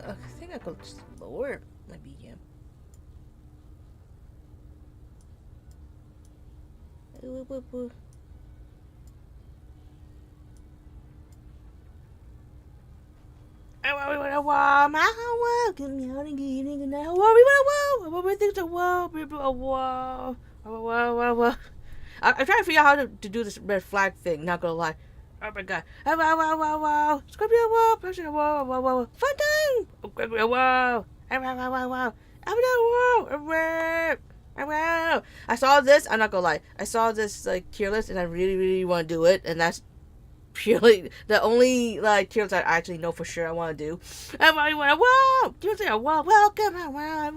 I think I could just lower my BGM. I'm trying to figure out how to do this red flag thing, not gonna lie. Oh my god. Wow. Scorpio, wow. Passion, wow. Fun time. Wow. Wow. I saw this, I'm not gonna lie. I saw this like tier list and I really want to do it, and that's purely the only like tier list I actually know for sure I want to do. Everybody want to wow. Do you say wow? Welcome. Wow.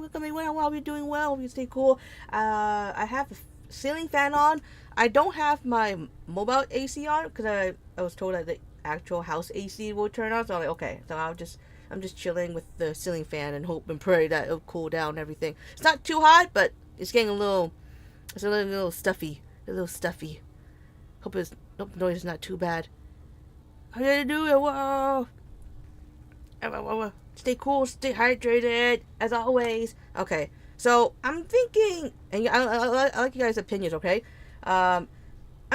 We're doing well. We stay cool. I have the ceiling fan on. I don't have my mobile AC on because I was told that the actual house AC will turn on. So I'm like, okay. So I'm just chilling with the ceiling fan and hope and pray that it'll cool down and everything. It's not too hot, but it's getting a little stuffy. Hope the noise is not too bad. I gotta do it. Whoa. Stay cool, stay hydrated, as always. Okay, so I'm thinking, and I like you guys' opinions, okay? I'm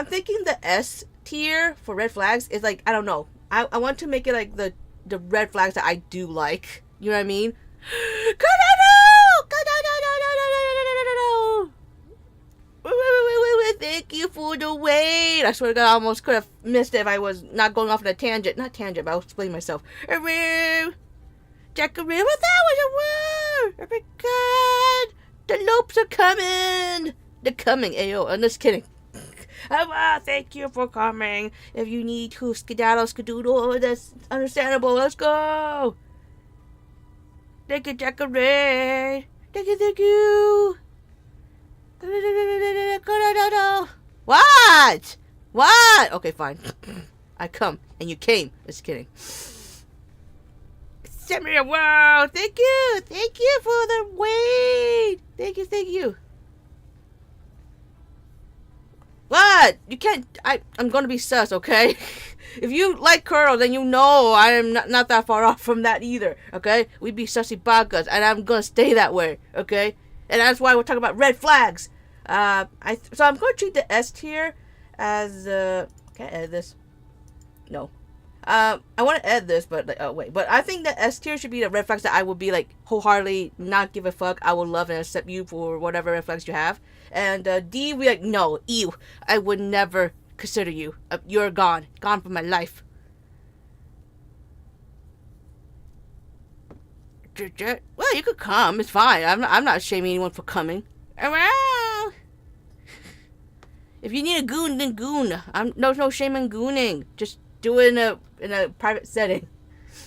thinking the S tier for red flags is like, I don't know. I want to make it like the red flags that I do like. You know what I mean? Thank you for the wait. I swear to God, I almost could have missed it if I was not going off on a tangent. Not tangent, but I'll explain myself. Jackaroo, what that was a word? Oh my God, the lopes are coming. They're coming, ayo. I'm just kidding. Thank you for coming. If you need to skedaddle, skadoodle, that's understandable. Let's go. Thank you, Jackaroo. Thank you. What? Okay, fine. I come and you came. Just kidding. Send me a wow. Thank you for the wait. Thank you. What? You can't. I'm gonna be sus, okay? If you like curls, then you know I am not that far off from that either, okay? We be sussy bagas, and I'm gonna stay that way, okay? And that's why we're talking about red flags. So I'm going to treat the S tier as can I edit this? No. I want to edit this, but wait. But I think the S tier should be the red flags that I would be like wholeheartedly not give a fuck. I will love and accept you for whatever red flags you have. And D, we like no, ew. I would never consider you. You're gone from my life. Well, you could come. It's fine. I'm not shaming anyone for coming. If you need a goon, then goon. No shame in gooning. Just do it in a private setting.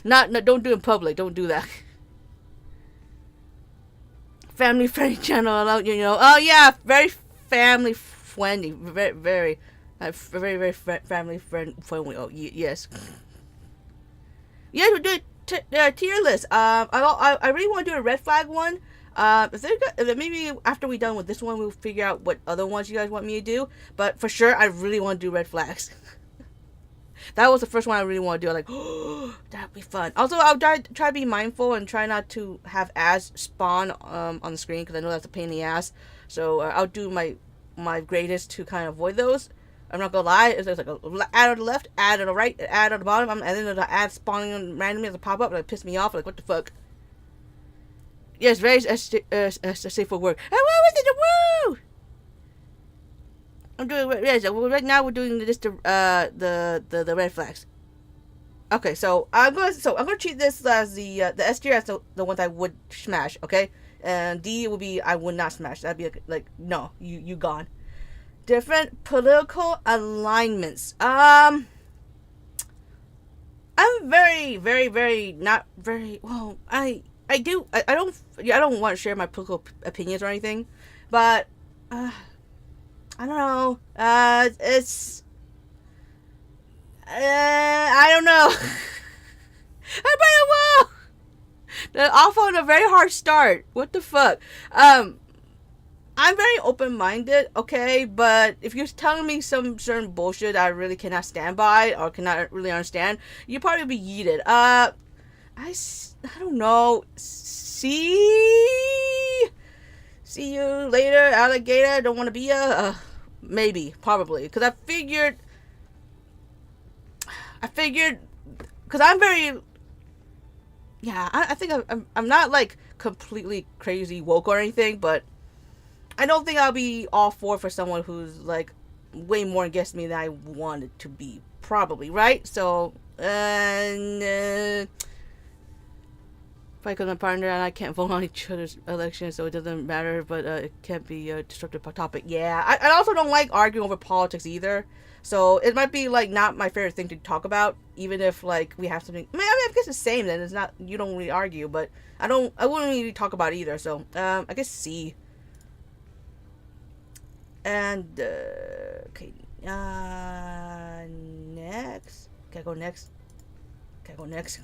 Don't do it in public. Don't do that. Family friendly channel, you know. Oh yeah, very family friendly. Very family friendly. Oh yes. Yes, we're doing tier list. I really want to do a red flag one. If maybe after we're done with this one, we'll figure out what other ones you guys want me to do. But for sure, I really want to do red flags. That was the first one I really want to do. I'm like, oh, that'd be fun. Also, I'll try to be mindful and try not to have ads spawn on the screen because I know that's a pain in the ass. So I'll do my greatest to kind of avoid those. I'm not gonna lie, there's like an ad on the left, ad on the right, ad on the bottom, and then there's an ad spawning randomly as a pop up, like piss me off, like what the fuck. Yes, very safe for work. Woo! I'm doing right now. We're doing just the red flags. Okay, so I'm gonna treat this as the S tier as the ones I would smash. Okay, and D will be I would not smash. That'd be like no, you gone. Different political alignments. I'm very not very well. I don't want to share my political opinions or anything, but I don't know. It's I don't know. I better off on a very hard start. What the fuck? I'm very open-minded, okay, but if you're telling me some certain bullshit that I really cannot stand by or cannot really understand, you'll probably be yeeted. I don't know. See you later, alligator. Don't want to be a maybe, probably, because I figured, because I'm very, yeah. I think I'm not like completely crazy woke or anything, but I don't think I'll be all for someone who's like way more against me than I wanted to be, probably, right? So, because my partner and I can't vote on each other's elections, so it doesn't matter, but it can't be a disruptive topic. Yeah, I also don't like arguing over politics either, so it might be like not my favorite thing to talk about, even if like we have something. I guess it's the same then. It's not, you don't really argue, but I wouldn't really talk about it either. So I guess C. And okay, next. Can I go next? Can I go next?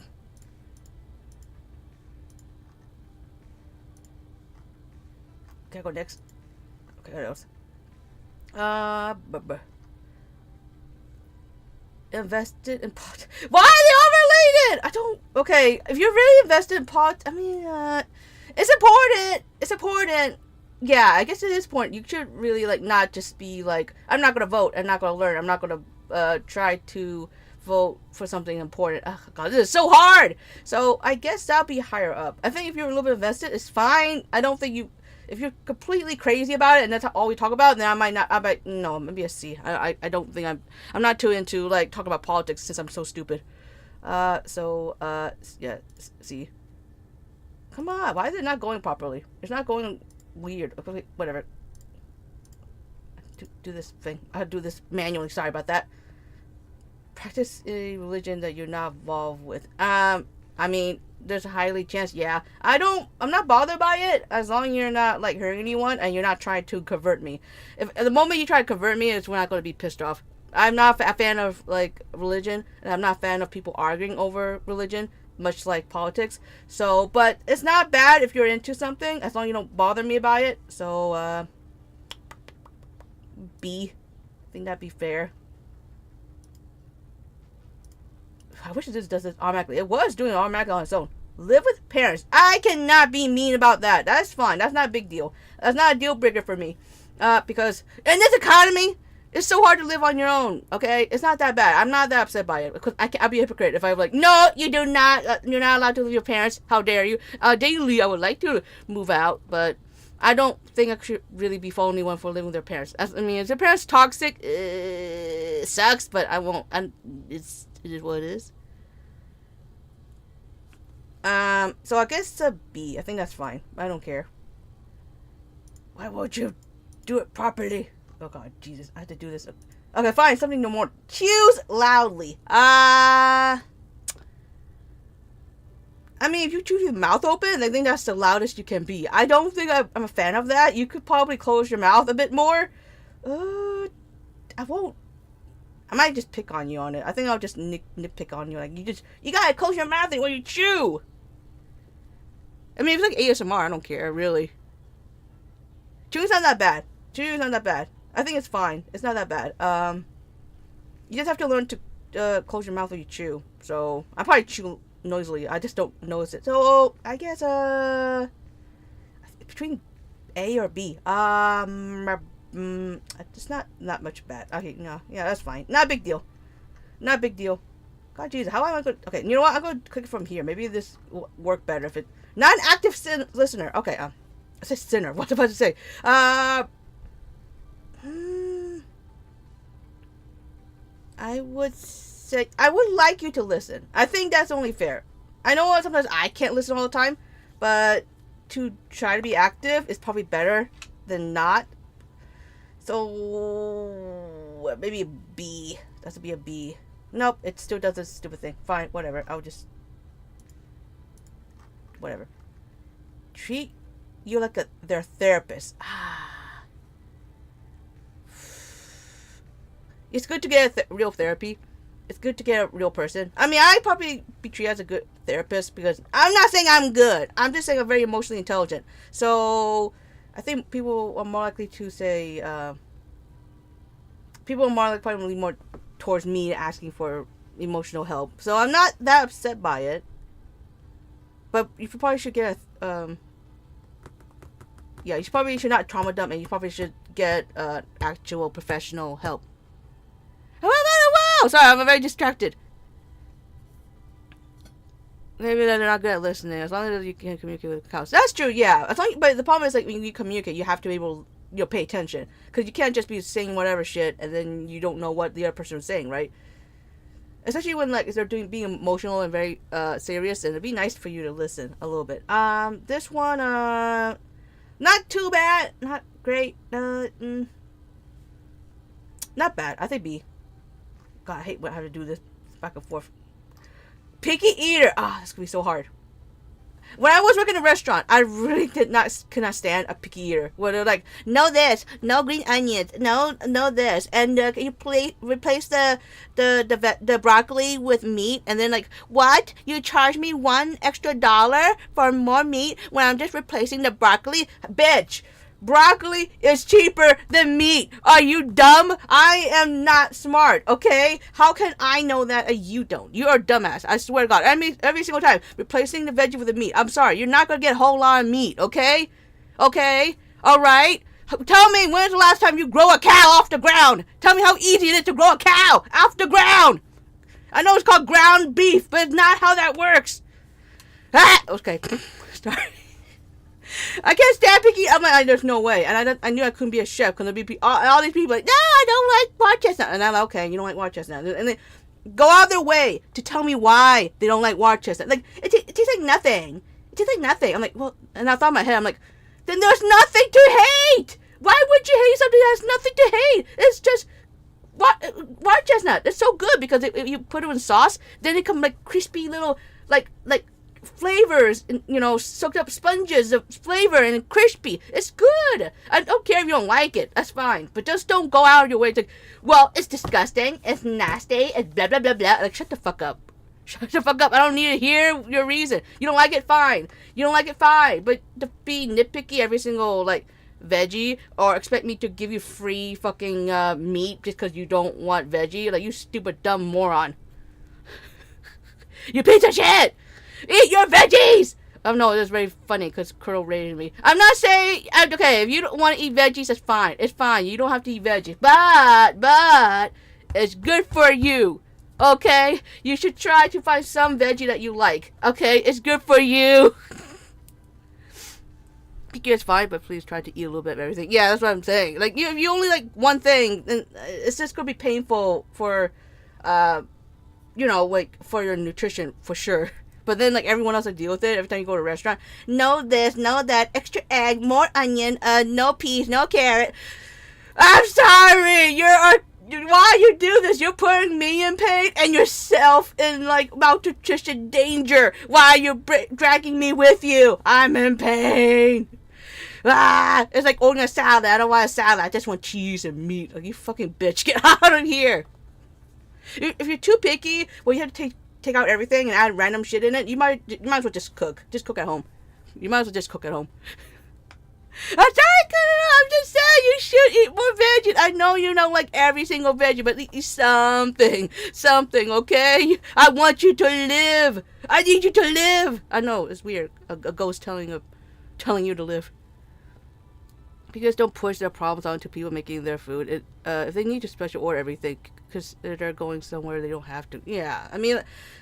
Can I go next? Okay, what else? Invested in pot. Why are they all related? I don't. Okay, if you're really invested in pot, I mean, it's important. It's important. Yeah, I guess at this point you should really like not just be like, I'm not gonna vote. I'm not gonna learn. I'm not gonna try to vote for something important. Oh God, this is so hard. So I guess that'll be higher up. I think if you're a little bit invested, it's fine. I don't think you. If you're completely crazy about it and that's all we talk about, then I might no, maybe a C. I don't think I'm not too into like talking about politics since I'm so stupid. Yeah, C. Come on, why is it not going properly? It's not going weird. Okay, whatever. Do this thing. I have to do this manually. Sorry about that. Practice a religion that you're not involved with. I mean, there's a highly chance, yeah. I'm not bothered by it as long as you're not like hurting anyone and you're not trying to convert me. If the moment you try to convert me, it's when I'm going to be pissed off. I'm not a fan of like religion, and I'm not a fan of people arguing over religion, much like politics. So, but it's not bad if you're into something as long as you don't bother me about it. So, B. I think that'd be fair. I wish this does this automatically. It was doing it automatically on its own. Live with parents. I cannot be mean about that. That's fine. That's not a big deal. That's not a deal breaker for me. Because in this economy, it's so hard to live on your own. Okay, it's not that bad. I'm not that upset by it because I'll be a hypocrite if I'm like, no, you do not. You're not allowed to live with your parents. How dare you? Daily, I would like to move out, but I don't think I should really be faulting anyone for living with their parents. I mean, if their parents toxic, it sucks, but I won't. It is what it is. So I guess it's a B. I think that's fine. I don't care. Why won't you do it properly? Oh God, Jesus, I have to do this. Okay, fine. Something no more. Choose loudly. I mean, if you choose your mouth open, I think that's the loudest you can be. I don't think I'm a fan of that. You could probably close your mouth a bit more. I won't. I might just pick on you on it. I think I'll just nitpick on you. Like, you gotta close your mouth when you chew. I mean, if it's like ASMR, I don't care, really. Chewing's not that bad. I think it's fine. It's not that bad. You just have to learn to close your mouth when you chew. So, I probably chew noisily. I just don't notice it. So, I guess, between A or B. It's not much bad. Okay, no. Yeah, that's fine. Not a big deal. God, Jesus, how am I going to... Okay, you know what? I'm going to click from here. Maybe this will work better if it... Not an active listener. Okay, I said sinner. What was I about to say? I would say... I would like you to listen. I think that's only fair. I know sometimes I can't listen all the time, but to try to be active is probably better than not. So, maybe a B. That's to be a B. Nope, it still does this stupid thing. Fine, whatever. I'll just... Whatever. Treat you like their therapist. It's good to get real therapy. It's good to get a real person. I mean, I'd probably be treated as a good therapist because I'm not saying I'm good. I'm just saying I'm very emotionally intelligent. So... I think people are more likely to say, people are more likely probably more towards me asking for emotional help. So I'm not that upset by it. But you probably should get yeah, you probably should not trauma dump, and you probably should get actual professional help. Wow! Sorry, I'm very distracted. Maybe they're not good at listening. As long as you can communicate with cows. That's true, yeah. As long, but the problem is, like, when you communicate, you have to be able to, pay attention. Because you can't just be saying whatever shit, and then you don't know what the other person is saying, right? Especially when, like, if they're being emotional and very serious, and it'd be nice for you to listen a little bit. This one, not too bad. Not great. Not bad. I think B. God, I hate when I have to do this back and forth. Picky eater. This could be so hard. When I was working in a restaurant, I really could not stand a picky eater. Where they're like, no this, no green onions, no this, and can you replace the broccoli with meat? And then like, what? You charge me $1 extra for more meat when I'm just replacing the broccoli? Bitch! Broccoli is cheaper than meat. Are you dumb? I am not smart, okay? How can I know that and you don't? You are a dumbass. I swear to God. Every single time. Replacing the veggie with the meat. I'm sorry. You're not going to get a whole lot of meat, okay? Okay? Alright? Tell me, when's the last time you grow a cow off the ground? Tell me how easy it is to grow a cow off the ground. I know it's called ground beef, but it's not how that works. Okay. Sorry. I can't stand picky. I'm like, there's no way. And I knew I couldn't be a chef because there'd be all these people like, no, I don't like wild chestnut. And I'm like, okay, you don't like wild chestnut. And they go out of their way to tell me why they don't like wild chestnut. Like, it tastes like nothing. It tastes like nothing. I'm like, well, and I thought in my head, I'm like, then there's nothing to hate. Why would you hate something that has nothing to hate? It's just wild chestnut. It's so good because you put it in sauce, then it comes like crispy little, like flavors, and soaked up sponges of flavor and crispy. It's good. I don't care if you don't like it. That's fine. But just don't go out of your way to, well, it's disgusting. It's nasty. It's blah, blah, blah, blah. Like, shut the fuck up. Shut the fuck up. I don't need to hear your reason. You don't like it, fine. You don't like it, fine. But to be nitpicky every single, like, veggie, or expect me to give you free fucking meat just because you don't want veggie, like, you stupid dumb moron. You piece of shit! Eat your veggies! Oh no, it's very funny because Curl rated me. I'm not saying, okay, if you don't want to eat veggies, that's fine. It's fine. You don't have to eat veggies. But, it's good for you. Okay? You should try to find some veggie that you like. Okay? It's good for you. Picky is fine, but please try to eat a little bit of everything. Yeah, that's what I'm saying. Like, if you only like one thing, then it's just going to be painful for, like, for your nutrition, for sure. But then, like, everyone else will deal with it every time you go to a restaurant. No this, no that, extra egg, more onion, no peas, no carrot. I'm sorry! Why you do this? You're putting me in pain and yourself in, like, malnutrition danger. Why are you dragging me with you? I'm in pain. It's like ordering a salad. I don't want a salad. I just want cheese and meat. Like, you fucking bitch. Get out of here. If you're too picky, well, you have to take out everything and add random shit in it. You might as well just cook. Just cook at home. You might as well just cook at home. I'm just saying you should eat more veggies. I know you don't like every single veggie, but eat something, okay? I want you to live. I need you to live. I know it's weird. A ghost telling you to live. Because don't push their problems onto people making their food. If they need to special order everything, because they're going somewhere they don't have to. Yeah, I mean,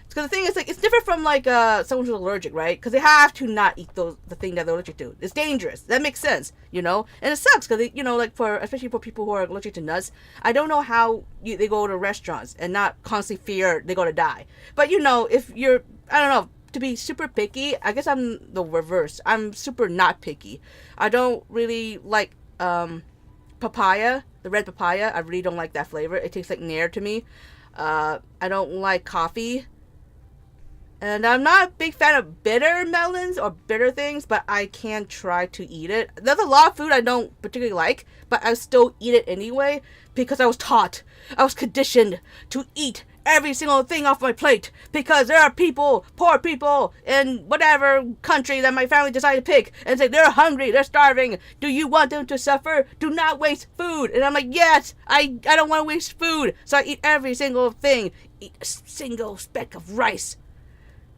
because the thing is, like, it's different from, like, someone who's allergic, right? Because they have to not eat the thing that they're allergic to. It's dangerous. That makes sense, And it sucks because, like, especially for people who are allergic to nuts, I don't know how they go to restaurants and not constantly fear they're going to die. But, if you're, I don't know, to be super picky, I guess I'm the reverse. I'm super not picky. I don't really like papaya, the red papaya. I really don't like that flavor. It tastes like Nair to me. I don't like coffee. And I'm not a big fan of bitter melons or bitter things, but I can try to eat it. There's a lot of food I don't particularly like, but I still eat it anyway because I was conditioned to eat every single thing off my plate because there are poor people in whatever country that my family decided to pick and say they're hungry, they're starving. Do you want them to suffer? Do not waste food. And I'm like, yes, I don't want to waste food. So I eat every single thing. Eat a single speck of rice.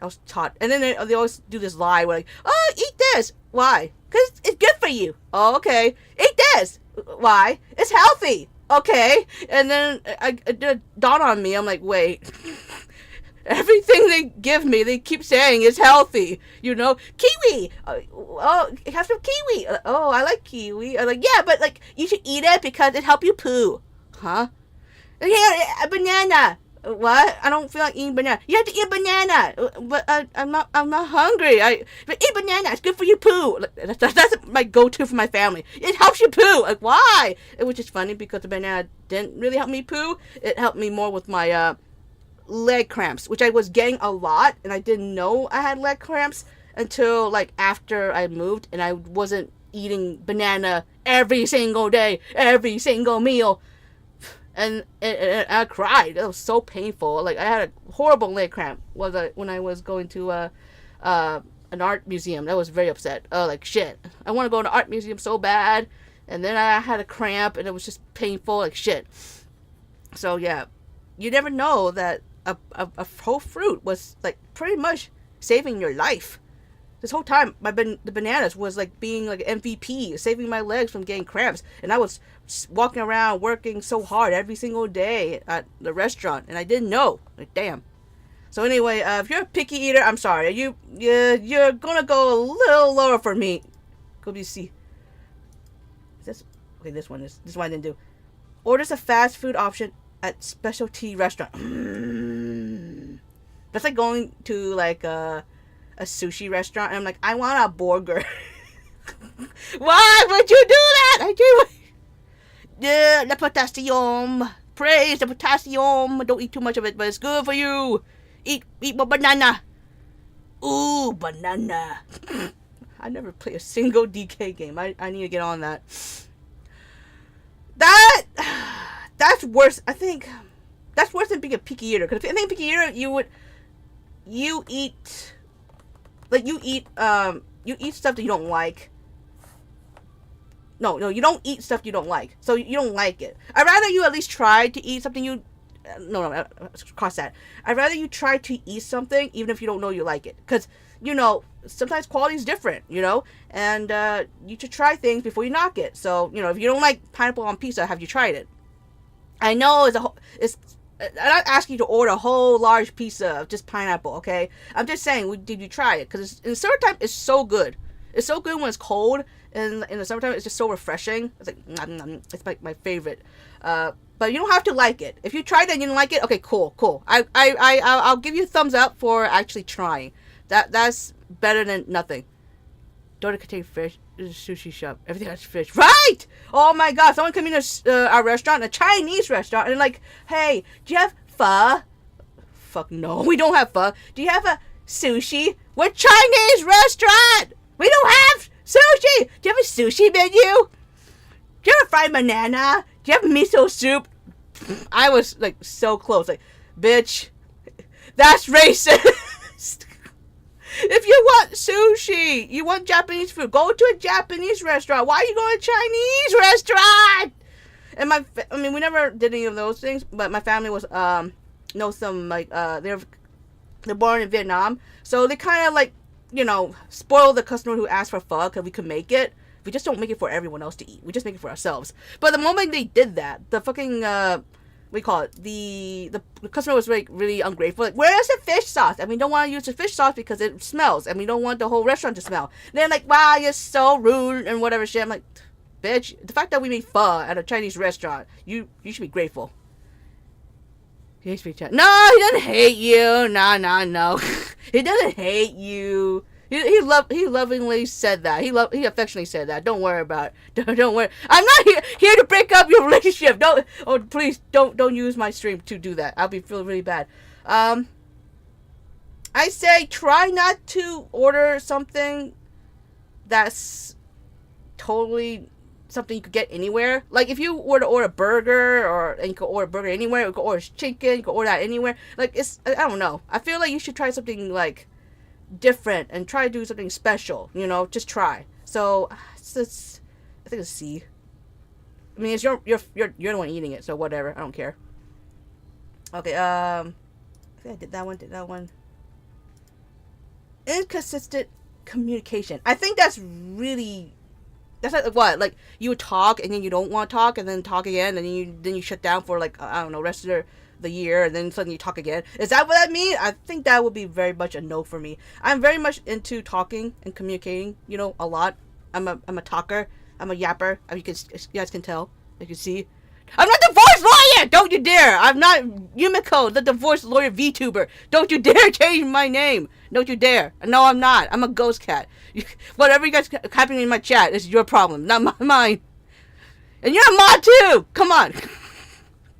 I was taught. And then they always do this lie where like, oh, eat this. Why? Because it's good for you. Oh, okay. Eat this. Why? It's healthy. Okay. And then it dawned on me. I'm like, wait. Everything they give me, they keep saying is healthy. You know, kiwi. Oh, have some kiwi. Oh, I like kiwi. I'm like, yeah, but like you should eat it because it helps you poo. Huh? Yeah, a banana. What? I don't feel like eating banana. You have to eat a banana. But I'm not hungry. But eat banana. It's good for your poo. That's my go-to for my family. It helps you poo. Like, why? Which is funny because the banana didn't really help me poo. It helped me more with my leg cramps, which I was getting a lot, and I didn't know I had leg cramps until like after I moved, and I wasn't eating banana every single day, every single meal. And I cried. It was so painful. Like I had a horrible leg cramp when I was going to an art museum. I was very upset. Oh, like shit. I want to go to an art museum so bad, and then I had a cramp, and it was just painful. Like shit. So yeah, you never know that a whole fruit was like pretty much saving your life. This whole time, the bananas was like being like MVP, saving my legs from getting cramps. And I was walking around working so hard every single day at the restaurant, and I didn't know. Like, damn. So anyway, if you're a picky eater, I'm sorry. You're gonna go a little lower for me. Go be see. This one I didn't do. Orders a fast food option at specialty restaurant. That's like going to like a sushi restaurant, and I'm like, I want a burger. Why would you do that? I do. Yeah, the potassium. Praise the potassium. Don't eat too much of it, but it's good for you. Eat more banana. Ooh, banana. I never play a single DK game. I need to get on that. That's worse. I think that's worse than being a picky eater. Because if I think picky eater, you eat stuff that you don't like. No, you don't eat stuff you don't like. So you don't like it. I'd rather you at least try to eat something you... No, cross that. I'd rather you try to eat something even if you don't know you like it. Because, you know, sometimes quality is different, you know? And you should try things before you knock it. So, you know, if you don't like pineapple on pizza, have you tried it? I know I'm not asking you to order a whole large pizza of just pineapple, okay? I'm just saying, did you try it? Because in the summertime, it's so good. It's so good when it's cold. And in the summertime, it's just so refreshing. It's like, it's like my favorite. But you don't have to like it. If you tried it and you didn't like it, okay, cool. I'll give you a thumbs up for actually trying. That's better than nothing. Don't contain fish. It's a sushi shop. Everything has fish. Right! Oh my god. Someone came into our restaurant, a Chinese restaurant, and like, hey, do you have pho? Fuck no. We don't have pho. Do you have a sushi? We're a Chinese restaurant! We don't have sushi! Do you have a sushi menu? Do you have a fried banana? Do you have miso soup? I was like so close. Like, bitch, that's racist. If you want sushi, you want Japanese food, go to a Japanese restaurant. Why are you going to a Chinese restaurant? And we never did any of those things, but my family was know some like they're born in Vietnam, so they kind of like, you know, spoil the customer who asked for pho because we could make it. We just don't make it for everyone else to eat. We just make it for ourselves. But the moment they did that, the fucking we call it the customer was like really ungrateful. Like, where is the fish sauce? And we don't want to use the fish sauce because it smells, and we don't want the whole restaurant to smell. And they're like, wow, you're so rude and whatever shit. I'm like, bitch, the fact that we made pho at a Chinese restaurant, you should be grateful. He hates me. No, he doesn't hate you. No. He doesn't hate you. He lovingly said that. He affectionately said that. Don't worry about it. Don't worry. I'm not here to break up your relationship. Please don't use my stream to do that. I'll be feeling really bad. I say try not to order something that's totally something you could get anywhere. Like if you were to order a burger, and you could order a burger anywhere, you could order chicken, you could order that anywhere. Like I don't know. I feel like you should try something like different and try to do something special, you know, just try. So it's I think it's C. I mean, it's you're the one eating it, so whatever, I don't care. Okay, I think I did that one. inconsistent communication. I think that's really, that's like what, like you would talk and then you don't want to talk and then talk again and then you shut down for like, I don't know, rest of the year and then suddenly you talk again. Is that what that means? I think that would be very much a no for me. I'm very much into talking and communicating, you know, a lot. I'm a talker. I'm a yapper. You guys can tell. You can see. I'm not divorce lawyer! Don't you dare! I'm not Yumeko, the divorce lawyer VTuber. Don't you dare change my name. Don't you dare. No, I'm not. I'm a ghost cat. Whatever you guys happening in my chat is your problem, not mine. And you're a mod too! Come on.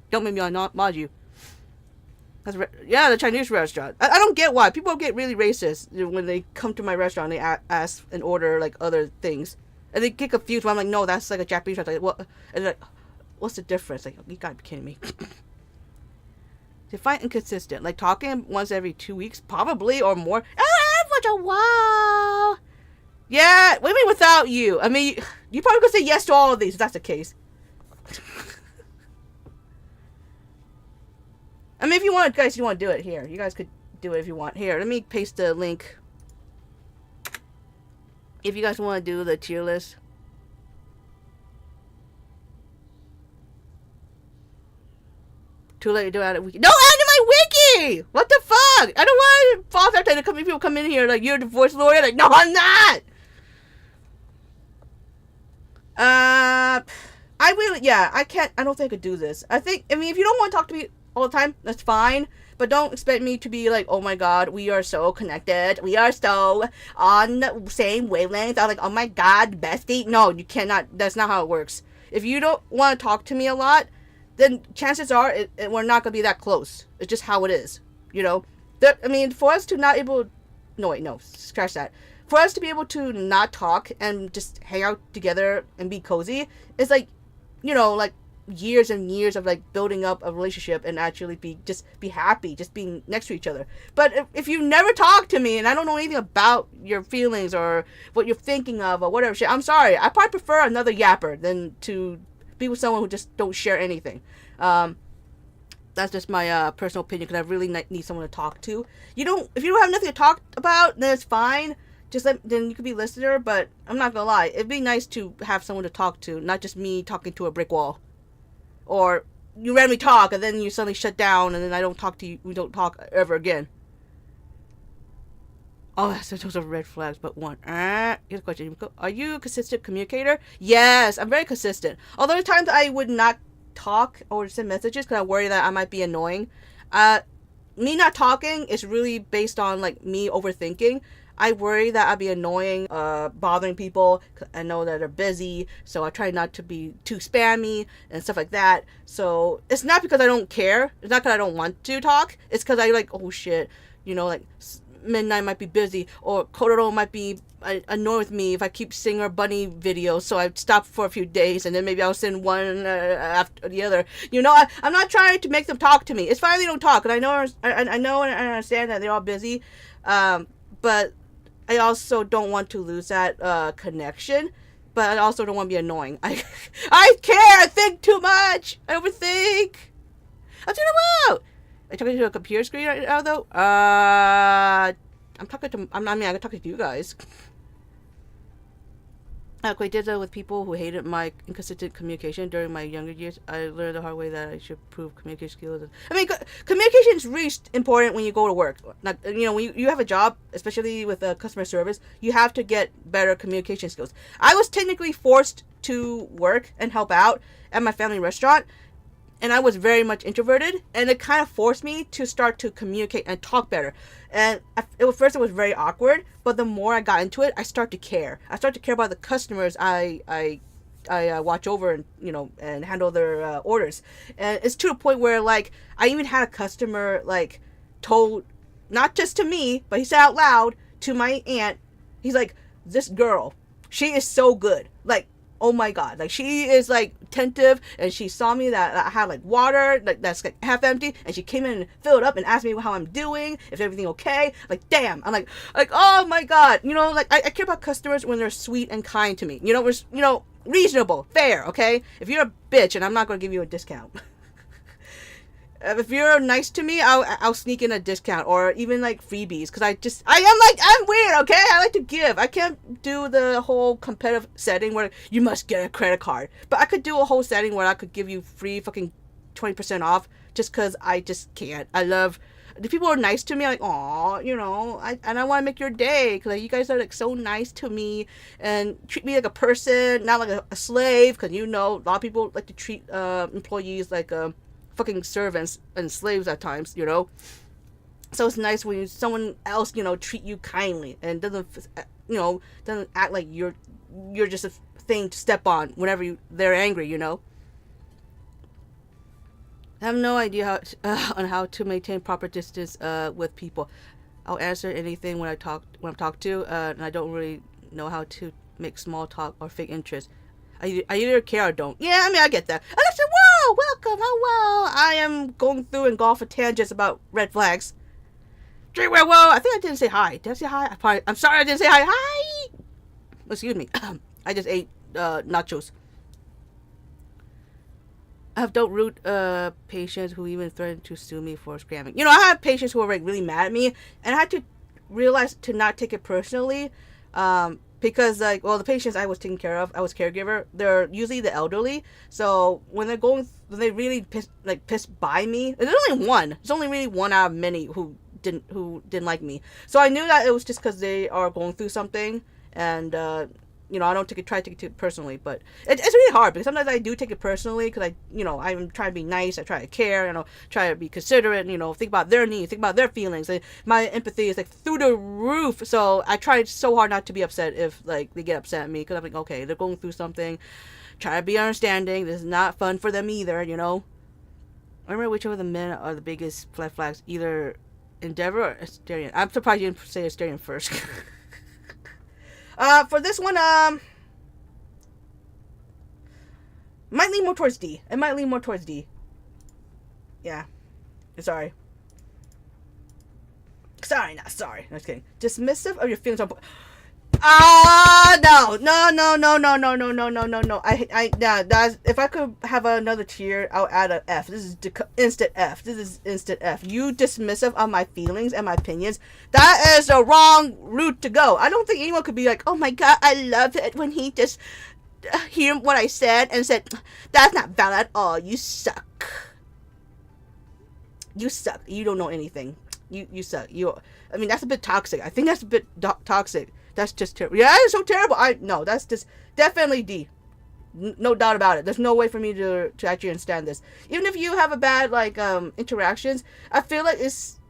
Don't make me not mod you. Yeah, the Chinese restaurant. I don't get why. People get really racist when they come to my restaurant and they ask and order like other things. And they get confused when I'm like, no, that's like a Japanese restaurant. Like, what? And they're like, what's the difference? Like, you gotta be kidding me. They find inconsistent. Like, talking once every 2 weeks, probably, or more. Oh, such a wow. Yeah, what do you mean without you? I mean, you probably could say yes to all of these if that's the case. I mean, if you want, guys, you want to do it here. You guys could do it if you want. Here, let me paste the link. If you guys want to do the tier list. Too late to do it at a wiki. No, add to my wiki! What the fuck? I don't want false after to come. People come in here like, you're a divorce lawyer. Like, no, I'm not. I really, yeah, I can't. I don't think I could do this. I mean, if you don't want to talk to me all the time, that's fine. But don't expect me to be like, oh my god, we are so connected. We are so on the same wavelength. I'm like, oh my god, bestie. No, you cannot. That's not how it works. If you don't want to talk to me a lot, then chances are we're not going to be that close. It's just how it is. You know? I mean, for us to not able... No, wait, no. Scratch that. For us to be able to not talk and just hang out together and be cozy is like, you know, like years and years of like building up a relationship and actually be happy, just being next to each other. But if you never talk to me and I don't know anything about your feelings or what you're thinking of or whatever shit, I'm sorry. I probably prefer another yapper than to be with someone who just don't share anything. That's just my personal opinion because I really need someone to talk to. If you don't have nothing to talk about, then it's fine. Then you could be a listener, but I'm not gonna lie. It'd be nice to have someone to talk to, not just me talking to a brick wall. Or you randomly talk and then you suddenly shut down and then I don't talk to you. We don't talk ever again. Oh, those are red flags, but one. Here's a question. Are you a consistent communicator? Yes, I'm very consistent. Although there's times I would not talk or send messages because I worry that I might be annoying. Me not talking is really based on like me overthinking. I worry that I'd be annoying, bothering people. I know that they're busy, so I try not to be too spammy and stuff like that. So it's not because I don't care. It's not because I don't want to talk. It's because I like, oh shit, you know, like Midnight might be busy, or Kororo might be annoyed with me if I keep seeing her bunny videos. So I stop for a few days, and then maybe I'll send one after the other. You know, I'm not trying to make them talk to me. It's fine if they don't talk, and I know and I understand that they're all busy, but I also don't want to lose that connection, but I also don't want to be annoying. I care. I think too much. I overthink. I'm talking about. Are you talking to a computer screen right now, though? I'm talking to. I'm talking to you guys. I did that with people who hated my inconsistent communication during my younger years. I learned the hard way that I should improve communication skills. I mean, communication is really important when you go to work. Like, you know, when you have a job, especially with customer service, you have to get better communication skills. I was technically forced to work and help out at my family restaurant, and I was very much introverted, and it kind of forced me to start to communicate and talk better. And at first it was very awkward, but the more I got into it, I start to care. I start to care about the customers I watch over and, you know, and handle their orders. And it's to the point where, like, I even had a customer, like, told, not just to me, but he said out loud to my aunt, he's like, this girl, she is so good. Like, oh my god, like, she is like attentive, and she saw me that I had like water that's like half empty, and she came in and filled up and asked me how I'm doing, if everything okay. Like, damn, I'm like oh my god, you know, like I care about customers when they're sweet and kind to me, you know, reasonable, fair, okay? If you're a bitch, and I'm not gonna give you a discount. If you're nice to me, I'll sneak in a discount or even like freebies because I'm weird, okay? I like to give. I can't do the whole competitive setting where you must get a credit card, but I could do a whole setting where I could give you free fucking 20% off just because I just can't. I love the people who are nice to me. Like, aw, you know, I want to make your day because like, you guys are like so nice to me and treat me like a person, not like a slave. Because you know, a lot of people like to treat employees like fucking servants and slaves at times, you know. So it's nice when someone else, you know, treat you kindly and doesn't, you know, doesn't act like you're just a thing to step on whenever they're angry, you know. I have no idea on how to maintain proper distance with people. I'll answer anything when I'm talked to, and I don't really know how to make small talk or fake interest. I either care or don't. Yeah, I mean, I get that. And I said, whoa, welcome, hello. I am going through and golf tangents about red flags. Whoa, I think I didn't say hi. Did I say hi? I'm sorry I didn't say hi. Hi! Excuse me. I just ate nachos. I have don't root patients who even threaten to sue me for scamming. You know, I have patients who are like really mad at me, and I had to realize to not take it personally. Because like, well, the patients I was taking care of, I was caregiver. They're usually the elderly. So when they really pissed by me. There's only one. There's only really one out of many who didn't like me. So I knew that it was just because they are going through something, and you know, I don't try to take it personally. But it's really hard because sometimes I do take it personally because I'm trying to be nice. I try to care. You know, try to be considerate. You know, think about their needs, think about their feelings. And my empathy is like through the roof. So I try so hard not to be upset if like they get upset at me because I'm like, okay, they're going through something. Try to be understanding. This is not fun for them either. You know. I remember which of the men are the biggest flags, either Endeavor or Asterion. I'm surprised you didn't say Asterion first. For this one, might lean more towards D. It might lean more towards D. Yeah. Sorry. Sorry, not sorry. No, just kidding. Dismissive of your feelings. No. Yeah, that's, if I could have another tier, I'll add an F. This is instant F. This is instant F. You dismissive of my feelings and my opinions. That is the wrong route to go. I don't think anyone could be like, oh my god, I love it when he just hear what I said and said, that's not valid at all. You suck. You suck. You don't know anything. You suck. I mean, that's a bit toxic. I think that's a bit toxic. That's just terrible. Yeah, it's so terrible. No, that's just definitely D. No doubt about it. There's no way for me to actually understand this. Even if you have a bad like interactions, I feel like it's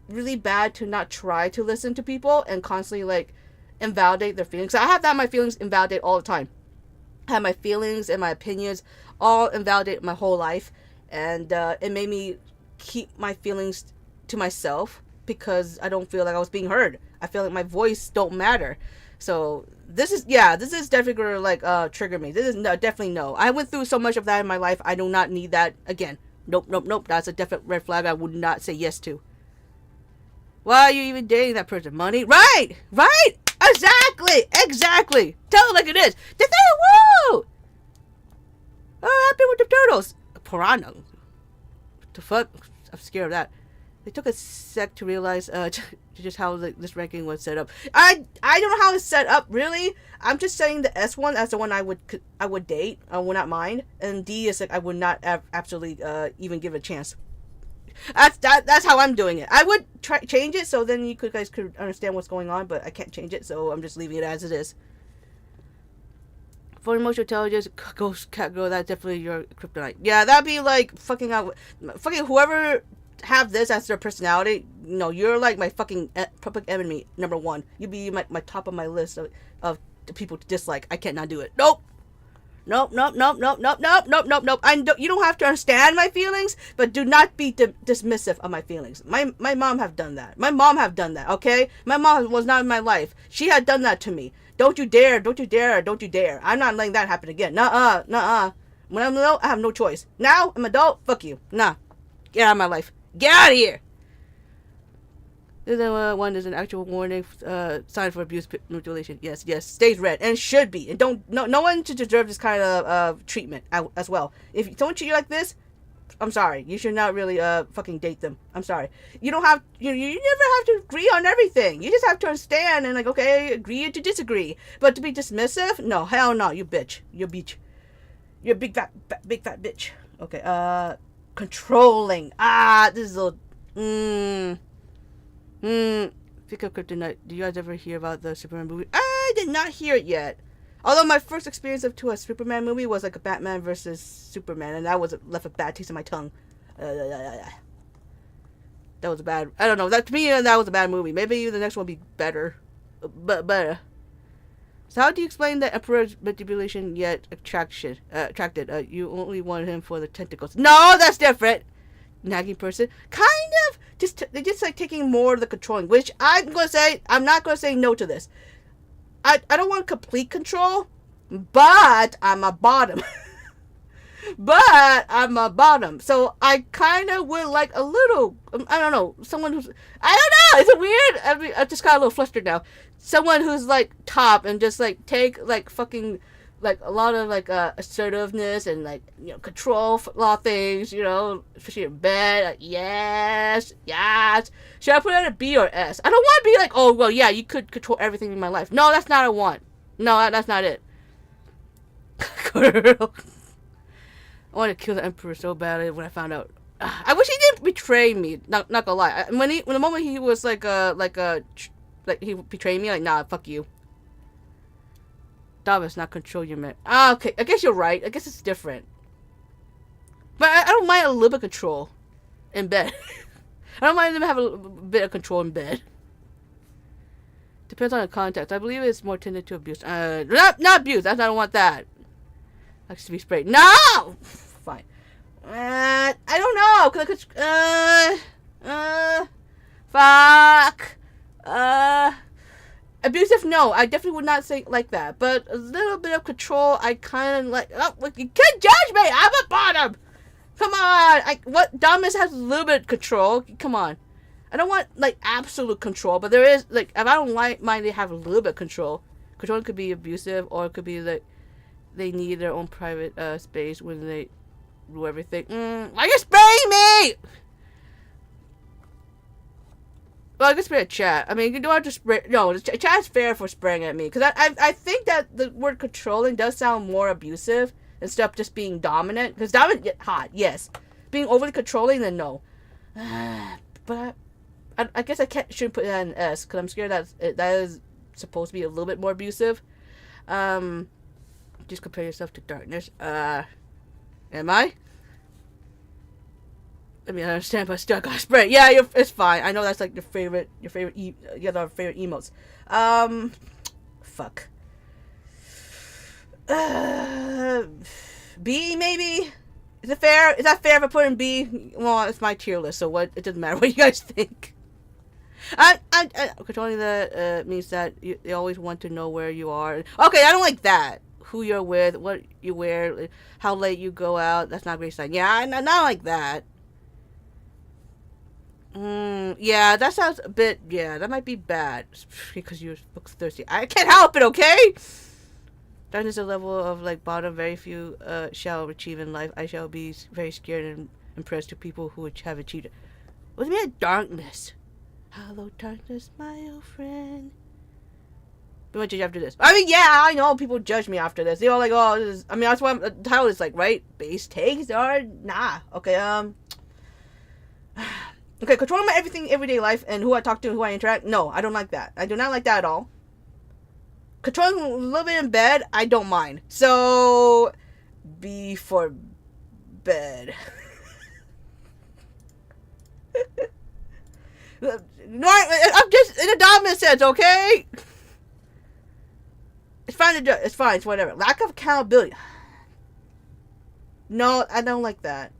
really bad to not try to listen to people and constantly like invalidate their feelings. I have that my feelings invalidate all the time. I have my feelings and my opinions all invalidate my whole life, and it made me keep my feelings to myself because I don't feel like I was being heard. I feel like my voice don't matter. So this is definitely gonna like trigger me. This is definitely no. I went through so much of that in my life. I do not need that again. Nope. That's a definite red flag I would not say yes to. Why are you even dating that person? Money? Right. Exactly. Tell it like it is. Woo! What happened with the turtles? Piranha. What the fuck? I'm scared of that. They took a sec to realize just how this ranking was set up. I don't know how it's set up, really. I'm just saying the S one as the one I would date. I would not mind. And D is like I would not absolutely even give a chance. That's how I'm doing it. I would change it so then you guys could understand what's going on, but I can't change it, so I'm just leaving it as it is. For emotional intelligence, ghost cat girl, that's definitely your kryptonite. Yeah, that'd be like fucking whoever have this as their personality. No, you're like my fucking public enemy number one. You'd be my top of my list of the people to dislike. I cannot do it. Nope. You don't have to understand my feelings, but do not be dismissive of my feelings. My mom have done that. Okay? My mom was not in my life. She had done that to me. Don't you dare. I'm not letting that happen again. Nuh-uh. When I'm adult, I have no choice. Now, I'm adult, fuck you. Nah. Get out of my life. Get out of here! This one is an actual warning sign for abuse mutilation. Yes, stays red and should be. And no one should deserve this kind of treatment as well. If someone treat you like this, I'm sorry. You should not really fucking date them. I'm sorry. You don't have you never have to agree on everything. You just have to understand and like, okay, agree to disagree. But to be dismissive? No, hell no, you bitch. You bitch. You're a big fat bitch. Okay, controlling. This is a Think of Kryptonite. Do you guys ever hear about the Superman movie? I did not hear it yet. Although my first experience to a Superman movie was like a Batman versus Superman, and that was left a bad taste in my tongue. That was a bad. I don't know. That to me, that was a bad movie. Maybe the next one will be better, but better. So how do you explain the Emperor's manipulation yet attracted? You only want him for the tentacles. No, that's different. Nagging person, kind of. They're just like taking more of the controlling, which I'm not gonna say no to this. I don't want complete control, but I'm a bottom. So I kind of would like a little, I don't know, someone who's, I don't know, is it weird? I mean, I just got a little flustered now. Someone who's like top and just like take like fucking, like a lot of like assertiveness and like, you know, control a lot of things, you know, especially in bed. Like, yes. Should I put it at a B or S? I don't want to be like, oh well, yeah, you could control everything in my life. No, that's not what I want. No, that's not it. Girl, I wanted to kill the Emperor so badly when I found out. I wish he didn't betray me. Not gonna lie. When the moment he was like he betrayed me, like, nah, fuck you. Dominus, not control your man. Okay, I guess you're right. I guess it's different. But I don't mind a little bit of control in bed. I don't mind them having a bit of control in bed. Depends on the context. I believe it's more tended to abuse. Not abuse. I don't want that. Likes to be sprayed. No! Fine. I don't know. Fuck. Abusive, no. I definitely would not say like that. But a little bit of control, I kind of like. Oh, you can't judge me. I'm a bottom. Come on. What Dominus has a little bit of control. Come on. I don't want like absolute control, but there is like, if I don't mind, they have a little bit of control. Control could be abusive, or it could be like they need their own private space when they do everything. Why you spraying me? Well, I can spray a chat. I mean, you don't have to spray. No, chat's fair for spraying at me. Because I think that the word controlling does sound more abusive instead of just being dominant. Because dominant, hot, yes. Being overly controlling, then no. But I guess shouldn't put that in S. Because I'm scared that is supposed to be a little bit more abusive. Just compare yourself to darkness. Am I? I mean, I understand, but still I gotta spray. Yeah, it's fine. I know that's like your favorite emotes. Fuck. B maybe? Is it fair? Is that fair if I put in B? Well, it's my tier list, so what? It doesn't matter what you guys think. Controlling that means that they always want to know where you are. Okay, I don't like that. Who you're with, what you wear, how late you go out. That's not a great sign. Yeah, not like that. Yeah, that sounds a bit. Yeah, that might be bad because you're thirsty. I can't help it. Okay. That is a level of like bottom. Very few shall achieve in life. I shall be very scared and impressed to people who have achieved it. What do you mean darkness? Hello, darkness, my old friend. We might judge after this. I mean, yeah, I know people judge me after this. They're all like, "Oh, this is." I mean, that's why the title is like, right? Base takes or nah. Okay, okay, controlling my everything, everyday life, and who I talk to, who I interact. No, I don't like that. I do not like that at all. Controlling a little bit in bed, I don't mind. So, B for bed. No, I'm just in a dominant sense, okay? It's fine. It's fine. It's whatever. Lack of accountability. No, I don't like that.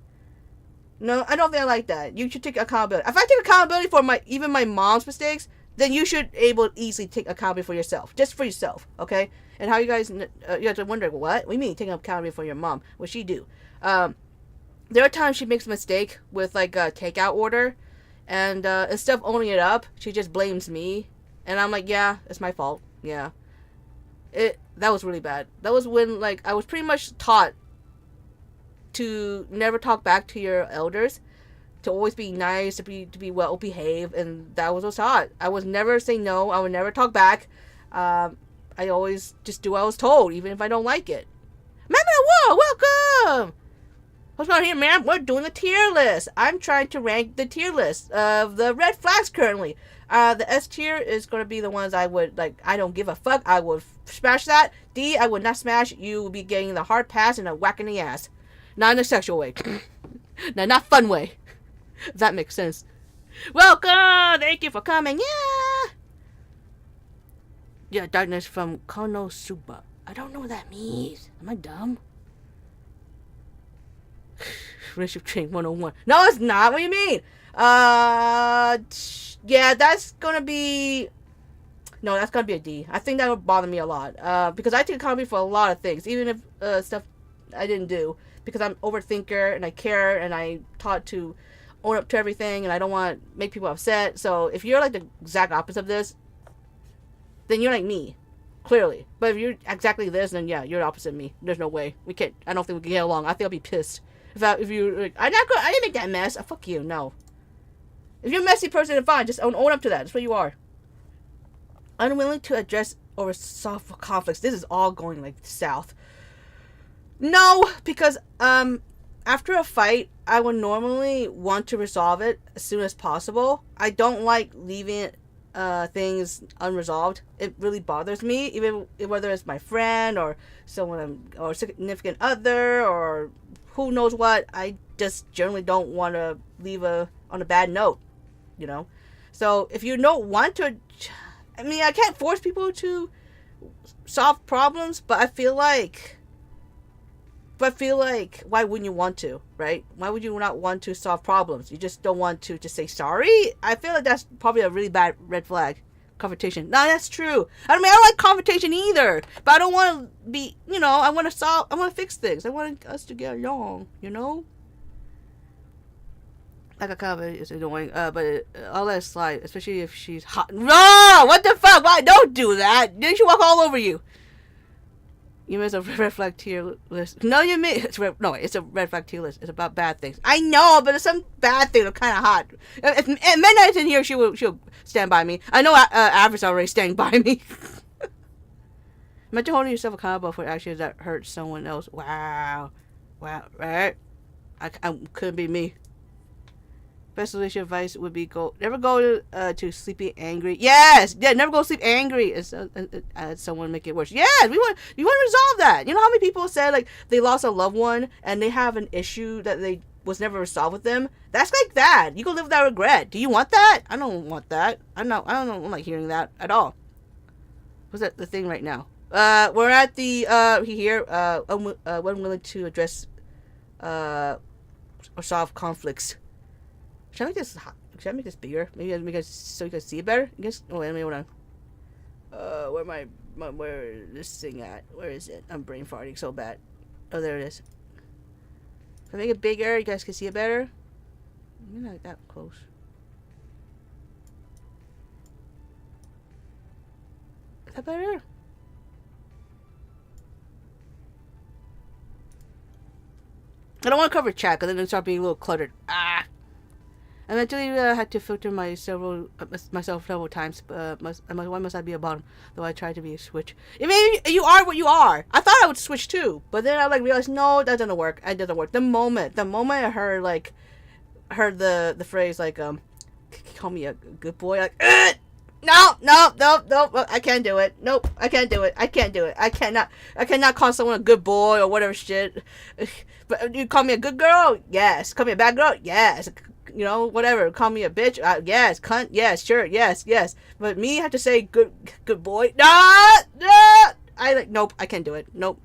No, I don't think I like that. You should take accountability. If I take accountability for even my mom's mistakes, then you should able to easily take accountability for yourself, just for yourself, okay? And how you guys are wondering, what do you mean taking accountability for your mom? What she do? There are times she makes a mistake with like a takeout order, and instead of owning it up, she just blames me, and I'm like, yeah, it's my fault. Yeah, that was really bad. That was when like I was pretty much taught to never talk back to your elders, to always be nice, to be well behaved, and that was what's hot. I was never say no. I would never talk back. I always just do what I was told, even if I don't like it. Whoa, welcome! What's going on here, man? We're doing the tier list. I'm trying to rank the tier list of the red flags currently. The S tier is going to be the ones I would, like, I don't give a fuck. I would smash that. D, I would not smash. You will be getting the hard pass and a whack in the ass. Not in a sexual way. No, not fun way. If that makes sense. Welcome! Thank you for coming. Yeah! Yeah, darkness from Konosuba. I don't know what that means. Am I dumb? Relationship Train 101. No, it's not. What do you mean? Yeah, that's gonna be... No, that's gonna be a D. I think that would bother me a lot. Because I take accountability for a lot of things. Even if stuff I didn't do. Because I'm an overthinker and I care and I taught to own up to everything and I don't want to make people upset. So if you're like the exact opposite of this, then you're like me. Clearly. But if you're exactly this, then yeah, you're the opposite of me. There's no way. We can't. I don't think we can get along. I think I'll be pissed. If you're like, I didn't make that mess. Fuck you. No. If you're a messy person, then fine. Just own up to that. That's what you are. Unwilling to address or solve conflicts. This is all going like south. No, because after a fight, I would normally want to resolve it as soon as possible. I don't like leaving things unresolved. It really bothers me, even whether it's my friend or someone or significant other or who knows what. I just generally don't want to leave on a bad note, you know. So if you don't want to, I mean, I can't force people to solve problems, but I feel like, why wouldn't you want to, right? Why would you not want to solve problems? You just don't want to just say sorry? I feel like that's probably a really bad red flag. Confrontation. No, that's true. I mean, I don't like confrontation either. But I don't want to be, you know, I want to fix things. I want us to get along, you know? Like a comment is annoying, but I'll let it slide, especially if she's hot. No! What the fuck? Why? Don't do that. Didn't she walk all over you? You missed a red flag tier list. No, you missed. It's a red flag tier list. It's about bad things. I know, but there's some bad things that are kind of hot. If Midnight's in here, she'll stand by me. I know Aver's already standing by me. Imagine holding yourself accountable for actions that hurt someone else. Wow, right? I couldn't be me. Best relationship advice would be never go to sleeping angry. Yes, yeah, never go to sleep angry. Someone make it worse. Yes, we want to resolve that. You know how many people said like they lost a loved one and they have an issue that they was never resolved with them. That's like that. You go live with that regret. Do you want that? I don't want that. I don't know. I'm not hearing that at all. What's that the thing right now? We're at the here. Unwilling to address or solve conflicts. Should I make this hot? Should I make this bigger? Maybe so you guys see it better? I guess. Oh, wait, hold on. Where is this thing at? Where is it? I'm brain farting so bad. Oh, there it is. If I make it bigger, you guys can see it better. You're not that close. Is that better? I don't want to cover chat because then it'll start being a little cluttered. Ah. I eventually had to filter myself several times. Why must I be a bottom? Though I tried to be a switch. I mean, you are what you are. I thought I would switch too, but then I realized no, that doesn't work. It doesn't work. The moment I heard the phrase call me a good boy, no, I can't do it. Nope, I can't do it. I cannot call someone a good boy or whatever shit. But you call me a good girl? Yes. Call me a bad girl? Yes. You know, whatever. Call me a bitch? Yes. Cunt? Yes. Sure. Yes. But me have to say good boy? Nope. I can't do it. Nope.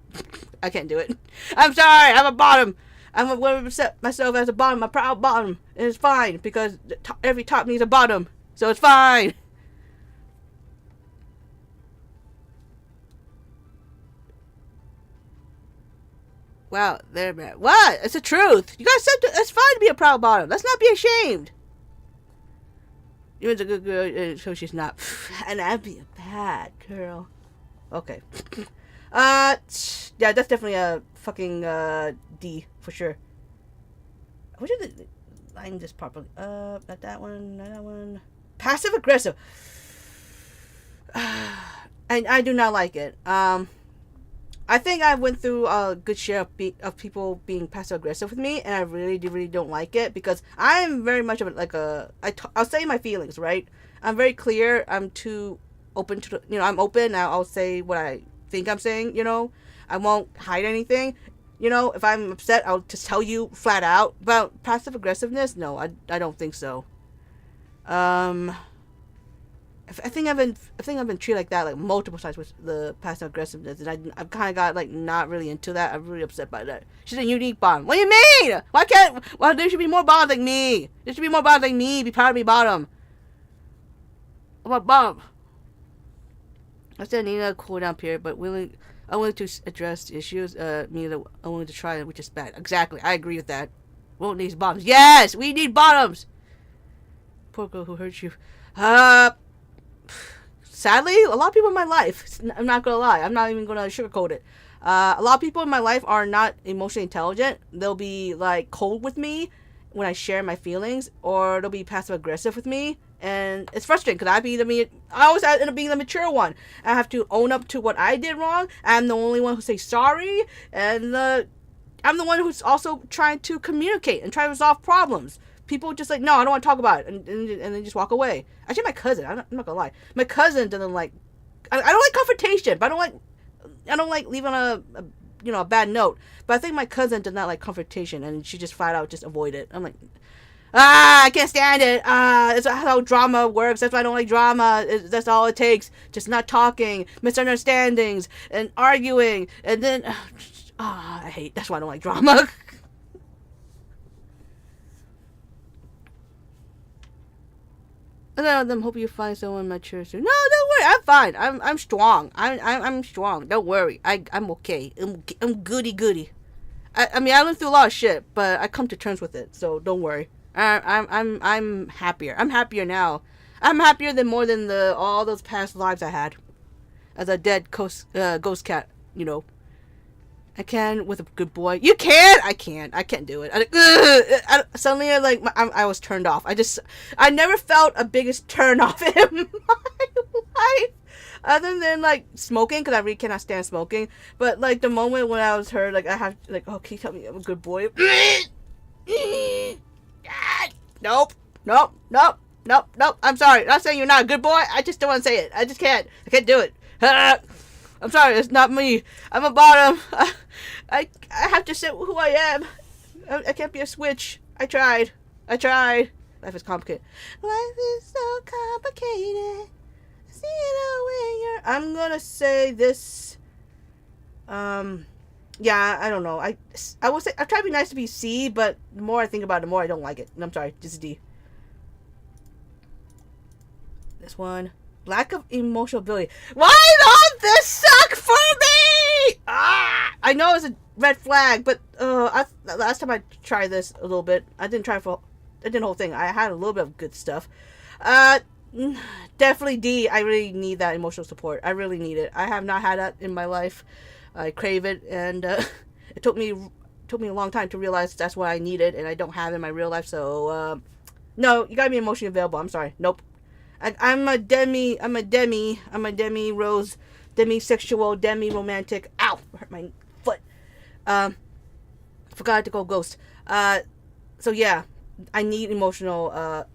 I can't do it. I'm sorry. I'm a bottom. I'm going to accept myself as a bottom. A proud bottom. And it's fine because every top needs a bottom. So it's fine. Wow, there, man. What? It's the truth. You guys said it's fine to be a proud bottom. Let's not be ashamed. Ewan's a good girl, so she's not. And I'd be a bad girl. Okay. Yeah, that's definitely a fucking D for sure. I wish I did line this properly. Not that one, not that one. Passive aggressive. I do not like it. I think I went through a good share of people being passive aggressive with me, and I really don't like it because I'm very much of like I'll say my feelings, right? I'm very clear. I'm too open to I'm open. I'll say what I think I'm saying. I won't hide anything. If I'm upset, I'll just tell you flat out. About passive aggressiveness, no, I don't think so. I think I've been treated like that like multiple times with the passive aggressiveness, and I've kind of got like not really into that. I'm really upset by that. She's a unique bottom. What do you mean? Well, there should be more bottoms like me. There should be more bottoms like me. Be proud of me, bottom. I'm a bottom. I still need a cool down period, but I'm willing to address the issues. I'm willing to try it, which is bad. Exactly, I agree with that. We don't need bottoms. Yes, we need bottoms. Poor girl who hurt you. Sadly, a lot of people in my life, I'm not gonna lie, I'm not even gonna sugarcoat it. A lot of people in my life are not emotionally intelligent. They'll be like cold with me when I share my feelings, or they'll be passive aggressive with me, and it's frustrating because I always end up being the mature one. I have to own up to what I did wrong. I'm the only one who says sorry, and I'm the one who's also trying to communicate and try to resolve problems. People just like, no, I don't want to talk about it, and then just walk away. Actually, my cousin, I'm not gonna lie, my cousin doesn't like. I don't like confrontation, but I don't like leaving a bad note. But I think my cousin does not like confrontation, and she just flat out just avoid it. I'm like, I can't stand it. That's how drama works. That's why I don't like drama. That's all it takes. Just not talking, misunderstandings, and arguing, and then I hate. That's why I don't like drama. I hope you find someone mature soon. No, don't worry. I'm fine. I'm strong. I'm strong. Don't worry. I'm okay. I'm goody. I mean, I went through a lot of shit, but I come to terms with it. So don't worry. I'm happier. I'm happier now. I'm happier than more than all those past lives I had as a dead ghost cat. I can with a good boy. You can. I can't. I can't do it. Suddenly, I was turned off. I never felt a biggest turn off in my life, other than like smoking, because I really cannot stand smoking. But like the moment when I was heard, like I have like, oh, can you tell me I'm a good boy? Nope. I'm sorry. I'm not saying you're not a good boy. I just don't want to say it. I just can't. I can't do it. I'm sorry, it's not me. I'm a bottom. I have to say who I am. I can't be a switch. I tried. Life is complicated. Life is so complicated. See the way you're. I'm gonna say this. Yeah, I don't know. I will say I try to be nice to be C, but the more I think about it, the more I don't like it. I'm sorry, this is D. This one. Lack of emotional ability. Why does this suck for me? I know it's a red flag, but last time I tried this a little bit, I didn't the whole thing. I had a little bit of good stuff. Definitely D. I really need that emotional support. I really need it. I have not had that in my life. I crave it, and it took me a long time to realize that's what I needed, and I don't have it in my real life. So no, you gotta be emotionally available. I'm sorry. Nope. I'm a demi rose, demisexual, demi-romantic. Ow! Hurt my foot. Forgot to go ghost. So yeah, I need emotional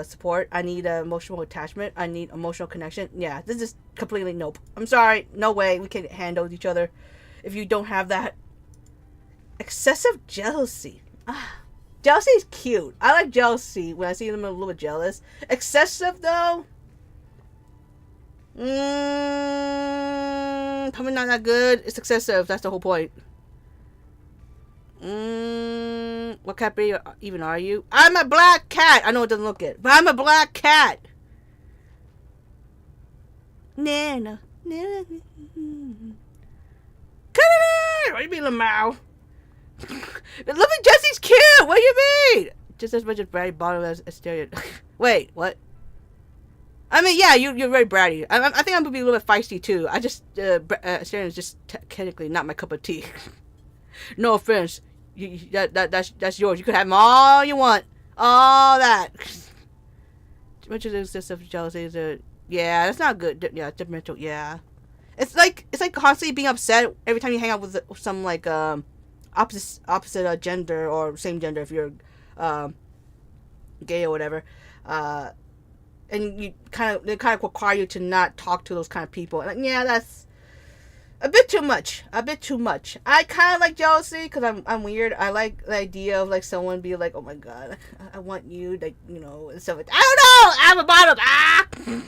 support. I need emotional attachment. I need emotional connection. Yeah, this is completely nope. I'm sorry. No way we can handle each other if you don't have that. Excessive jealousy. Jealousy is cute. I like jealousy when I see them a little bit jealous. Excessive, though? Probably not that good. It's excessive. That's the whole point. What cat breed even are you? I'm a black cat. I know it doesn't look it, but I'm a black cat. Nana. Come here. What do you mean, Lamau? Look at Jesse's cute. What do you mean? Just as much as Barry Bottom as Asteria. Wait, what? I mean, yeah, you're very bratty. I think I'm gonna be a little bit feisty too. I just Sharon is just technically not my cup of tea. No offense. That's yours. You could have them all you want. All that. Much of this stuff of jealousy is yeah, that's not good. Yeah, temperamental. Yeah, it's like constantly being upset every time you hang out with some like opposite gender or same gender if you're gay or whatever. And they kind of require you to not talk to those kind of people. And like, yeah, that's a bit too much. I kind of like jealousy because I'm weird. I like the idea of like someone be like, oh my god, I want you, like, you know, and stuff like that. I don't know. I'm a bottom.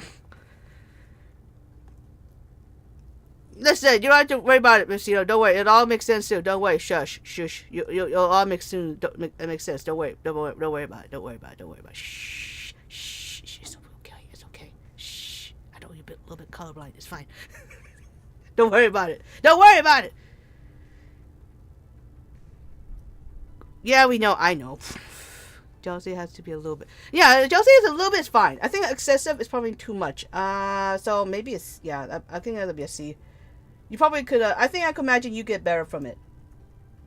Listen, you don't have to worry about it, Miss. You know, don't worry. It all makes sense too. Don't worry. Shush. You'll all make soon. It makes sense. Don't worry. Don't worry about it. Don't worry about it. Shh. It's okay. It's okay. Shh. I know you're a little bit colorblind. It's fine. Don't worry about it. Yeah, we know. I know. Jealousy has to be a little bit. Yeah, jealousy is a little bit fine. I think excessive is probably too much. So maybe it's, yeah. I think that'll be a C. You probably could. I think I could imagine you get better from it.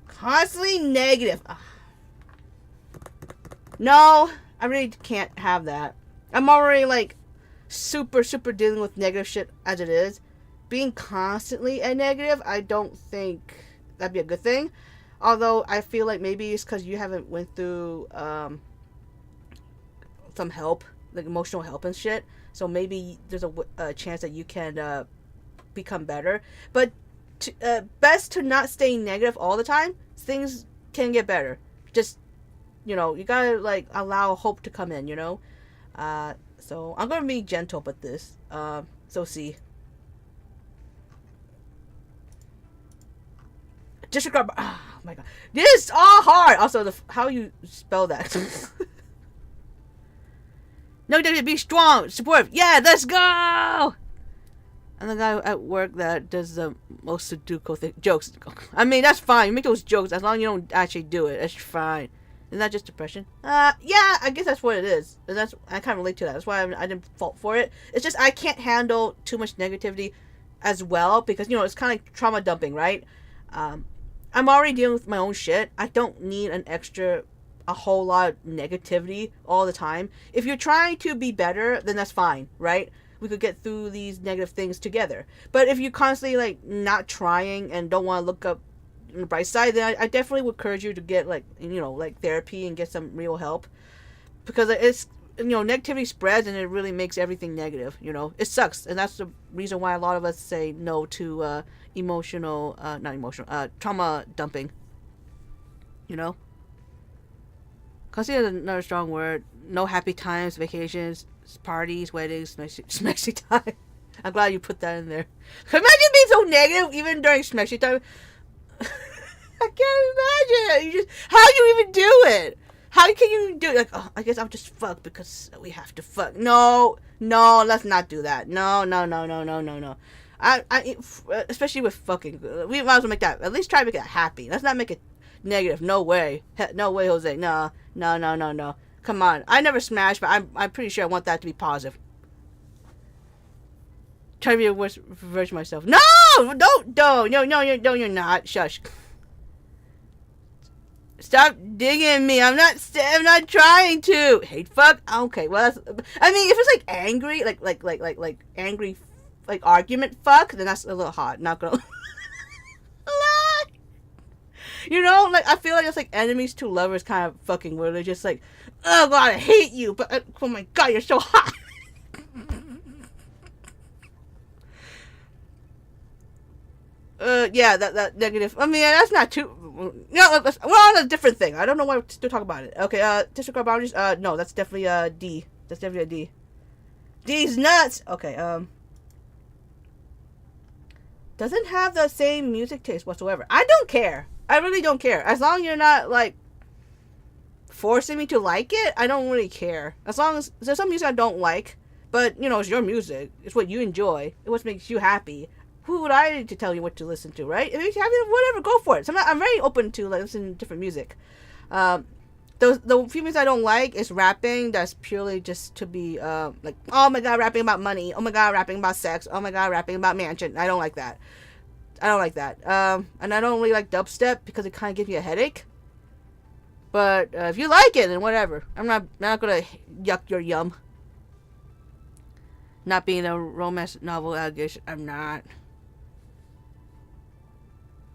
Constantly negative. No, I really can't have that. I'm already like super dealing with negative shit as it is. Being constantly a negative, I don't think that'd be a good thing. Although I feel like maybe it's because you haven't went through some help, like emotional help and shit. So maybe there's a chance that you can become better. But best to not stay negative all the time. Things can get better. Just, you know, you gotta like allow hope to come in, you know. So I'm gonna be gentle with this. So C. Disregard. Oh my god, this is all hard. Also, how you spell that? No, be strong, supportive. Yeah, let's go. And the guy at work that does the most Sudoku jokes. I mean, that's fine. You make those jokes as long as you don't actually do it. That's fine. Isn't that just depression? Yeah, I guess that's what it is. And I can't relate to that. That's why I didn't fault for it. It's just I can't handle too much negativity as well because, you know, it's kind of like trauma dumping, right? I'm already dealing with my own shit. I don't need a whole lot of negativity all the time. If you're trying to be better, then that's fine, right? We could get through these negative things together. But if you're constantly like not trying and don't want to look up on the bright side, then I definitely would encourage you to get like, you know, like therapy and get some real help, because it's, you know, negativity spreads and it really makes everything negative. You know, it sucks, and that's the reason why a lot of us say no to trauma dumping. You know, consider another strong word. No happy times, vacations, parties, weddings, smexy time. I'm glad you put that in there. Imagine being so negative even during smexy time. I can't imagine. How do you even do it? How can you do it? Like, oh, I guess I'll just fuck because we have to fuck. No, let's not do that. No. I especially with fucking, we might as well make that, at least try to make it happy. Let's not make it negative. No way, Jose. No. Come on. I never smashed, but I'm pretty sure I want that to be positive. Try to be a worse version of myself. No, you're not. Shush. Stop digging me. I'm not trying to. Hate fuck. Okay, well that's. I mean, if it's like angry, like angry, like argument fuck, then that's a little hot. Not gonna lie. You know, like I feel like it's like enemies to lovers kind of fucking where they're just like, oh god, I hate you, but oh my god, you're so hot. Yeah, that negative. I mean, that's not too. No, we're on a different thing. I don't know why we're still talking about it. Okay, disregard boundaries. No, that's definitely a D. That's definitely a D. D's nuts. Okay, doesn't have the same music taste whatsoever. I don't care. I really don't care. As long as you're not like forcing me to like it, I don't really care. As long as there's some music I don't like, but you know, it's your music. It's what you enjoy. It's what makes you happy. Who would I need to tell you what to listen to, right? If you're happy, whatever, go for it. So I'm very open to like listening to different music. The the females I don't like is rapping that's purely just to be like, oh my god, rapping about money, oh my god, rapping about sex, oh my god, rapping about mansion. I don't like that. And I don't really like dubstep because it kind of gives you a headache. But if you like it, then whatever. I'm not gonna yuck your yum. Not being a romance novel allegation, I'm not.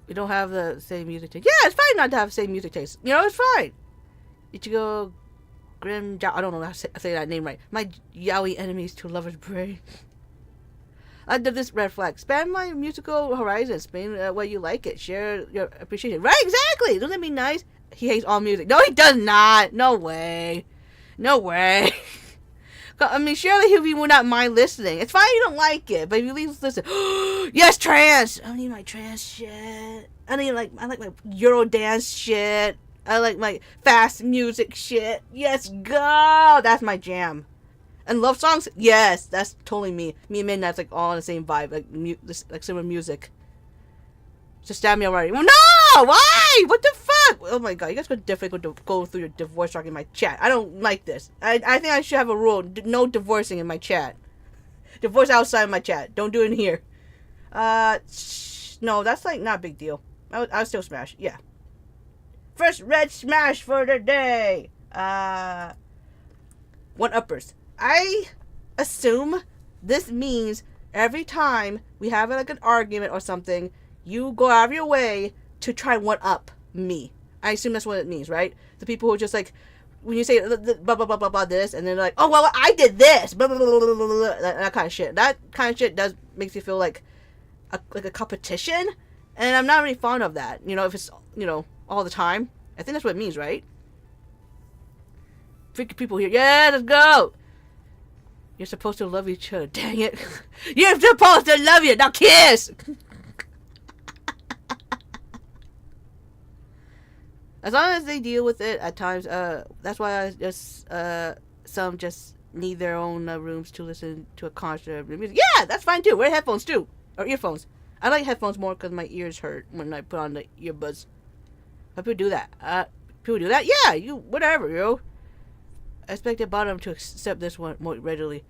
We don't have the same music taste. Yeah, it's fine not to have the same music taste. You know, it's fine. Ichigo Grim I don't know how to say that name right. My yaoi enemies to lover's brain. Under this red flag, expand my musical horizons. Explain why you like it. Share your appreciation. Right, exactly. Doesn't that be nice? He hates all music. No, he does not. No way. No way. I mean, surely he would not mind listening. It's fine you don't like it, but if you at least listen. Yes, trance. I need my trance shit. I like my Euro dance shit. I like my fast music shit. Yes, go. That's my jam. And love songs? Yes, that's totally me. Me and Midnight's like all on the same vibe, like similar music. Just stab me already. Well, no! Why? What the fuck? Oh my god, you guys could definitely go through your divorce talk in my chat. I don't like this. I think I should have a rule. No divorcing in my chat. Divorce outside my chat. Don't do it in here. No, that's like not a big deal. I would still smash. Yeah. First red smash for the day. One-uppers. I assume this means every time we have like an argument or something, you go out of your way to try and one-up me. I assume that's what it means, right? The people who are just like, when you say blah, blah, blah, blah, blah, this, and they're like, oh, well, I did this, blah, blah, blah, blah, blah, blah, that kind of shit. That kind of shit makes you feel like a competition, and I'm not really fond of that. You know, if it's, all the time. I think that's what it means, right? Freaking people here. Yeah, let's go! You're supposed to love each other. Dang it. You're supposed to love you. Now kiss! As long as they deal with it at times, that's why I just, some just need their own rooms to listen to a concert of music. Yeah, that's fine too. Wear headphones too. Or earphones. I like headphones more because my ears hurt when I put on the earbuds. How people do that? People do that? Yeah, whatever, yo. I expect the bottom to accept this one more readily.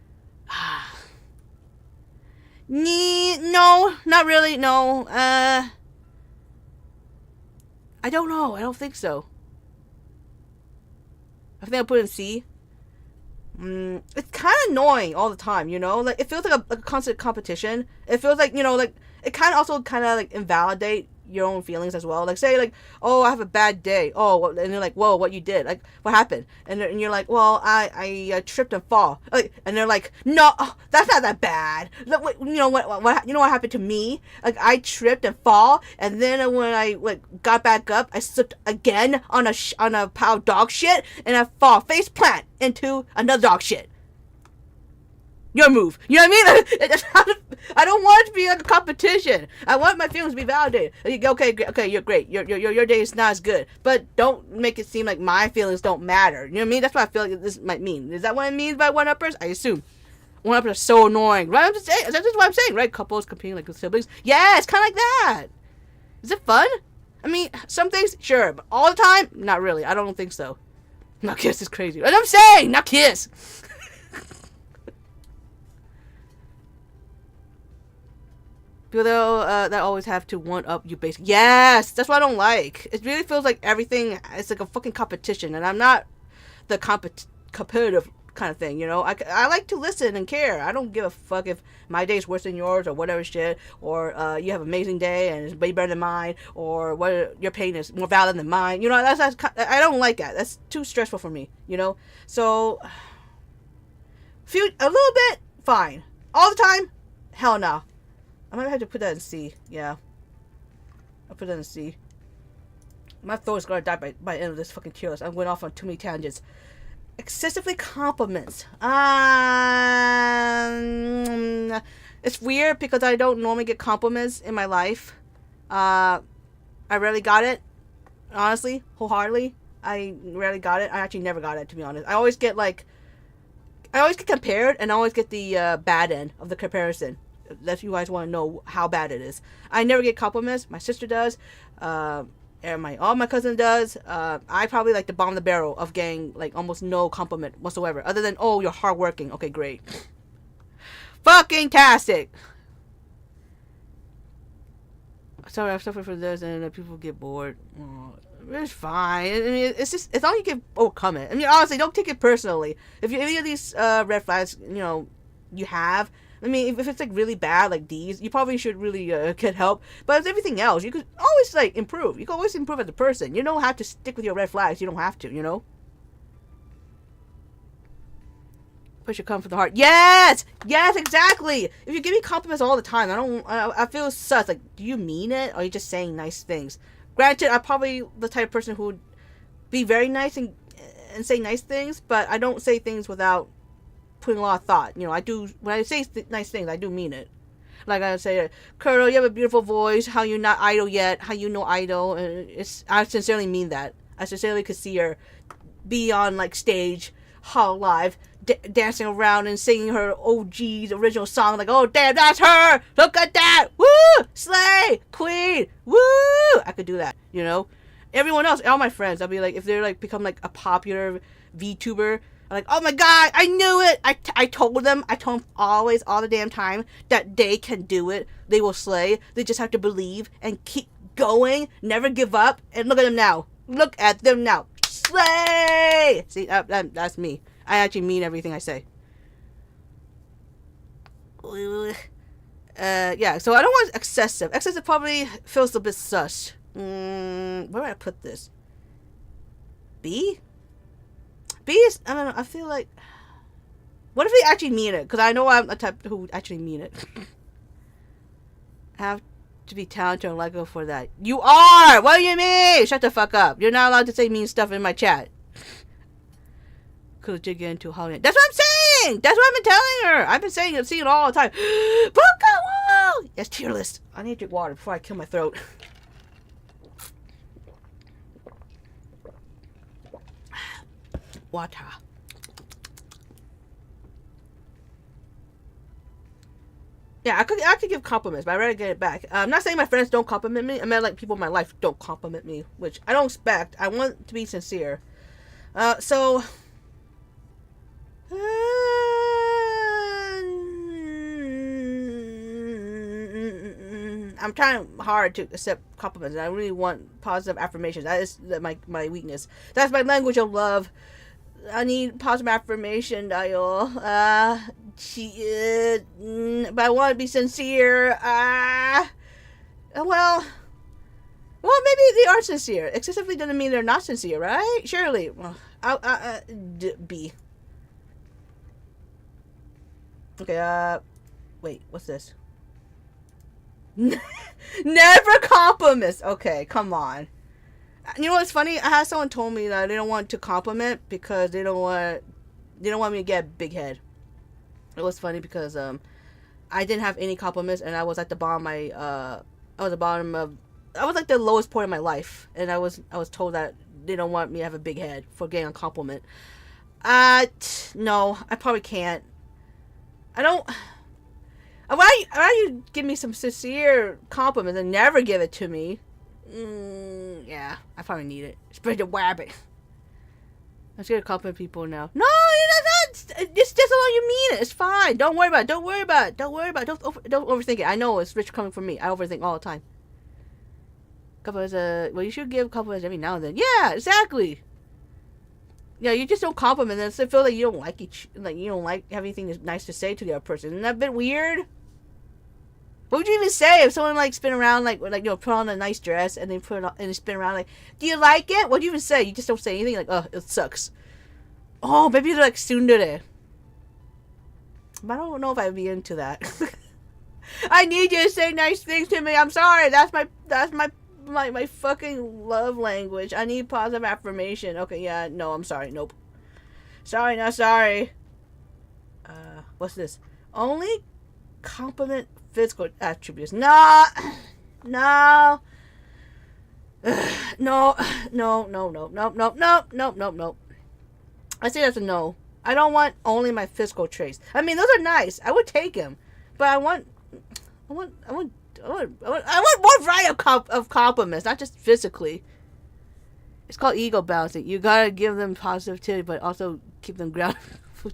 No, not really, no. I don't know. I don't think so. I think I'll put it in C. It's kind of annoying all the time, Like, it feels like a constant competition. It feels like, like, it kind of also like invalidate your own feelings as well. Like, say, like, oh, I have a bad day. Oh, and they're like, whoa, what you did? Like, what happened? And you're like, well, I tripped and fall. Like, and they're like, no, that's not that bad. Look, you know what happened to me? Like, I tripped and fall, and then when I got back up, I slipped again on a pile of dog shit, and I fall face plant into another dog shit. Your move. You know what I mean? I don't want it to be like a competition. I want my feelings to be validated. Okay, you're great. Your day is not as good, but don't make it seem like my feelings don't matter. You know what I mean? That's what I feel like this might mean. Is that what it means by one-uppers? I assume. One-uppers are so annoying, right? That's just what I'm saying, right? Couples competing like with siblings. Yeah, it's kind of like that. Is it fun? I mean, some things, sure, but all the time, not really. I don't think so. Now kiss is crazy. What I'm saying, now kiss. People that always have to one-up you basically. Yes! That's what I don't like. It really feels like everything is like a fucking competition, and I'm not the competitive kind of thing, I like to listen and care. I don't give a fuck if my day's worse than yours or whatever shit, or you have an amazing day and it's way better than mine, or what your pain is more valid than mine. That's I don't like that. That's too stressful for me, So, a little bit, fine. All the time, hell no. I might have to put that in C. Yeah. I'll put that in C. My throat is going to die by the end of this fucking tier list. I'm going off on too many tangents. Excessively compliments. It's weird because I don't normally get compliments in my life. I rarely got it. Honestly. Wholeheartedly. I rarely got it. I actually never got it, to be honest. I always get compared, and I always get the bad end of the comparison. If you guys want to know how bad it is. I never get compliments. My sister does. And all my cousin does. I probably like the bottom of the barrel of getting like almost no compliment whatsoever, other than oh you're hardworking. Okay, great. Fucking tastic. Sorry, I've suffered for this, and people get bored. Oh, it's fine. I mean, it's just it's all you can overcome it. I mean, honestly, don't take it personally. If you any of these red flags, you have. I mean, if it's like really bad, like these, you probably should really get help. But with everything else, you could always like improve. You can always improve as a person. You don't have to stick with your red flags. You don't have to. But should come from the heart. Yes, exactly. If you give me compliments all the time, I feel sus. Like, do you mean it, or are you just saying nice things? Granted, I'm probably the type of person who would be very nice and say nice things, but I don't say things without putting a lot of thought. I do when I say nice things, I do mean it. Like I say, Colonel, you have a beautiful voice. How you not idol yet? How you know idol? And I sincerely mean that. I sincerely could see her be on like stage, Hall Live, dancing around and singing her OG's original song. Like, oh damn, that's her! Look at that! Woo! Slay! Queen! Woo! I could do that. Everyone else, all my friends, I'll be like, if they're like become like a popular VTuber. I'm like, oh my god, I knew it! I told them always, all the damn time, that they can do it. They will slay. They just have to believe and keep going. Never give up. And look at them now. Look at them now. Slay! See, that's me. I actually mean everything I say. Yeah, so I don't want excessive. Excessive probably feels a bit sus. Where do I put this? B? B is, I don't know, I feel like... What if they actually mean it? Because I know I'm a type who would actually mean it. I have to be talented and likable for that. You are! What do you mean? Shut the fuck up. You're not allowed to say mean stuff in my chat. Could get into holiday. That's what I'm saying! That's what I've been telling her! I've been saying it, seeing it all the time. Pokemon! Yes, tier list. I need to drink water before I kill my throat. Water. Yeah, I could give compliments, but I'd rather get it back. I'm not saying my friends don't compliment me. I mean, like, people in my life don't compliment me, which I don't expect. I want to be sincere. So... I'm trying hard to accept compliments, and I really want positive affirmations. That is my weakness. That's my language of love. I need positive affirmation, Dial. But I want to be sincere. Well, maybe they are sincere. Excessively doesn't mean they're not sincere, right? Surely. B. Okay, wait, what's this? Never compliments. Okay, come on. You know what's funny? I had someone told me that they don't want to compliment because they don't want me to get a big head. It was funny because I didn't have any compliments, and I was at the bottom of I was like the lowest point of my life, and I was told that they don't want me to have a big head for getting a compliment. No, I probably can't. I don't. Why you give me some sincere compliments and never give it to me? Yeah, I probably need it. Spread the wabbit. I'm just gonna compliment people now. No, it's just as long as you mean it. It's fine. Don't worry about it. Don't overthink it. I know it's rich coming from me. I overthink all the time. Compliments. Well, you should give compliments every now and then. Yeah, exactly. Yeah, you just don't compliment them. So I feel like you don't like you don't like have anything nice to say to the other person. Isn't that a bit weird? What would you even say if someone like spin around put on a nice dress and then put it on and spin around like, do you like it? What do you even say? You just don't say anything like, oh, it sucks. Oh, maybe they're like tsundere. But I don't know if I'd be into that. I need you to say nice things to me. I'm sorry. That's my fucking love language. I need positive affirmation. Okay, yeah, no, I'm sorry. Nope. Sorry, not sorry. What's this? Only compliment physical attributes. No. No. No. I say that's a no. I don't want only my physical traits. I mean, those are nice. I would take them, but I want I want more variety of compliments, not just physically. It's called ego balancing. You gotta give them positivity, but also keep them grounded.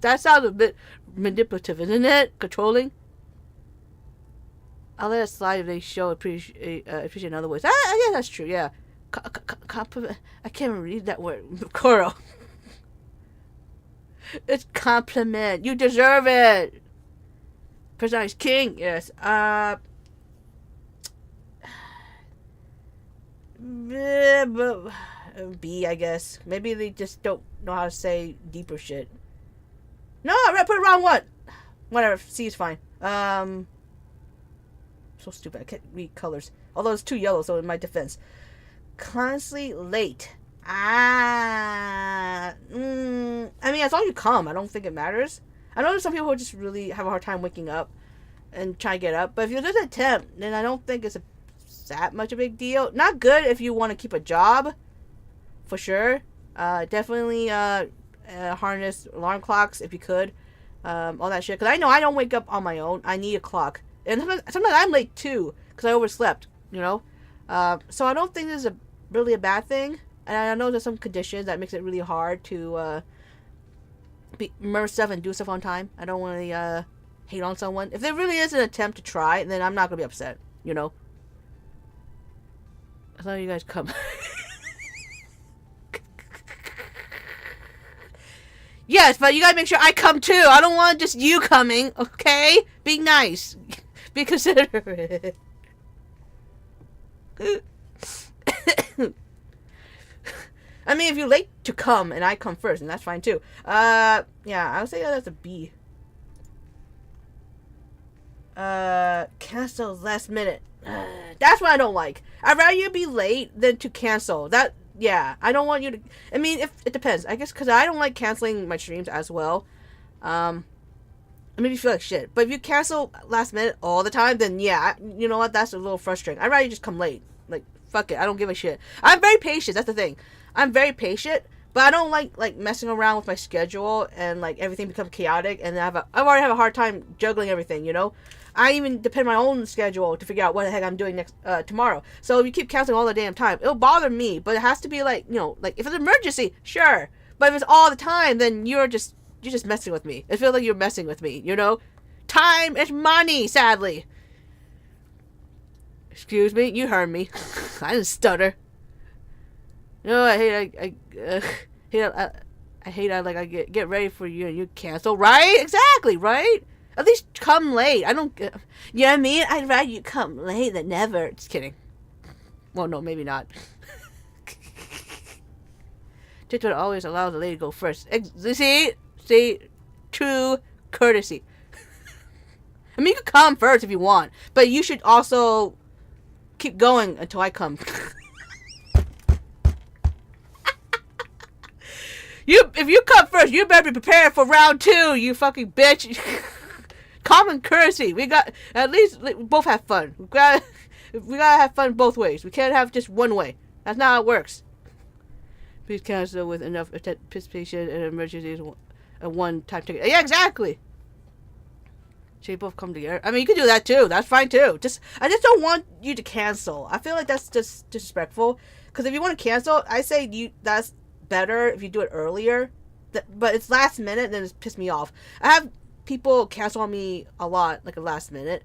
That sounds a bit manipulative, isn't it? Controlling. I'll let it slide if they show appreciate in other ways. Yeah, that's true. Yeah. Compliment. I can't even read that word. Coral. It's compliment. You deserve it. Personality is king. Yes. B, I guess. Maybe they just don't know how to say deeper shit. No, I put it wrong one. Whatever. C is fine. So stupid. I can't read colors. Although it's too yellow, so in my defense. Constantly late. I mean, as long as you come, I don't think it matters. I know there's some people who just really have a hard time waking up and try to get up. But if you're just an attempt, then I don't think it's that much a big deal. Not good if you want to keep a job. For sure. Definitely harness alarm clocks if you could. All that shit. Because I know I don't wake up on my own. I need a clock. And sometimes I'm late too. Because I overslept. You know? So I don't think this is really a bad thing. And I know there's some conditions that makes it really hard to remember stuff and do stuff on time. I don't want to hate on someone. If there really is an attempt to try, then I'm not going to be upset. You know? As long as you guys come. Yes, but you gotta make sure I come too. I don't want just you coming, okay? Be nice. Be considerate. I mean, if you're late to come and I come first, and that's fine too. Yeah, I would say that's a B. Cancel last minute. That's what I don't like. I'd rather you be late than to cancel. Yeah, I don't want you to... I mean, if it depends. I guess because I don't like canceling my streams as well. It makes me feel like shit. But if you cancel last minute all the time, then yeah, you know what? That's a little frustrating. I'd rather you just come late. Like, fuck it. I don't give a shit. I'm very patient. That's the thing. I'm very patient, but I don't like messing around with my schedule and like everything becomes chaotic. And I already have a hard time juggling everything, you know? I even depend on my own schedule to figure out what the heck I'm doing tomorrow. So if you keep canceling all the damn time, it'll bother me. But it has to be like, you know, like if it's an emergency, sure. But if it's all the time, then you're just messing with me. It feels like you're messing with me, you know? Time is money, sadly. Excuse me, you heard me. I didn't stutter. You know, I get ready for you and you cancel, right? Exactly, right? At least come late. I don't... You know what I mean? I'd rather you come late than never. Just kidding. Well, no, maybe not. TikTok always allows the lady to go first. See? True courtesy. I mean, you can come first if you want. But you should also keep going until I come. If you come first, you better be prepared for round 2, you fucking bitch. Common courtesy. We got at least both have fun. We gotta have fun both ways. We can't have just one way. That's not how it works. Please cancel with enough participation in emergencies a one-time ticket. Yeah, exactly. Should we both come together? I mean, you can do that too. That's fine too. I just don't want you to cancel. I feel like that's just disrespectful. Because if you want to cancel, I say that's better if you do it earlier. But it's last minute, then it's pissed me off. I have people cancel on me a lot, like a last minute.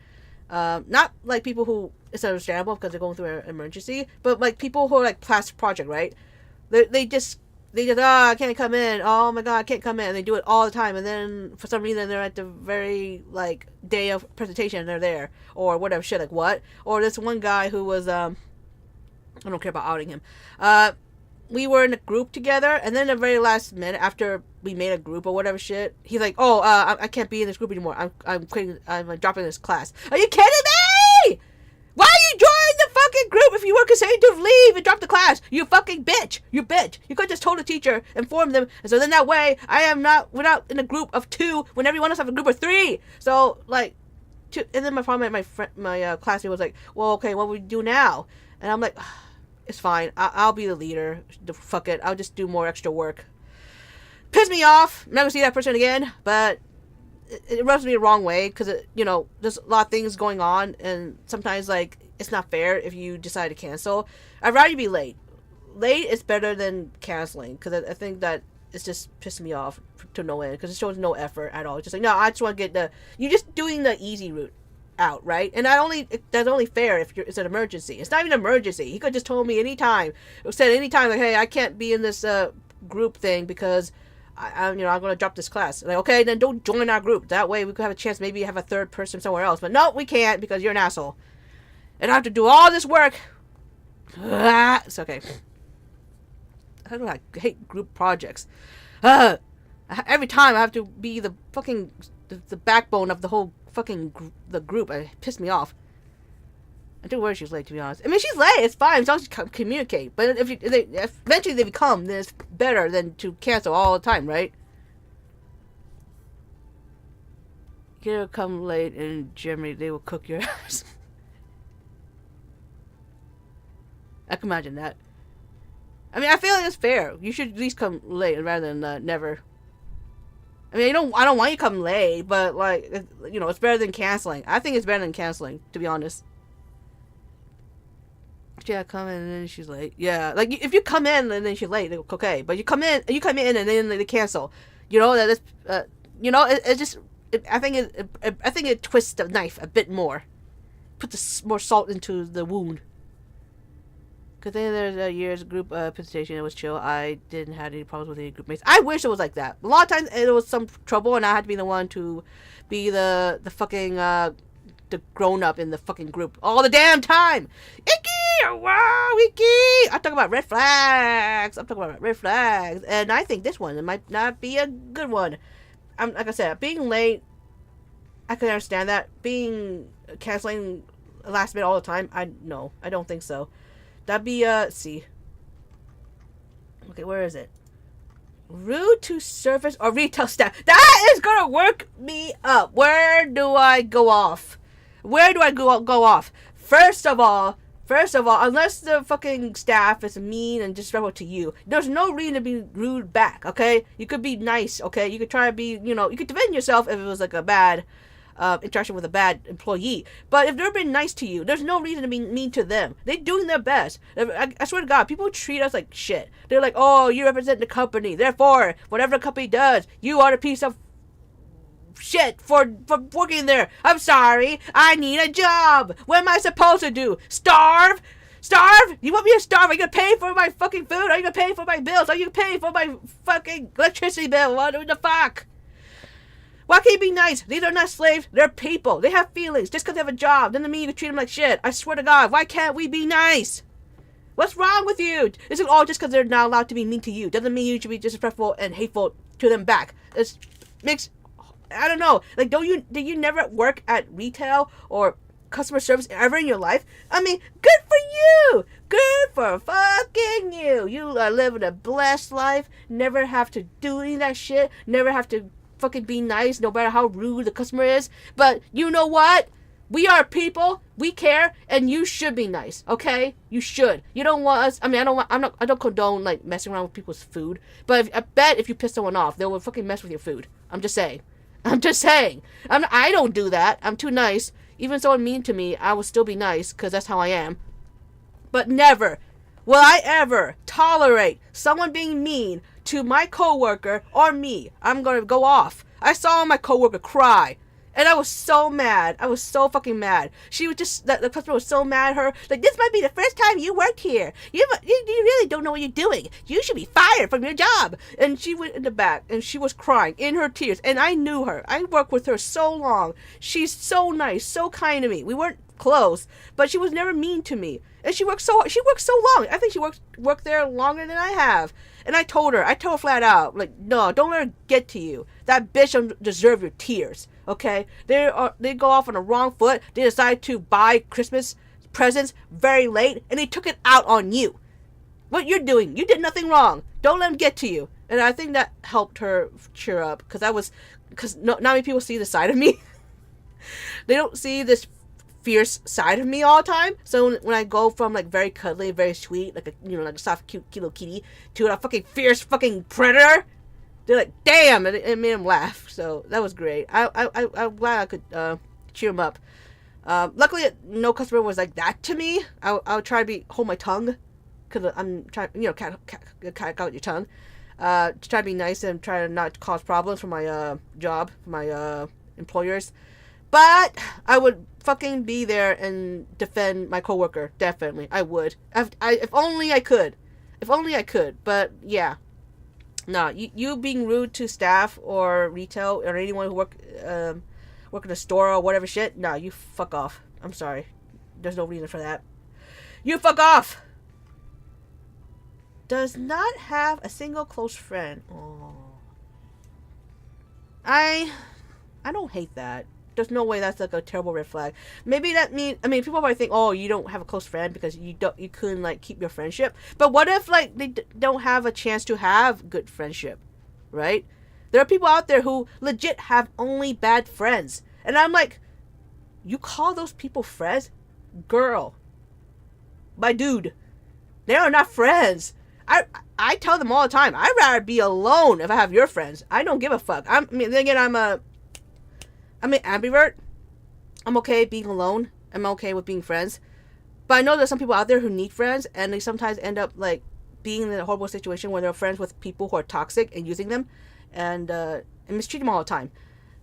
Not like people who it's understandable because they're going through an emergency, but like people who are like past project, right? They just I can't come in. Oh my god, I can't come in. And they do it all the time, and then for some reason they're at the very like day of presentation and they're there or whatever shit. Like what? Or this one guy who was I don't care about outing him. We were in a group together, and then the very last minute after we made a group or whatever shit, he's like, "Oh, I can't be in this group anymore. I'm quitting. I'm dropping this class." Are you kidding me? Why are you joining the fucking group if you were consenting to leave and drop the class? You fucking bitch. You bitch. You could just told the teacher, inform them, and so then that way we're not in a group of 2 when everyone else have a group of 3. So like, and then my classmate was like, "Well, okay, what do we do now?" And I'm like, it's fine. I'll be the leader. Fuck it. I'll just do more extra work. Piss me off. I'm not gonna see that person again. But it rubs me the wrong way because there's a lot of things going on, and sometimes like it's not fair if you decide to cancel. I'd rather you be late. Late is better than canceling because I think that it's just pissing me off to no end because it shows no effort at all. It's just like, no, I just want to get you're just doing the easy route out, right? And that's only fair if it's an emergency. It's not even an emergency. He could just told me anytime, said anytime, like, hey, I can't be in this group thing because I'm going to drop this class. Like, okay, then don't join our group. That way we could have a chance maybe have a third person somewhere else. But no, we can't because you're an asshole. And I have to do all this work. It's okay. I don't know, I hate group projects. Every time I have to be the fucking the backbone of the whole fucking the group. It pissed me off. I don't worry she's late, to be honest. I mean, she's late. It's fine as long as you communicate. But if eventually they become, then it's better than to cancel all the time, right? You'll come late in Germany, they will cook your ass. I can imagine that. I mean, I feel like it's fair. You should at least come late rather than never. I mean, I don't want you to come late, but like, it's better than canceling. I think it's better than canceling, to be honest. Yeah, come in and then she's late. Yeah, like if you come in and then she's late, okay. But you come in and then they cancel. I think it twists the knife a bit more, put more salt into the wound. Cause then there's a year's group presentation. It was chill. I didn't have any problems with any group mates. I wish it was like that. A lot of times it was some trouble, and I had to be the one to be the fucking the grown up in the fucking group all the damn time. Icky, wow, Icky. I'm talking about red flags. And I think this one it might not be a good one. Like I said, being late, I can understand that. Being canceling last minute all the time, I don't think so. That'd be, see. Okay, where is it? Rude to service or retail staff. That is gonna work me up. Where do I go off? Go off? First of all, unless the fucking staff is mean and disrespectful to you, there's no reason to be rude back, okay? You could be nice, okay? You could try to be, you could defend yourself if it was like a bad interaction with a bad employee. But if they're being nice to you, there's no reason to be mean to them. They're doing their best. I swear to God, people treat us like shit. They're like, oh, you represent the company. Therefore, whatever the company does, you are a piece of shit for working there. I'm sorry. I need a job. What am I supposed to do? Starve? You want me to starve? Are you gonna pay for my fucking food? Are you gonna pay for my bills? Are you gonna pay for my fucking electricity bill? What the fuck? Why can't you be nice? These are not slaves. They're people. They have feelings. Just because they have a job doesn't mean you can treat them like shit. I swear to God. Why can't we be nice? What's wrong with you? Is it all just because they're not allowed to be mean to you? Doesn't mean you should be disrespectful and hateful to them back. It makes... I don't know. Like, did you never work at retail or customer service ever in your life? I mean, good for you. Good for fucking you. You are living a blessed life. Never have to do any of that shit. Never have to fucking be nice no matter how rude the customer is. But you know what? We are people. We care, and you should be nice. Okay? You should. You don't want us. I mean, I don't condone like messing around with people's food. But I bet if you piss someone off, they will fucking mess with your food. I'm just saying. I don't do that. I'm too nice. Even if someone mean to me, I will still be nice because that's how I am. But never will I ever tolerate someone being mean to my coworker or me. I'm gonna go off. I saw my coworker cry, and I was so mad. I was so fucking mad. She was just the customer was so mad at her. Like, this might be the first time you worked here. You really don't know what you're doing. You should be fired from your job. And she went in the back, and she was crying in her tears. And I knew her. I worked with her so long. She's so nice, so kind to me. We weren't close, but she was never mean to me. And she worked so long. I think she worked there longer than I have. And I told her flat out, like, no, don't let her get to you. That bitch don't deserve your tears. Okay? They go off on the wrong foot. They decide to buy Christmas presents very late, and they took it out on you. What you're doing, you did nothing wrong. Don't let them get to you. And I think that helped her cheer up, because not many people see the side of me. They don't see this fierce side of me all the time. So when I go from like very cuddly, very sweet, like a soft, cute little kitty, to a fucking fierce fucking predator, They're like, damn, and it made them laugh. So that was great. I'm glad I could cheer them up. Luckily, no customer was like that to me. I'll try to hold my tongue, because I'm trying, cut out your tongue. To try to be nice and try to not cause problems for my job, for my employers. But I would fucking be there and defend my coworker. Definitely, I would. If only I could. If only I could. But yeah, no. You being rude to staff or retail or anyone who work in a store or whatever shit. No, you fuck off. I'm sorry. There's no reason for that. You fuck off. Does not have a single close friend. Oh. I don't hate that. There's no way that's like a terrible red flag. Maybe that people might think, oh, you don't have a close friend because you couldn't like keep your friendship. But what if like they don't have a chance to have good friendship, right? There are people out there who legit have only bad friends, and I'm like, you call those people friends, girl? My dude, they are not friends. I tell them all the time, I'd rather be alone if I have your friends. I don't give a fuck. I'm an ambivert. I'm okay being alone. I'm okay with being friends. But I know there's some people out there who need friends, and they sometimes end up like being in a horrible situation where they're friends with people who are toxic and using them and mistreat them all the time.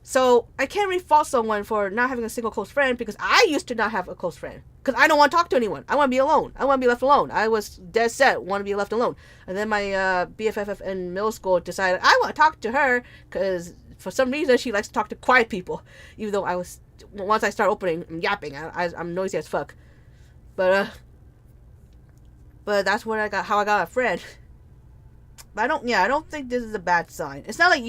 So I can't really fault someone for not having a single close friend, because I used to not have a close friend. Because I don't want to talk to anyone. I want to be alone. I want to be left alone. I was dead set, want to be left alone. And then my BFF in middle school decided I want to talk to her, because for some reason she likes to talk to quiet people. Even though once I start opening and yapping, I'm noisy as fuck. But that's what how I got a friend. But I don't think this is a bad sign. It's not like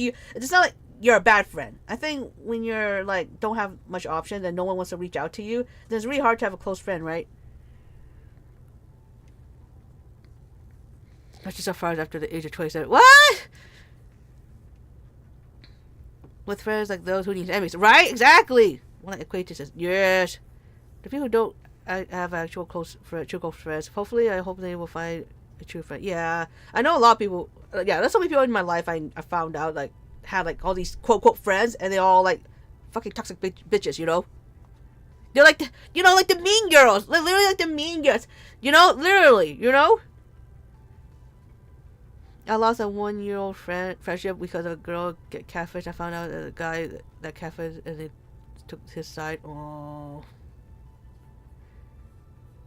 you're a bad friend. I think when you're like don't have much options and no one wants to reach out to you, then it's really hard to have a close friend, right? Especially so far after the age of 27. What? With friends like those who need enemies, right? Exactly. One acquaintances, yes. The people who don't have actual close friends. Hopefully, I hope they will find a true friend. Yeah, I know a lot of people. There's so many people in my life I found out like had like all these quote friends, and they all like fucking toxic bitches, you know. They're like like the mean girls, literally like the mean girls, literally, I lost a 1-year-old friendship because of a girl get catfish. I found out that the guy that catfish and they took his side. Oh,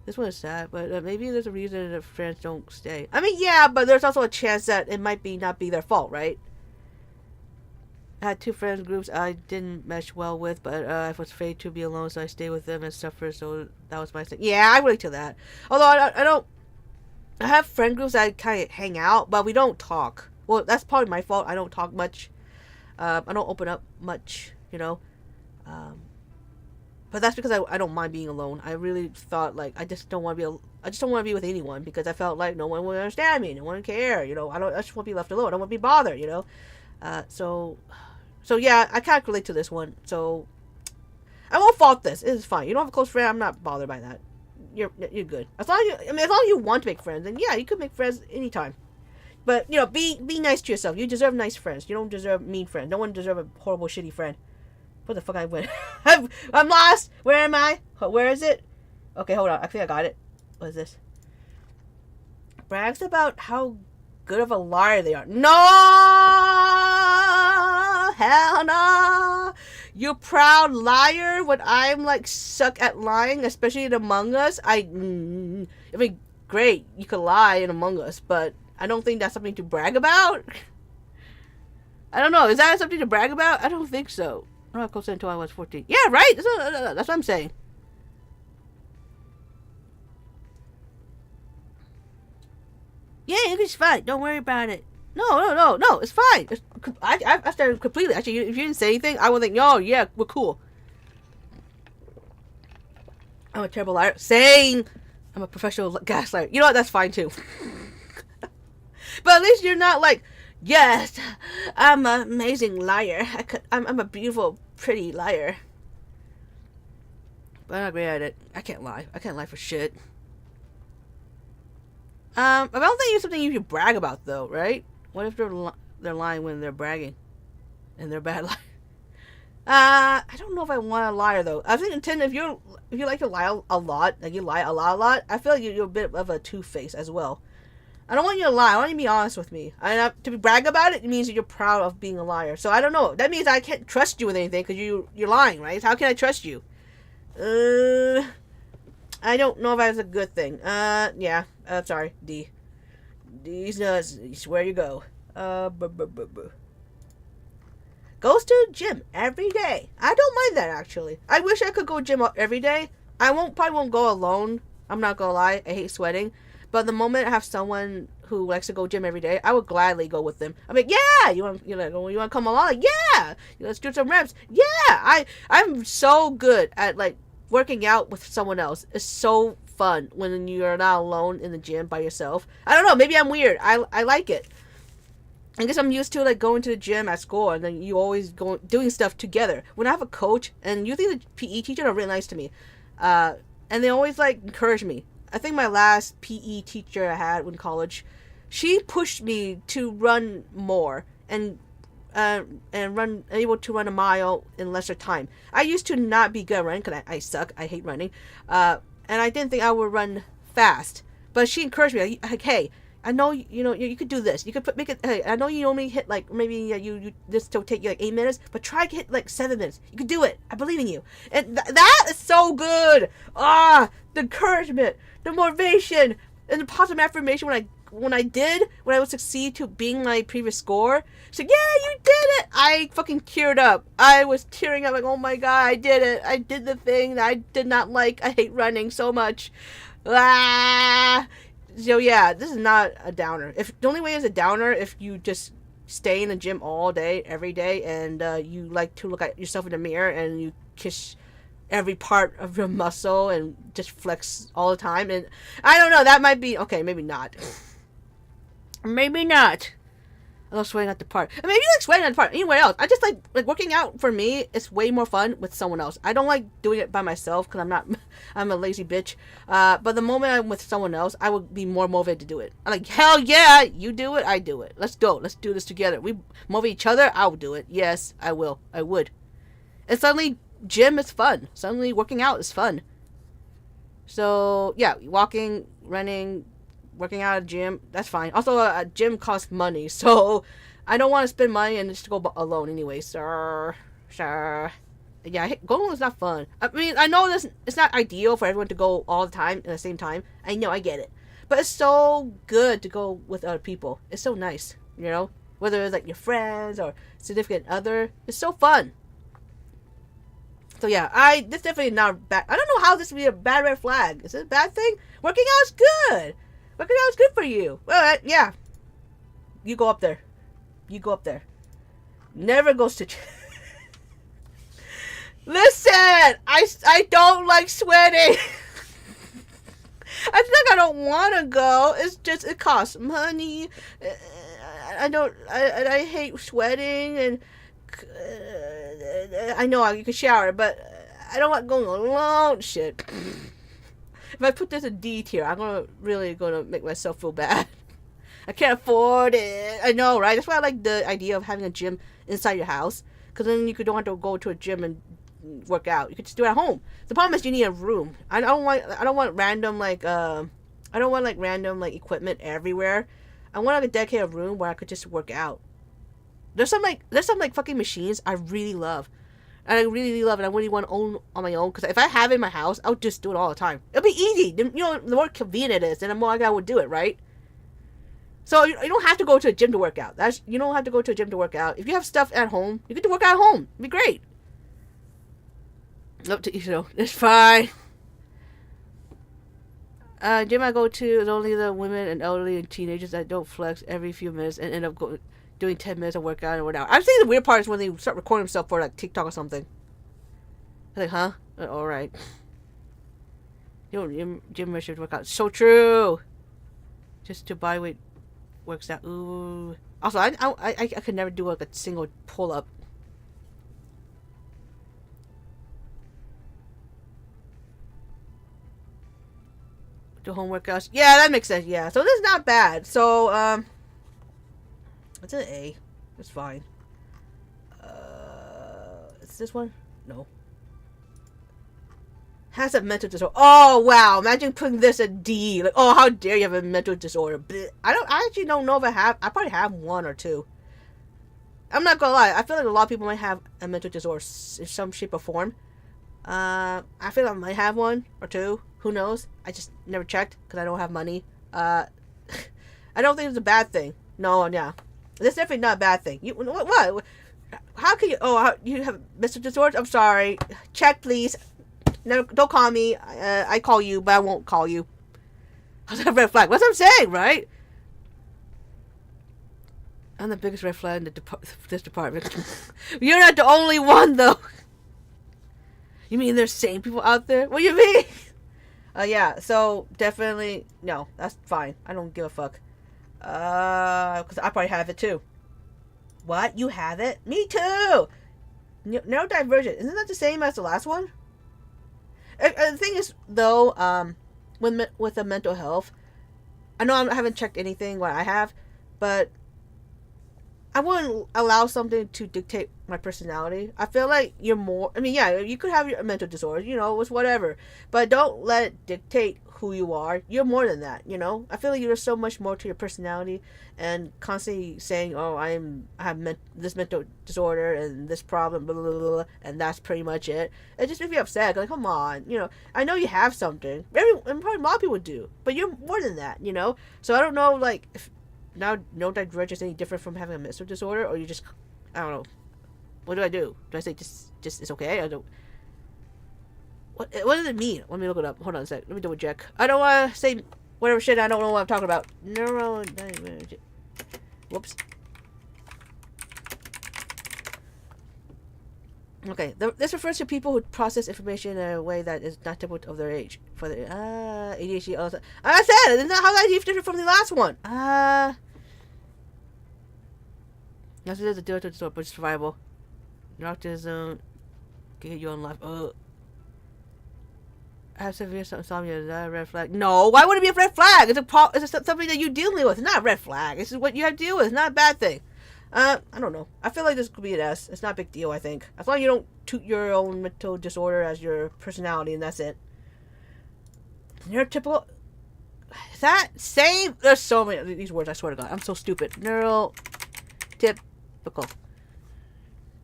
this one is sad, but maybe there's a reason that friends don't stay. I mean, yeah, but there's also a chance that it might not be their fault, right? I had 2 friends groups I didn't mesh well with, but I was afraid to be alone, so I stayed with them and suffered. So that was my thing. Yeah, I relate to that. Although I don't. I have friend groups that I kind of hang out, but we don't talk. Well, that's probably my fault. I don't talk much. I don't open up much, But that's because I don't mind being alone. I really thought like I just don't want to be with anyone, because I felt like no one would understand me, no one would care. I just want to be left alone. I don't want to be bothered. So yeah, I can't relate to this one. So I won't fault this. It's fine. You don't have a close friend. I'm not bothered by that. You're good. As long as you want to make friends, then yeah, you could make friends anytime. But be nice to yourself. You deserve nice friends. You don't deserve mean friends. No one deserves a horrible, shitty friend. Where the fuck I went? I'm lost. Where am I? Where is it? Okay, hold on. I think I got it. What is this? Brags about how good of a liar they are. No! Hell no! You proud liar. When I'm like suck at lying, especially in Among Us, I mean, great, you could lie in Among Us, but I don't think that's something to brag about. I don't know. Is that something to brag about? I don't think so. I'm not close until I was 14. Yeah, right? That's what I'm saying. Yeah, it's fine. Don't worry about it. No. It's fine. I started completely. Actually, if you didn't say anything, I would think, oh, yeah, we're cool. I'm a terrible liar. Saying I'm a professional gaslighter. You know what? That's fine, too. But at least you're not like, yes, I'm an amazing liar. I'm a beautiful, pretty liar. But I'm not great at it. I can't lie. I can't lie for shit. I don't think it's something you should brag about, though, right? What if they're they're lying when they're bragging, and they're bad liars. I don't know if I want a liar though. I think if you like to lie a lot, like you lie a lot, I feel like you're a bit of a two-face as well. I don't want you to lie. I want you to be honest with me. To brag about it, it means that you're proud of being a liar. So I don't know. That means I can't trust you with anything because you're lying, right? How can I trust you? I don't know if that's a good thing. Yeah. Sorry. D. D's nuts. Where you go. Goes to the gym every day. I don't mind that, actually. I wish I could go gym every day. Probably won't go alone. I'm not gonna lie. I hate sweating. But the moment I have someone who likes to go gym every day, I would gladly go with them. I'm like, yeah, you want to come along? Like, yeah, let's do some reps. Yeah, I'm so good at like working out with someone else. It's so fun when you're not alone in the gym by yourself. I don't know, maybe I'm weird. I like it. I guess I'm used to like going to the gym at school, and then you always doing stuff together. When I have a coach, and usually the PE teacher are really nice to me, and they always like encourage me. I think my last PE teacher I had in college, she pushed me to run more and able to run a mile in lesser time. I used to not be good at running because I suck. I hate running, and I didn't think I would run fast. But she encouraged me like, hey, I know you could do this. You could make it. Hey, I know you only hit like maybe you this will take you like 8 minutes, but try to hit like 7 minutes. You could do it. I believe in you. And that is so good. The encouragement, the motivation, and the positive affirmation when I would succeed to being my previous score. She's like, yeah, you did it. I fucking teared up. I was tearing up like, oh my god, I did it. I did the thing that I did not like. I hate running so much. So yeah, this is not a downer. If the only way is a downer if you just stay in the gym all day, every day, and you like to look at yourself in the mirror and you kiss every part of your muscle and just flex all the time. And I don't know, that might be okay. Maybe not. Maybe not. I love sweating at the park. I mean, if you like sweating at the park, anywhere else. I just like working out for me. It's way more fun with someone else. I don't like doing it by myself because I'm a lazy bitch. But the moment I'm with someone else, I would be more motivated to do it. I'm like, hell yeah, you do it, I do it. Let's go. Let's do this together. We motivate each other. I'll do it. Yes, I will. I would. And suddenly, gym is fun. Suddenly, working out is fun. So yeah, walking, running, working out at a gym, that's fine. Also, a gym costs money, so I don't want to spend money and just go alone anyway. Sure. Yeah, going alone is not fun. I mean, I know it's not ideal for everyone to go all the time at the same time. I know, I get it. But it's so good to go with other people. It's so nice, Whether it's like your friends or significant other. It's so fun. So yeah, this definitely not bad. I don't know how this would be a bad red flag. Is it a bad thing? Working out is good. Working out is good for you. Well, yeah. You go up there. Never goes to... Listen! I don't like sweating. It's not like I don't want to go. It's just, it costs money. I hate sweating, and I know you can shower, but I don't like going alone. Shit. If I put this in D tier, I'm really gonna make myself feel bad. I can't afford it. I know, right? That's why I like the idea of having a gym inside your house, because then you don't have to go to a gym and work out. You could just do it at home. The problem is you need a room. I don't want random equipment everywhere. I want like a dedicated room where I could just work out. There's some fucking machines I really love. And I really love it. I really want to own on my own. Because if I have it in my house, I would just do it all the time. It'll be easy. The more convenient it is, then the more I would do it, right? So you don't have to go to a gym to work out. You don't have to go to a gym to work out. If you have stuff at home, you get to work out at home. It'd be great. Up to it's fine. Gym I go to is only the women and elderly and teenagers that don't flex every few minutes and end up doing 10 minutes of workout and whatever. I'm saying the weird part is when they start recording themselves for like TikTok or something. I'm like, huh? Alright. Gym membership workout. So true! Just to buy weight works out. Ooh. Also, I could never do like a single pull up. Do home workouts. Yeah, that makes sense. Yeah. So this is not bad. So, it's an A. It's fine. Is this one? No. Has a mental disorder. Oh wow! Imagine putting this a D. Like, oh, how dare you have a mental disorder? Blech. I actually don't know if I have. I probably have one or two. I'm not gonna lie. I feel like a lot of people might have a mental disorder in some shape or form. I feel like I might have one or two. Who knows? I just never checked because I don't have money. I don't think it's a bad thing. No, yeah, it's definitely not a bad thing. You what? How can you? Oh, you have mental disorders? I'm sorry. Check, please. No, don't call me. I call you, but I won't call you. How's that red flag? What's I'm saying, right? I'm the biggest red flag in this department. You're not the only one, though. You mean there's sane people out there? What do you mean? Yeah. So definitely no. That's fine. I don't give a fuck. Because I probably have it too. What? You have it? Me too. Neurodivergent. Isn't that the same as the last one? The thing is, though, with the mental health, I know I haven't checked anything what I have, but I wouldn't allow something to dictate my personality. I feel like you're more. I mean, yeah, you could have your mental disorder, it's whatever, but don't let it dictate who you are. You're more than that, I feel like there's so much more to your personality, and constantly saying, "Oh, I have this mental disorder and this problem, blah, blah, blah, blah," and that's pretty much it. It just makes me upset. Like, come on, I know you have something. And probably a lot of people do, but you're more than that, So I don't know, like, if now no divergence any different from having a mental disorder, or you just, I don't know. What do I do? Do I say just it's okay? I don't. What does it mean? Let me look it up. Hold on a sec. Let me double check. I don't want to say whatever shit I don't know what I'm talking about. Neurodivergent. Whoops. Okay. This refers to people who process information in a way that is not typical of their age. For the ADHD. Also, I said it. Isn't that how that is different from the last one? Yes, it is a disorder, but survival. Autism can get you on life. I have severe insomnia. Is that a red flag? No. Why would it be a red flag? It's something that you're dealing with. It's not a red flag. This is what you have to deal with. It's not a bad thing. I don't know. I feel like this could be an S. It's not a big deal, I think. As long as you don't toot your own mental disorder as your personality, and that's it. Neurotypical. Is that same? There's so many of these words, I swear to God. I'm so stupid. Neurotypical.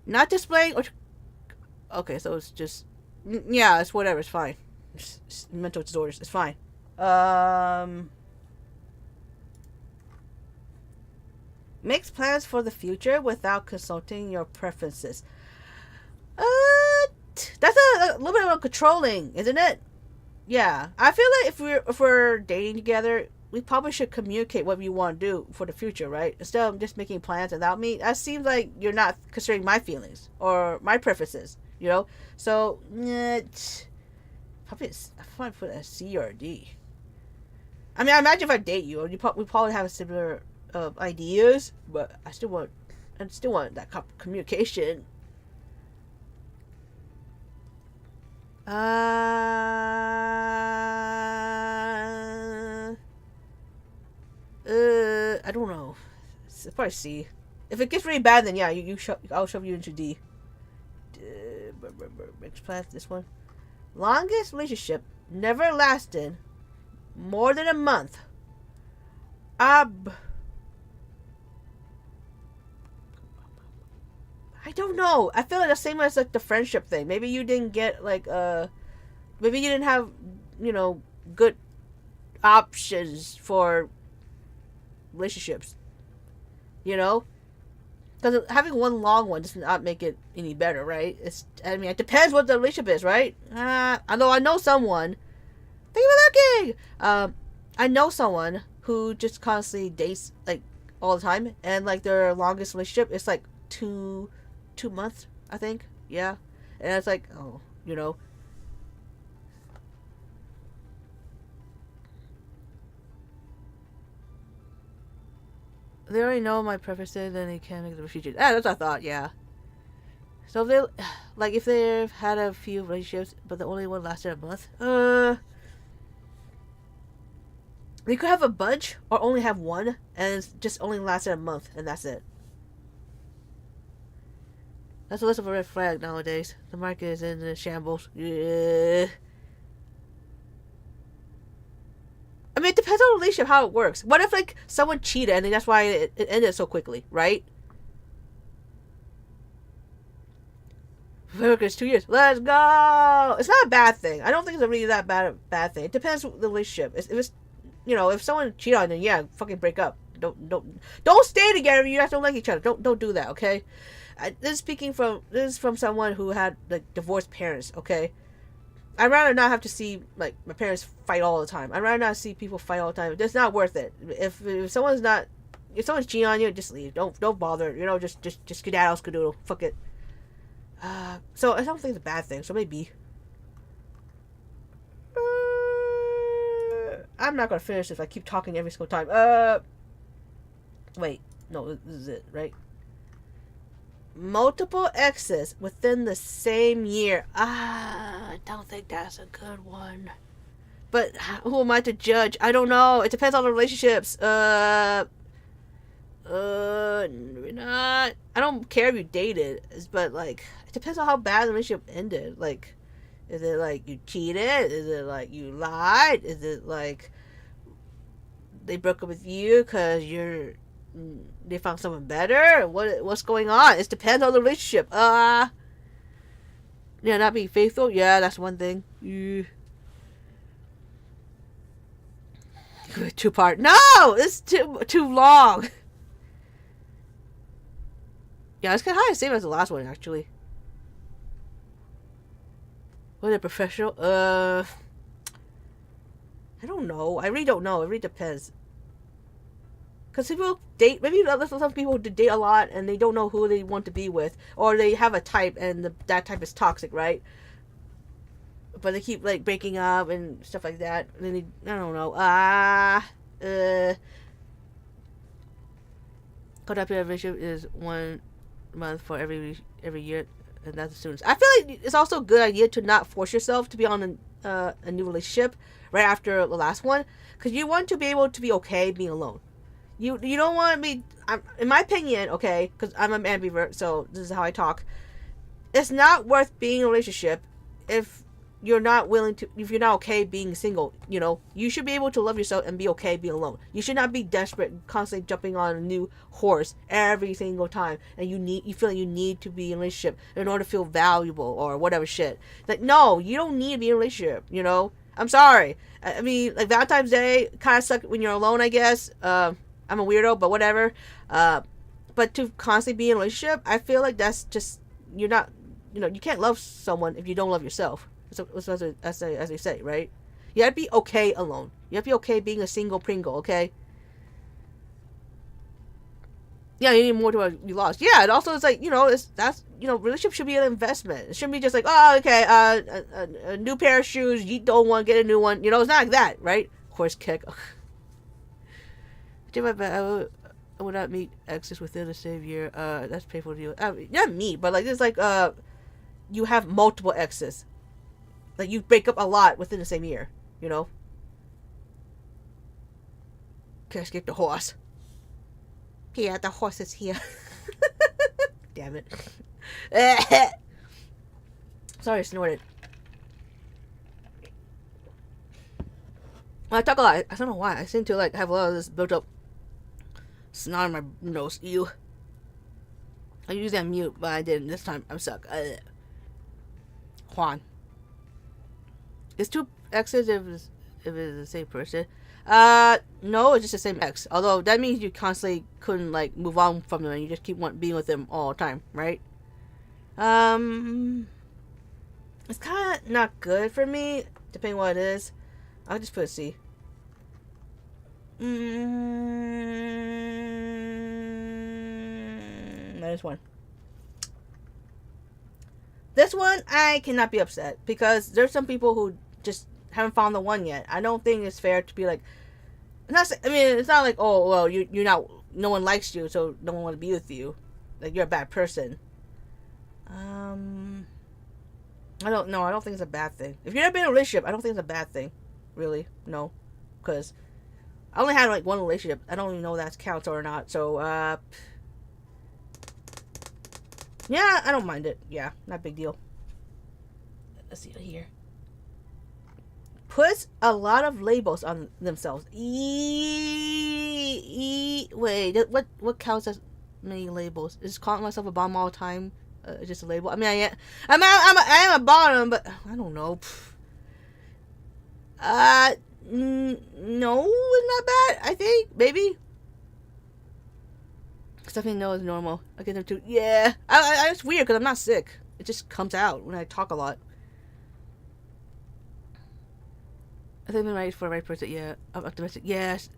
Not displaying or... Okay, so it's just... Yeah, it's whatever. It's fine. It's mental disorders. It's fine. Makes plans for the future without consulting your preferences. That's a little bit of controlling, isn't it? Yeah. I feel like if we're dating together, we probably should communicate what we want to do for the future, right? Instead of just making plans without me. That seems like you're not considering my feelings or my preferences, So, probably I might put a C or a D. I mean, I imagine if I date you, we probably have similar ideas, but I still want that communication. I don't know. It's probably C. If it gets really bad, then yeah, I'll shove you into D. This one. Longest relationship never lasted more than a month. I don't know. I feel like the same as like the friendship thing. Maybe you didn't get like maybe you didn't have good options for relationships. Because having one long one does not make it any better, right? It depends what the relationship is, right? Although I know someone. Thank you for looking. I know someone who just constantly dates like all the time, and like their longest relationship is like two months, I think. Yeah, and it's like, oh, They already know my preferences, and they can't make the future. That's what I thought. Yeah. So if they've had a few relationships, but the only one lasted a month, they could have a bunch or only have one, and it's just only lasted a month, and that's it. That's a list of a red flag nowadays. The market is in shambles. Yeah. I mean, it depends on the relationship, how it works. What if, like, someone cheated and that's why it ended so quickly, right? It's 2 years. Let's go. It's not a bad thing. I don't think it's really that bad thing. It depends on the relationship. If it's, if someone cheat on you, yeah, fucking break up. Don't stay together if you guys don't like each other. Don't do that. Okay. This is from someone who had like divorced parents. Okay. I'd rather not have to see like my parents fight all the time. I'd rather not see people fight all the time. It's not worth it. If someone's cheating on you, just leave. Don't bother. Just skedaddle, skadoodle. Fuck it. So I don't think it's a bad thing. So maybe. I'm not gonna finish if I keep talking every single time. Wait. No, this is it, right? Multiple exes within the same year. I don't think that's a good one. But who am I to judge? I don't know. It depends on the relationships. Not. I don't care if you dated, but like, it depends on how bad the relationship ended. Like, is it like you cheated? Is it like you lied? Is it like they broke up with you because they found someone better? What's going on? It depends on the relationship. Yeah, not being faithful. Yeah, that's one thing. Yeah. 2-part. No, it's too long. Yeah, it's kind of the same as the last one actually. Was it professional? I don't know. I really don't know. It really depends. Because people date, maybe some people date a lot and they don't know who they want to be with, or they have a type and that type is toxic, right? But they keep like breaking up and stuff like that. And then I don't know. Codependent relationship is 1 month for every year, and that's the students. I feel like it's also a good idea to not force yourself to be on a new relationship right after the last one, because you want to be able to be okay being alone. You don't want to be, in my opinion, okay, because I'm an ambivert, so this is how I talk. It's not worth being in a relationship if you're not okay being single. You should be able to love yourself and be okay being alone. You should not be desperate, constantly jumping on a new horse every single time, and you feel like you need to be in a relationship in order to feel valuable or whatever shit. Like, no, you don't need to be in a relationship. I'm sorry. I mean, like, Valentine's Day kind of sucks when you're alone, I guess. I'm a weirdo, but whatever. But to constantly be in a relationship, I feel like that's just, you're not, you can't love someone if you don't love yourself. As they say, right? You have to be okay alone. You have to be okay being a single Pringle, okay? Yeah, you need more to what you lost. Yeah, and also it's like, relationship should be an investment. It shouldn't be just like, oh, okay, a new pair of shoes, you don't want to get a new one. It's not like that, right? Horse kick. I would not meet exes within the same year. That's painful to deal with. Not me, but like it's like you have multiple exes. Like you break up a lot within the same year. Can I skip the horse? Yeah, the horse is here. Damn it. Sorry, I snorted. I talk a lot. I don't know why. I seem to like have a lot of this built up snot in my nose. Ew. I usually on mute, but I didn't this time. I'm stuck. Juan. It's 2 exes if it's the same person. No, it's just the same ex. Although that means you constantly couldn't like move on from them and you just keep being with them all the time, right? It's kind of not good for me, depending on what it is. I'll just put a C. -1. This one, I cannot be upset because there's some people who just haven't found the one yet. I don't think it's fair to be like, it's not like, oh, well, you're not, no one likes you, so no one wants to be with you. Like, you're a bad person. I don't know. I don't think it's a bad thing. If you're not in a relationship, I don't think it's a bad thing. Really. No. Because I only had like one relationship. I don't even know if that counts or not. So, Yeah, I don't mind it. Yeah, not a big deal. Let's see here. Puts a lot of labels on themselves. Wait, what counts as many labels? Is calling myself a bomb all the time just a label? I mean, I am a bottom, but I don't know. No, it's not bad. I think maybe. Stephanie no is normal. I get them too. Yeah, it's weird because I'm not sick. It just comes out when I talk a lot. I think I'm right for the right person. Yeah, I'm optimistic. Yes.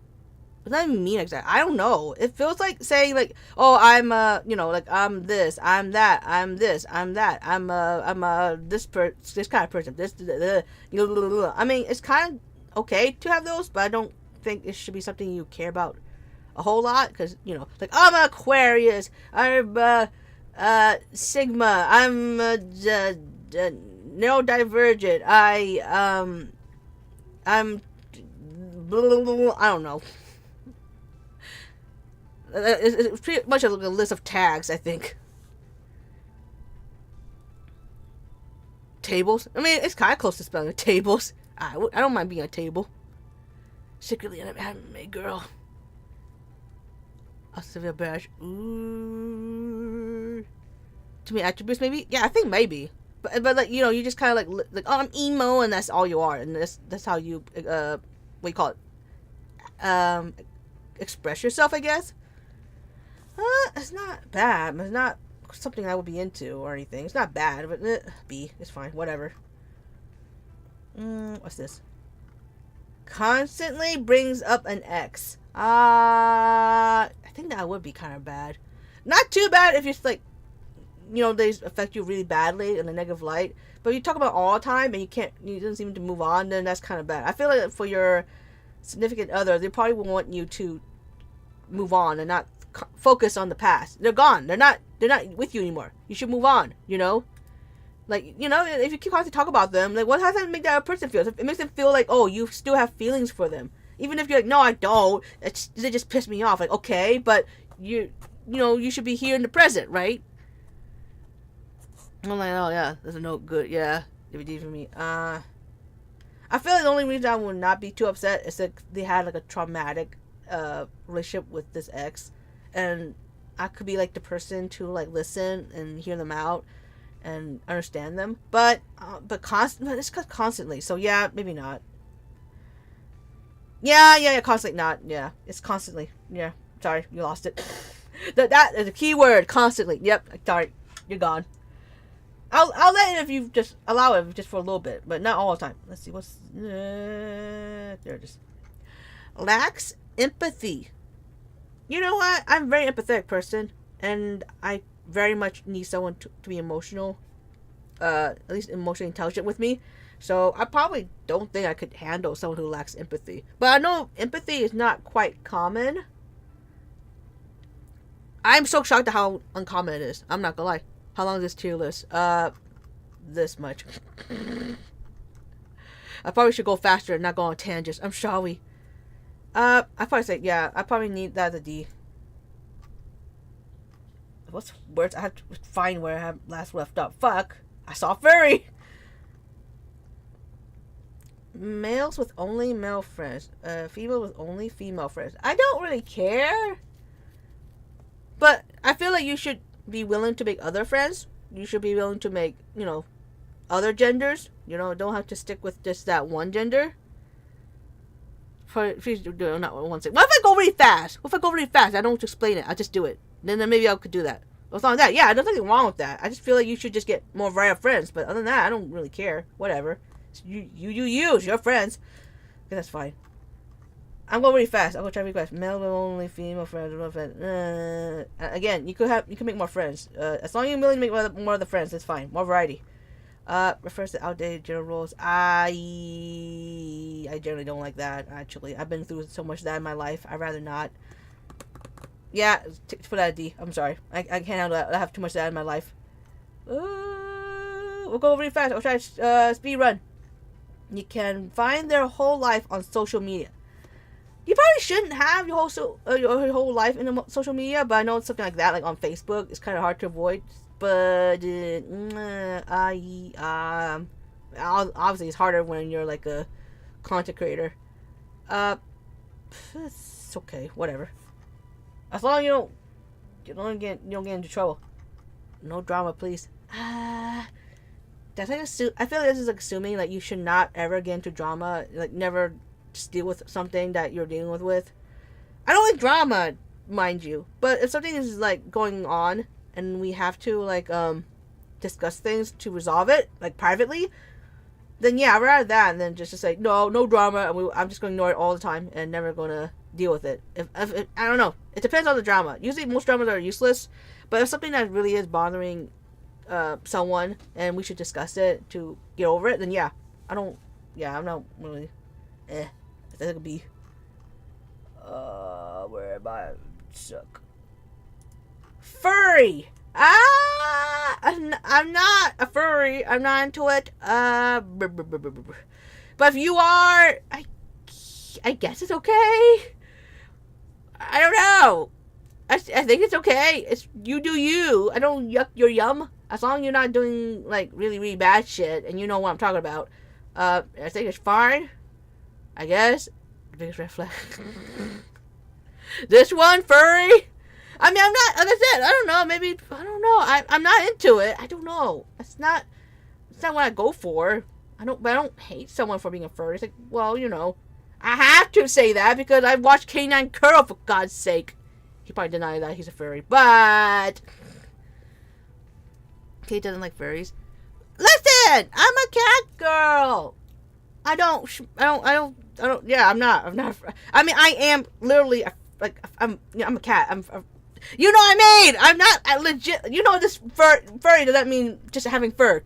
What does that even mean exactly? I don't know. It feels like saying like, oh, I'm like I'm this, I'm that, I'm this, I'm that, I'm this kind of person. I mean, it's kind of okay to have those, but I don't think it should be something you care about a whole lot because like I'm an Aquarius, I'm Sigma, I'm neurodivergent, I'm I don't know. It's pretty much a list of tags, I think. Tables? I mean, it's kind of close to spelling tables. I don't mind being a table. Secretly an anime girl. A severe badge. Ooh. Too many attributes, maybe? Yeah, I think maybe. But like, you just kind of like, oh, I'm emo, and that's all you are. And that's how you, what do you call it? Express yourself, I guess. It's not bad. It's not something I would be into or anything. It's not bad, but it's fine. Whatever. What's this? Constantly brings up an ex. I think that would be kind of bad. Not too bad if you're like, they affect you really badly in a negative light. But if you talk about all the time and you don't seem to move on, then that's kind of bad. I feel like for your significant other, they probably will want you to move on and not focus on the past. They're gone. They're not with you anymore. You should move on. Like, if you keep constantly talk about them, like, what does that make that a person feel? It makes them feel like, oh, you still have feelings for them, even if you're like, no, I don't. They just piss me off. Like, okay, but you should be here in the present, right? I'm like, oh yeah, there's a no good. Yeah, DVD for me. I feel like the only reason I would not be too upset is that they had like a traumatic relationship with this ex, and I could be like the person to like listen and hear them out and understand them, but it's constantly. So yeah, maybe not. Yeah, constantly not. Yeah, it's constantly. Yeah, sorry, you lost it. that is a key word. Constantly. Yep. Sorry, you're gone. I'll let it if you just allow it just for a little bit, but not all the time. Let's see what's there. It is. Lacks empathy. You know what? I'm a very empathetic person, and I very much need someone to be emotional, at least emotionally intelligent with me. So I probably don't think I could handle someone who lacks empathy. But I know empathy is not quite common. I'm so shocked at how uncommon it is. I'm not gonna lie. How long is this tier list? This much. I probably should go faster and not go on tangents. I'm sorry. I probably say, yeah, I probably need that as a D. What's words? I have to find where I have last left up. Fuck. I saw furry. Males with only male friends. Female with only female friends. I don't really care. But I feel like you should be willing to make other friends. You should be willing to make, other genders. Don't have to stick with just that one gender. Please do not one thing. What if I go really fast? I don't explain it. I just do it. Then maybe I could do that. What's wrong with that? Yeah, there's nothing wrong with that. I just feel like you should just get more variety of friends. But other than that, I don't really care. Whatever. You use your friends. Okay, that's fine. I'm going really fast. I'm gonna try to request male only, female friends. Again, you can make more friends. As long as you're willing to make more of the friends, that's fine. More variety. Refers to outdated gender roles. I generally don't like that. Actually, I've been through so much of that in my life. I'd rather not. Yeah, put that a D. I'm sorry. I can't handle that. I have too much of that in my life. We'll go really fast. I'll try speed run. You can find their whole life on social media. You probably shouldn't have your whole life in social media, but I know it's something like that, like on Facebook. It's kind of hard to avoid but obviously it's harder when you're like a content creator. It's okay, whatever. As long as you don't get into trouble. No drama, please. That's like I feel like this is like assuming like you should not ever get into drama, like never just deal with something that you're dealing with. I don't like drama, mind you, but if something is like going on and we have to like discuss things to resolve it like privately, then yeah, I'd rather that than just say no drama and I'm just going to ignore it all the time and never going to deal with it. If I don't know, it depends on the drama. Usually most dramas are useless, but if something that really is bothering someone and we should discuss it to get over it, then yeah, I'm not really I think it could be where am I? Suck. Furry. I'm not a furry. I'm not into it. But if you are, I guess it's okay. I don't know. I think it's okay. It's you do you. I don't yuck your yum. As long as you're not doing like really, really bad shit and you know what I'm talking about. I think it's fine. I guess. Biggest red flag. This one, furry. I mean, I'm not. Like I said, I don't know. Maybe I don't know. I'm not into it. I don't know. It's not what I go for. But I don't hate someone for being a furry. It's like, well, I have to say that because I watched Canine Curl for God's sake. He probably denied that he's a furry, but Kate doesn't like furries. Listen, I'm a cat girl. Yeah, I'm not. I mean, I am literally I'm a cat. You know what I mean? I'm not legit. This furry does that mean just having fur.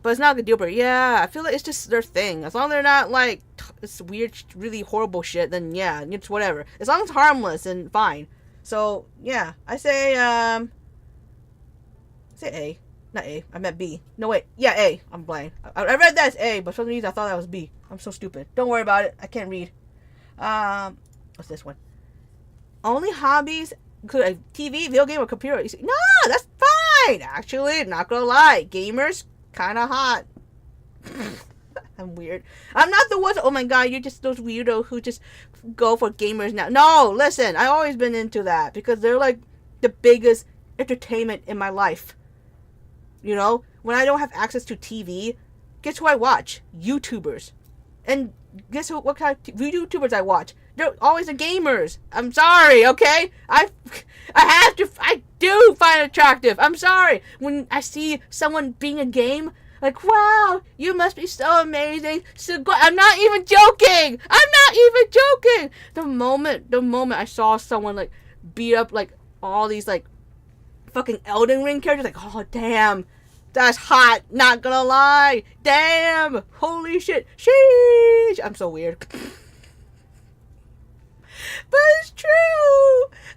But it's not a deal breaker. Yeah, I feel like it's just their thing. As long as they're not like this weird, really horrible shit, then yeah, it's whatever. As long as it's harmless, then fine. So yeah, I say A. Not A. I meant B. No, wait. Yeah, A. I'm blind. I read that as A, but for some reason I thought that was B. I'm so stupid. Don't worry about it. I can't read. What's this one? Only hobbies include TV, video game, or computer. You see, no, that's fine. Actually, not gonna lie. Gamers, kind of hot. I'm weird. I'm not the ones. Oh my god, you're just those weirdos who just go for gamers now. No, listen. I've always been into that because they're like the biggest entertainment in my life. When I don't have access to TV, guess who I watch? YouTubers. And guess what kind of YouTubers I watch? They're always the gamers. I'm sorry, okay? I do find it attractive. I'm sorry. When I see someone being a game, like, wow, you must be so amazing. So good. I'm not even joking. The moment I saw someone like beat up like all these like fucking Elden Ring characters, like, oh damn, that's hot, not gonna lie. Damn, holy shit, sheesh. I'm so weird. But it's true.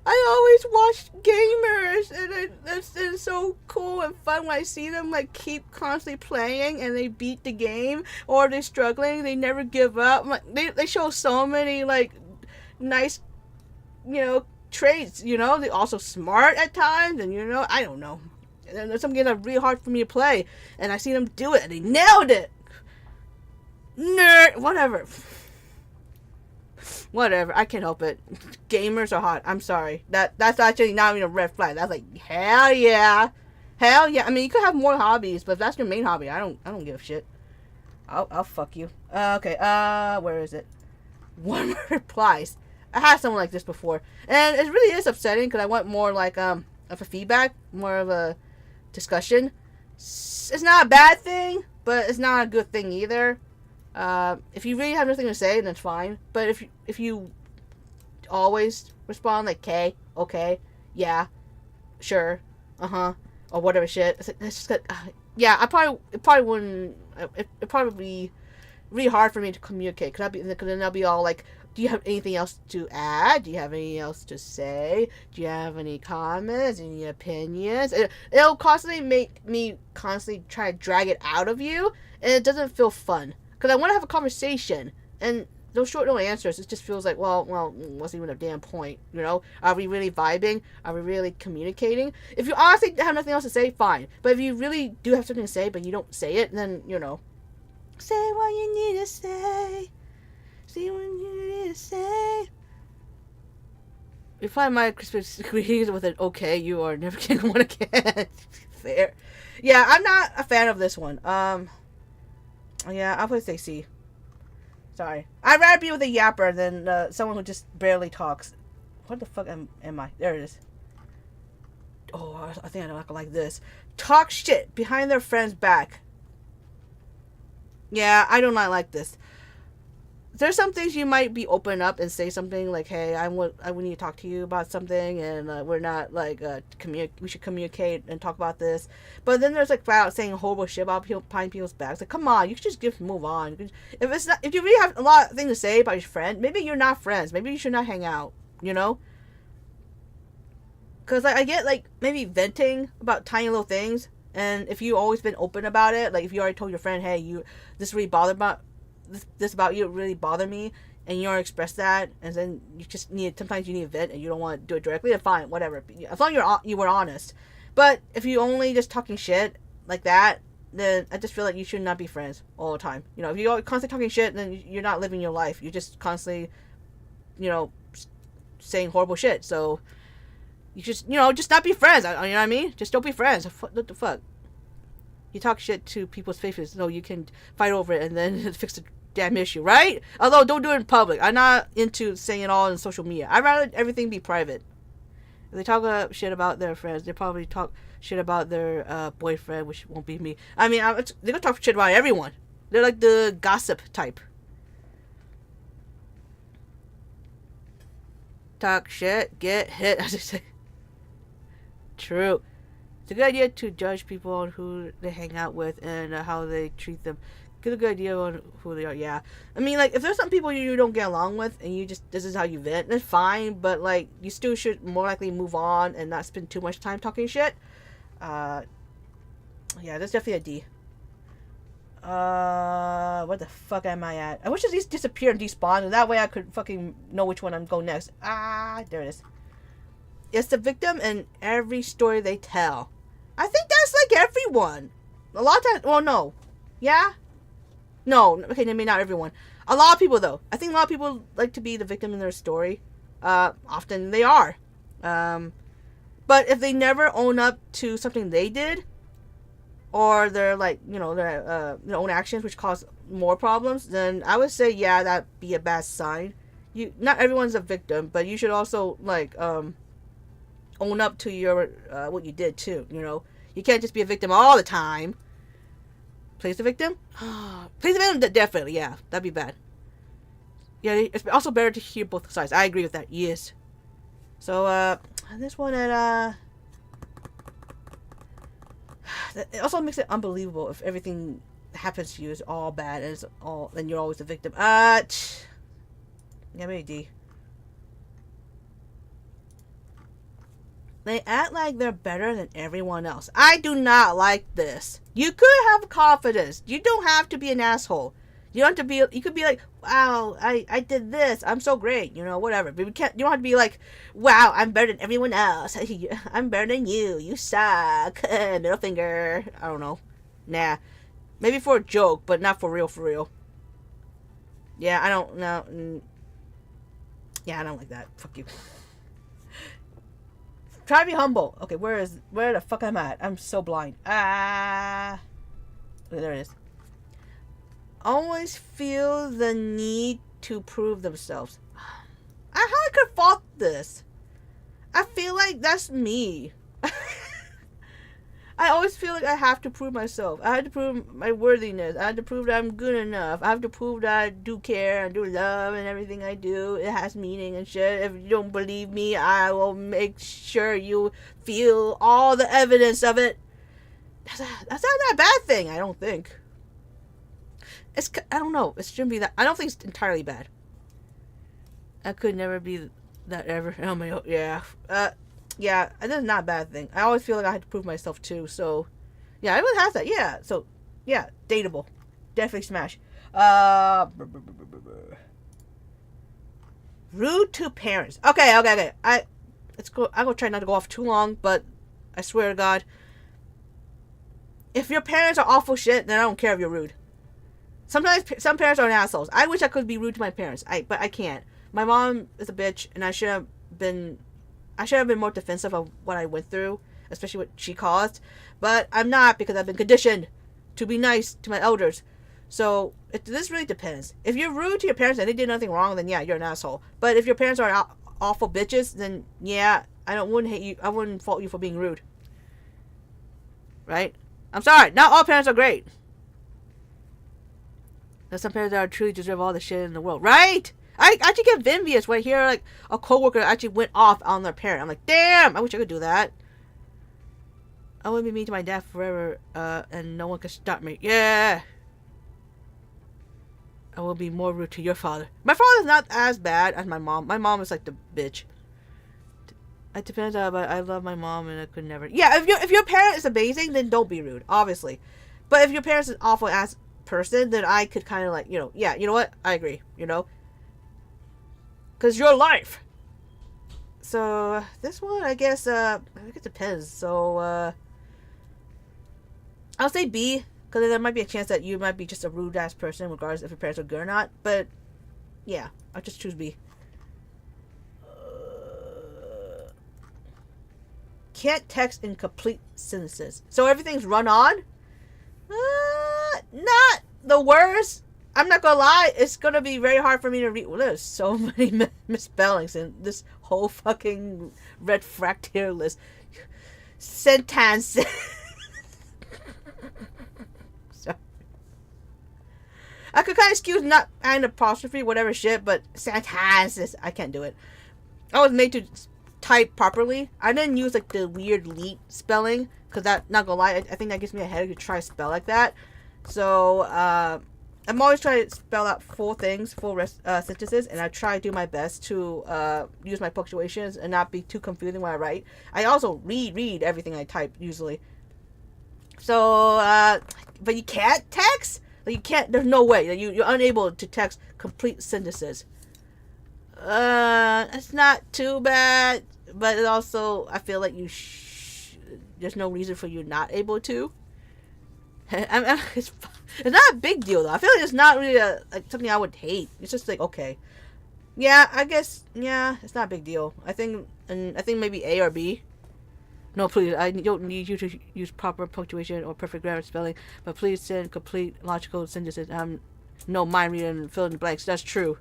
I always watch gamers, and it's so cool and fun when I see them like keep constantly playing and they beat the game, or they're struggling, they never give up. Like, they show so many like nice, traits. They're also smart at times, and I don't know. And there's some games that are really hard for me to play, and I see them do it, and they nailed it. Nerd, whatever. I can't help it. Gamers are hot. I'm sorry. That's actually not even a red flag. That's like hell yeah. I mean, you could have more hobbies, but if that's your main hobby, I don't give a shit. I'll fuck you. Okay. Where is it? One replies. I had someone like this before, and it really is upsetting because I want more like of a feedback, more of a discussion. It's not a bad thing, but it's not a good thing either. If you really have nothing to say, then it's fine. But if you always respond like K, okay, yeah, sure, or whatever shit, it's just yeah, it probably wouldn't. It probably be really hard for me to communicate because then I'll be all like, do you have anything else to add? Do you have anything else to say? Do you have any comments? Any opinions? It'll constantly make me constantly try to drag it out of you, and it doesn't feel fun. Because I want to have a conversation, and those short little answers, it just feels like, well, wasn't even a damn point, you know? Are we really vibing? Are we really communicating? If you honestly have nothing else to say, fine. But if you really do have something to say, but you don't say it, then, you know, say what you need to say. Say what you need to say. Reply my Christmas greetings with an okay, you are never getting one again. Fair. Yeah, I'm not a fan of this one. Yeah, I'll put say C. Sorry. I'd rather be with a yapper than someone who just barely talks. What the fuck am I? There it is. Oh, I think I don't like this. Talk shit behind their friend's back. Yeah, I do not like this. There's some things you might be open up and say something like, hey, I would need to talk to you about something, and we're not like we should communicate and talk about this. But then there's like flat out saying horrible shit about people behind people's backs. Like, come on, you should just move on. If you really have a lot of things to say about your friend, maybe you're not friends. Maybe you should not hang out. You know? Because like, I get like maybe venting about tiny little things, and if you've always been open about it, like if you already told your friend, hey, this really bothered about. This about you really bothered me, and you already expressed that, and then sometimes you need a vent and you don't want to do it directly, then fine, whatever. As long as you were honest. But if you only just talking shit like that, then I just feel like you should not be friends all the time. You know, if you're constantly talking shit, then you're not living your life. You're just constantly, you know, saying horrible shit. So you just, you know, just not be friends. You know what I mean? Just don't be friends. What the fuck? You talk shit to people's faces, so you can fight over it and then fix the damn issue, right? Although, don't do it in public. I'm not into saying it all on social media. I'd rather everything be private. If they talk shit about their friends, they probably talk shit about their boyfriend, which won't be me. I mean, they're gonna talk shit about everyone. They're like the gossip type. Talk shit, get hit, as they say. True. It's a good idea to judge people on who they hang out with and how they treat them. Get a good idea on who they are. Yeah, I mean, like, if there's some people you don't get along with and you just, this is how you vent, that's fine. But like, you still should more likely move on and not spend too much time talking shit. Yeah, that's definitely a D. What the fuck am I at? I wish these disappear and despawn, and that way I could fucking know which one I'm going next. There it is. It's the victim in every story they tell. I think that's like everyone. A lot of times, well, no. Yeah? No, okay, maybe not everyone. A lot of people, though. I think a lot of people like to be the victim in their story. Often they are. But if they never own up to something they did, or their, like, you know, their own actions, which cause more problems, then I would say, yeah, that'd be a bad sign. Not everyone's a victim, but you should also, like, own up to your what you did too. You know, you can't just be a victim all the time. Plays the victim? Plays the victim, definitely. Yeah, that'd be bad. Yeah, it's also better to hear both sides. I agree with that. Yes. So this one at it also makes it unbelievable if everything happens to you is all bad and you're always the victim. Yeah, maybe D. They act like they're better than everyone else. I do not like this. You could have confidence. You don't have to be an asshole. You don't have to be. You could be like, wow, I did this. I'm so great. You know, whatever. But you don't have to be like, wow, I'm better than everyone else. I'm better than you. You suck. Middle finger. I don't know. Nah. Maybe for a joke, but not for real. For real. Yeah, I don't know. Yeah, I don't like that. Fuck you. Try to be humble. Okay, where the fuck am I at? I'm so blind. Okay, there it is. Always feel the need to prove themselves. How I could fault this? I feel like that's me. I always feel like I have to prove myself. I have to prove my worthiness. I have to prove that I'm good enough. I have to prove that I do care and do love and everything I do. It has meaning and shit. If you don't believe me, I will make sure you feel all the evidence of it. That's not a bad thing, I don't think. I don't know. It shouldn't be that. I don't think it's entirely bad. I could never be that ever. Oh my god. Yeah. Yeah, that's not a bad thing. I always feel like I had to prove myself too, so yeah, everyone has that. Yeah, so yeah, dateable. Definitely smash. Rude to parents. Okay. I'm gonna try not to go off too long, but I swear to God, if your parents are awful shit, then I don't care if you're rude. Sometimes some parents are assholes. I wish I could be rude to my parents, but I can't. My mom is a bitch, and I should have been more defensive of what I went through, especially what she caused. But I'm not, because I've been conditioned to be nice to my elders. So this really depends. If you're rude to your parents and they did nothing wrong, then yeah, you're an asshole. But if your parents are awful bitches, then yeah, wouldn't hate you. I wouldn't fault you for being rude. Right? I'm sorry. Not all parents are great. There's some parents that truly deserve all the shit in the world. Right? I actually get envious when I hear like a coworker actually went off on their parent. I'm like, damn, I wish I could do that. I wouldn't be mean to my dad forever, and no one could stop me. Yeah. I will be more rude to your father. My father's not as bad as my mom. My mom is like the bitch. It depends on, but I love my mom and I could never. Yeah, if your parent is amazing, then don't be rude, obviously. But if your parent's an awful ass person, then I could kind of like, yeah, you know what? I agree, because your life. So this one, I guess it depends. So I'll say B, because there might be a chance that you might be just a rude ass person, regardless if your parents are good or not. But yeah, I'll just choose B. Can't text in complete sentences. So everything's run on? Not the worst. I'm not gonna lie, it's gonna be very hard for me to read. Well, there's so many misspellings in this whole fucking red flag tier list. Sentence. Sorry. I could kind of excuse not adding apostrophe, whatever shit, but sentences, I can't do it. I was made to type properly. I didn't use like the weird leet spelling, because that, not gonna lie, I think that gives me a headache to try to spell like that. So I'm always trying to spell out full things, full sentences, and I try to do my best to use my punctuations and not be too confusing when I write. I also read everything I type usually. So but you can't text. Like, you can't. There's no way that you're unable to text complete sentences. It's not too bad, but it also, I feel like there's no reason for you not able to. It's not a big deal though. I feel like it's not really like something I would hate. It's just like, okay, yeah, I guess, yeah, it's not a big deal. I think maybe A or B. No, please, I don't need you to use proper punctuation or perfect grammar spelling, but please send complete logical sentences. No mind reading and fill in the blanks. That's true.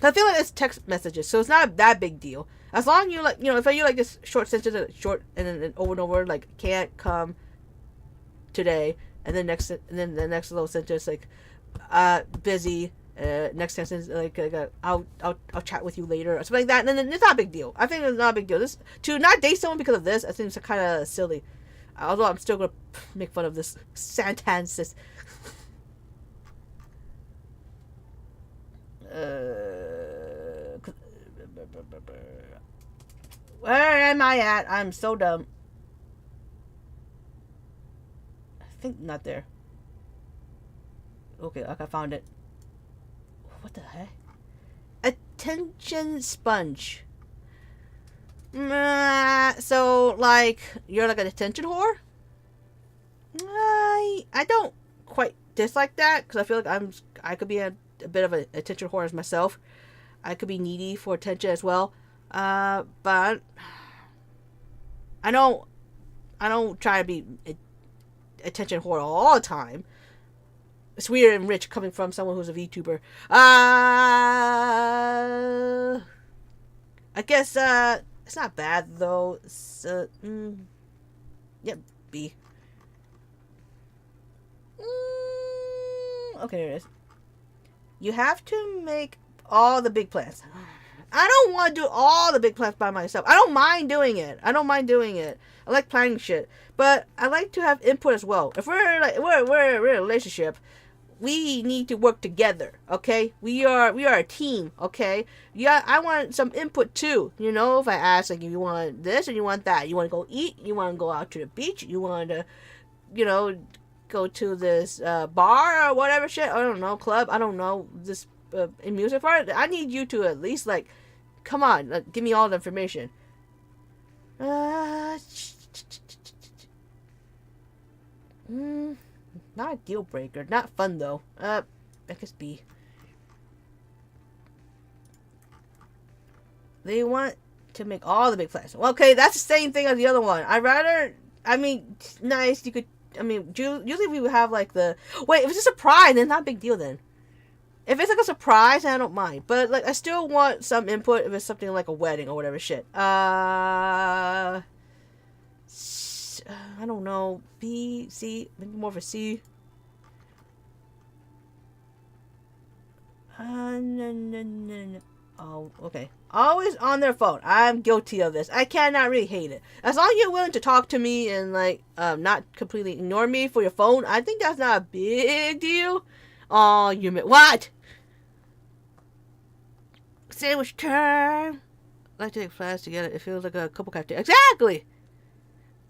I feel like it's text messages, so it's not that big deal. As long as you like, if you like this short sentence, short and then over and over, like can't come today, and then the next little sentence like busy. Next sentence like I'll chat with you later or something like that. And then it's not a big deal. I think it's not a big deal. This to not date someone because of this, I think it's kind of silly. Although I'm still gonna make fun of this sentences. Where am I at? I'm so dumb. I think not there. Okay, I found it. What the heck? Attention sponge. So, like, you're like an attention whore? I don't quite dislike that, because I feel like I could be a bit of an attention whore as myself. I could be needy for attention as well. But I don't try to be attention whore all the time. It's weird and rich coming from someone who's a VTuber. I guess it's not bad though. It's, yep, B. Okay, there it is. You have to make all the big plans. I don't want to do all the big plans by myself. I don't mind doing it. I like planning shit, but I like to have input as well. If we're in a relationship, we need to work together. Okay, we are a team. Okay, yeah, I want some input too. If I ask like, you want this and you want that, you want to go eat, you want to go out to the beach, you want to, go to this bar or whatever shit. I don't know, club. I don't know, this amusement part, I need you to at least like, come on, like, give me all the information. Not a deal breaker. Not fun though. I guess B. They want to make all the big plans. Well, okay, that's the same thing as the other one. I mean, nice. You could. I mean, usually we would have like the. Wait, if it's a surprise, then it's not a big deal then. If it's like a surprise, I don't mind. But like, I still want some input if it's something like a wedding or whatever shit. I don't know. B, C, maybe more of a C. No. Oh, okay. Always on their phone. I'm guilty of this. I cannot really hate it. As long as you're willing to talk to me and like not completely ignore me for your phone, I think that's not a big deal. Oh, you what? Sandwich time. I like to take plans together. It feels like a couple cafeteria. Exactly.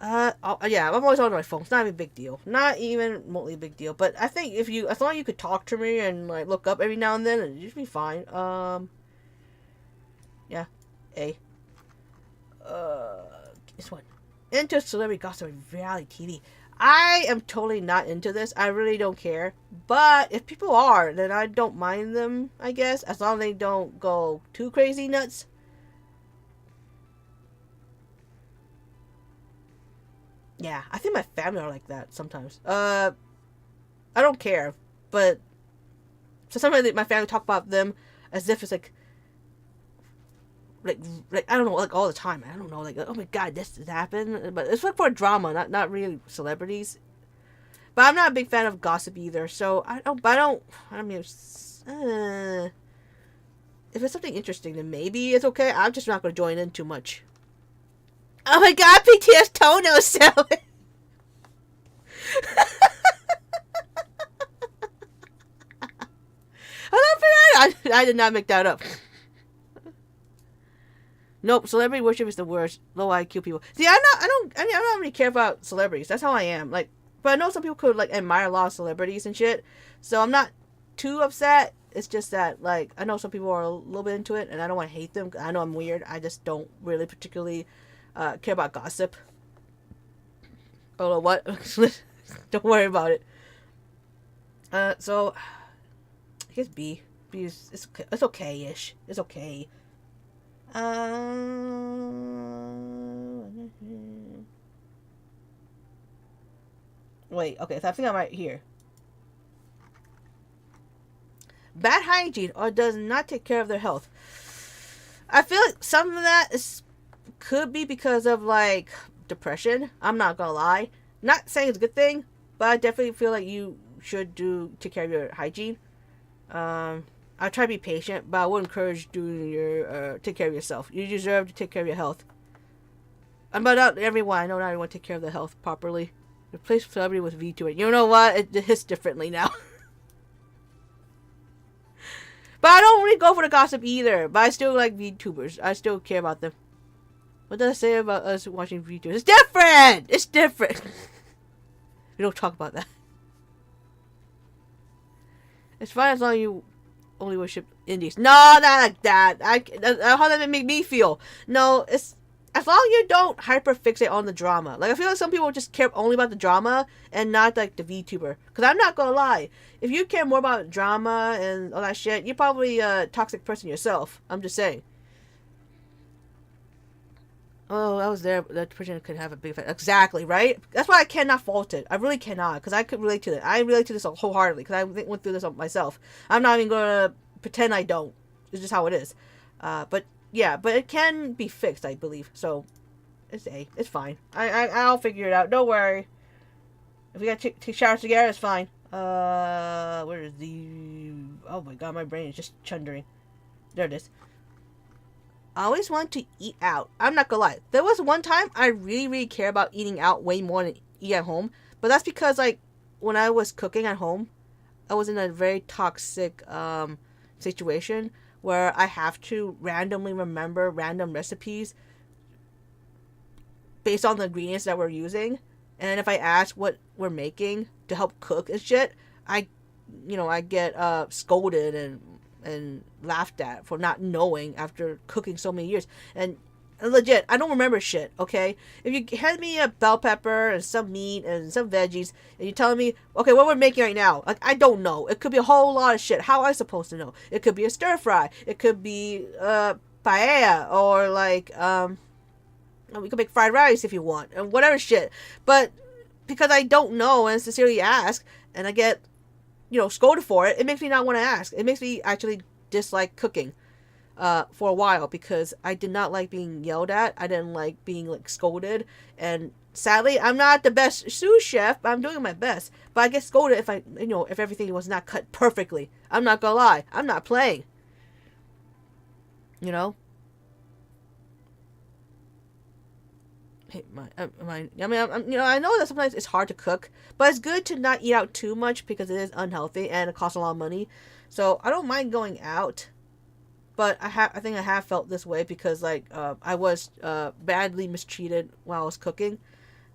Yeah, I'm always on my phone. It's not even a big deal. Not even remotely a big deal. But I think as long as you could talk to me and like look up every now and then, it'd just be fine. Yeah, A. This one. Into celebrity gossip and reality TV. I am totally not into this. I really don't care. But if people are, then I don't mind them, I guess. As long as they don't go too crazy nuts. Yeah, I think my family are like that sometimes. I don't care. But so sometimes my family talk about them as if it's like I don't know, like all the time. I don't know, like, oh my god, this happened. But it's like for drama, not really celebrities. But I'm not a big fan of gossip either. So I mean, if it's something interesting, then maybe it's okay. I'm just not gonna join in too much. Oh my god, BTS toenail selling. I did not make that up. Nope, celebrity worship is the worst. Low IQ people. See, I don't really care about celebrities. That's how I am. Like, but I know some people could like admire a lot of celebrities and shit. So I'm not too upset. It's just that like I know some people are a little bit into it, and I don't want to hate them. I know I'm weird. I just don't really particularly care about gossip. Oh, what? Don't worry about it. So I guess B. B is it's okay-ish. It's okay. Wait, okay, so I think I'm right here. Bad hygiene or does not take care of their health. I feel like some of that could be because of like depression. I'm not gonna lie. Not saying it's a good thing, but I definitely feel like you should take care of your hygiene. I try to be patient, but I would encourage doing take care of yourself. You deserve to take care of your health. But not everyone. I know not everyone take care of their health properly. Replace celebrity with VTuber. You know what? It hits differently now. But I don't really go for the gossip either. But I still like VTubers. I still care about them. What does it say about us watching VTubers? It's different! It's different! We don't talk about that. It's fine as long as you only worship indies. No, not like that. How does that make me feel? No, it's as long as you don't hyperfixate on the drama. Like I feel like some people just care only about the drama and not like the VTuber. Because I'm not gonna lie, if you care more about drama and all that shit, you're probably a toxic person yourself. I'm just saying. Oh, I was there. That person could have a big effect. Exactly, right? That's why I cannot fault it. I really cannot, because I could relate to it. I relate to this wholeheartedly, because I went through this myself. I'm not even going to pretend I don't. It's just how it is. But, yeah, but it can be fixed, I believe. So, it's A. It's fine. I'll figure it out. Don't worry. If we got to take showers together, it's fine. Where is the... Oh my god, my brain is just chundering. There it is. I always want to eat out. I'm not gonna lie. There was one time I really care about eating out way more than eat at home. But that's because, like, when I was cooking at home, I was in a very toxic situation where I have to randomly remember random recipes based on the ingredients that we're using. And if I ask what we're making to help cook and shit, I get scolded and and laughed at for not knowing after cooking so many years. And legit, I don't remember shit, okay? If you hand me a bell pepper and some meat and some veggies, and you're telling me, okay, what we're making right now, like, I don't know. It could be a whole lot of shit. How am I supposed to know? It could be a stir fry. It could be paella, or like, we could make fried rice if you want, and whatever shit. But because I don't know and sincerely ask, and I get, scolded for it, it makes me not want to ask. It makes me actually dislike cooking. For a while, because I did not like being yelled at. I didn't like being like scolded, and sadly, I'm not the best sous chef. But I'm doing my best, but I get scolded if if everything was not cut perfectly. I'm not gonna lie. I'm not playing. Hey, I know that sometimes it's hard to cook, but it's good to not eat out too much because it is unhealthy and it costs a lot of money. So I don't mind going out. But I think I have felt this way because, like, I was badly mistreated while I was cooking,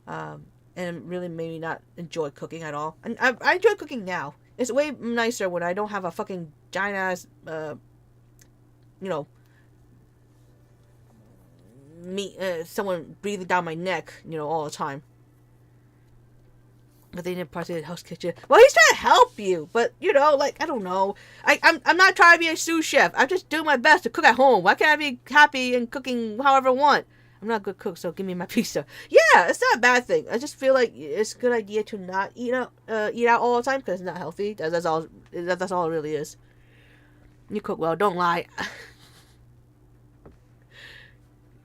and it really made me not enjoy cooking at all. And I enjoy cooking now. It's way nicer when I don't have a fucking giant ass, someone breathing down my neck, all the time. But they didn't party in the house kitchen. Well, he's trying to help you, but I don't know. I'm not trying to be a sous chef. I'm just doing my best to cook at home. Why can't I be happy and cooking however I want? I'm not a good cook, so give me my pizza. Yeah, it's not a bad thing. I just feel like it's a good idea to not eat out all the time because it's not healthy. That's all it really is. You cook well, don't lie.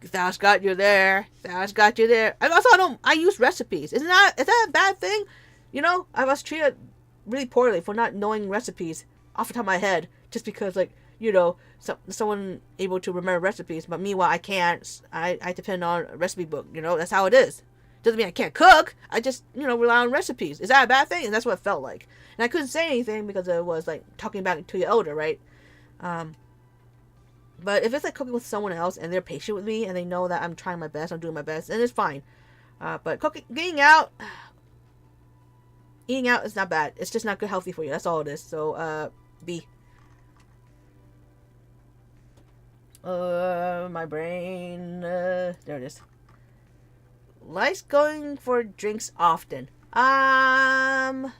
Thanos got you there. Thanos got you there. And also, I use recipes. Is that a bad thing? I was treated really poorly for not knowing recipes off the top of my head, just because, like, someone able to remember recipes, but meanwhile I can't. I depend on a recipe book. That's how it is. Doesn't mean I can't cook. I just rely on recipes. Is that a bad thing? And that's what it felt like. And I couldn't say anything because it was like talking back to your elder, right? But if it's like cooking with someone else and they're patient with me and they know that I'm trying my best, I'm doing my best, then it's fine. But eating out is not bad. It's just not good healthy for you. That's all it is. So, B. My brain. There it is. Likes going for drinks often. I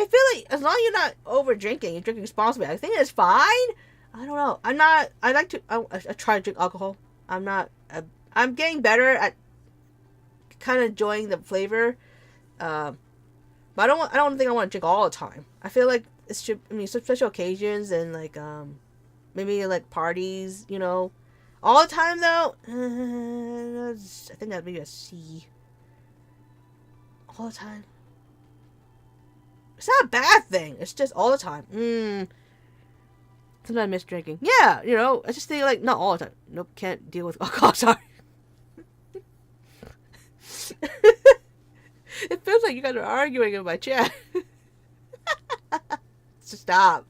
feel like as long as you're not over drinking, you're drinking responsibly, I think it's fine. I don't know. I try to drink alcohol. I'm getting better at kind of enjoying the flavor. But I don't think I want to drink all the time. I feel like some special occasions and like, maybe like parties, all the time though, I think that'd be a C. All the time. It's not a bad thing. It's just all the time. Sometimes I miss drinking. Yeah, I just think like not all the time. Nope, can't deal with alcohol. Sorry. It feels like you guys are arguing in my chat. Stop.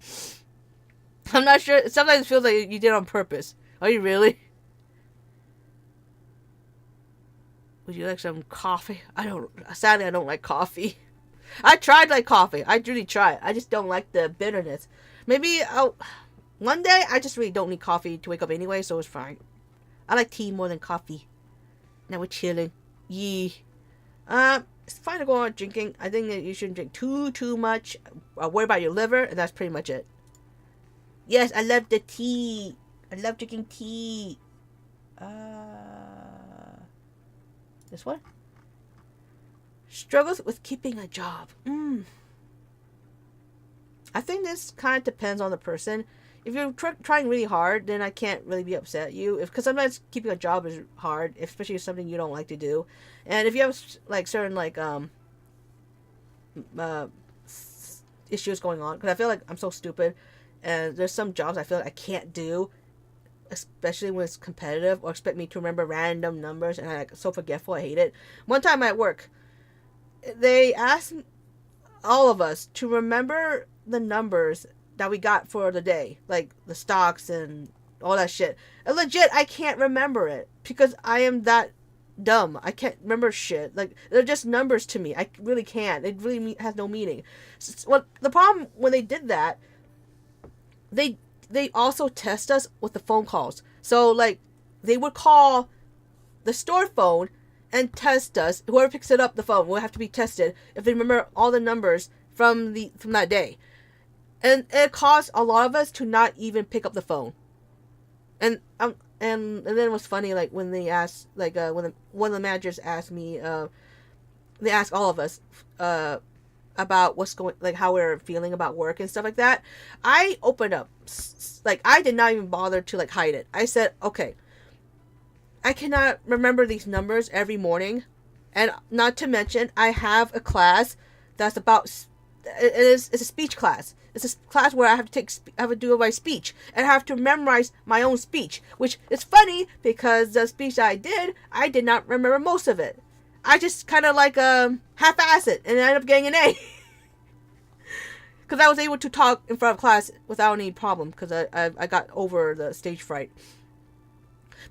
I'm not sure. Sometimes it feels like you did it on purpose. Are you really? Would you like some coffee? Sadly, I don't like coffee. I tried like coffee. I really tried. I just don't like the bitterness. Maybe one day I just really don't need coffee to wake up anyway, so it's fine. I like tea more than coffee. Now we're chilling. Yee. It's fine to go on drinking. I think that you shouldn't drink too much. Worry about your liver, and that's pretty much it. Yes, I love the tea. I love drinking tea. This one? Struggles with keeping a job. I think this kind of depends on the person. If you're trying really hard, then I can't really be upset at you. Because sometimes keeping a job is hard, especially if it's something you don't like to do. And if you have like certain like issues going on, because I feel like I'm so stupid, and there's some jobs I feel like I can't do, especially when it's competitive or expect me to remember random numbers, and I'm like so forgetful. I hate it. One time at work, they asked all of us to remember the numbers that we got for the day, like the stocks and all that shit. And legit, I can't remember it because I am that dumb. I can't remember shit. Like, they're just numbers to me. I really can't. It really has no meaning. Well, the problem when they did that, they also test us with the phone calls. So, like, they would call the store phone and test us. Whoever picks it up, the phone will have to be tested if they remember all the numbers from that day. And it caused a lot of us to not even pick up the phone. And then it was funny, like, when they asked, like, when one of the managers asked me, they asked all of us, about what's going, like, how we're feeling about work and stuff like that. I opened up, like, I did not even bother to, like, hide it. I said, okay, I cannot remember these numbers every morning, and not to mention, I have a class that's about, it's a speech class. It's a class where I have to do my speech, and I have to memorize my own speech, which is funny because the speech that I did not remember most of it. I just kind of like half-ass it, and I ended up getting an A. Because I was able to talk in front of class without any problem, because I got over the stage fright.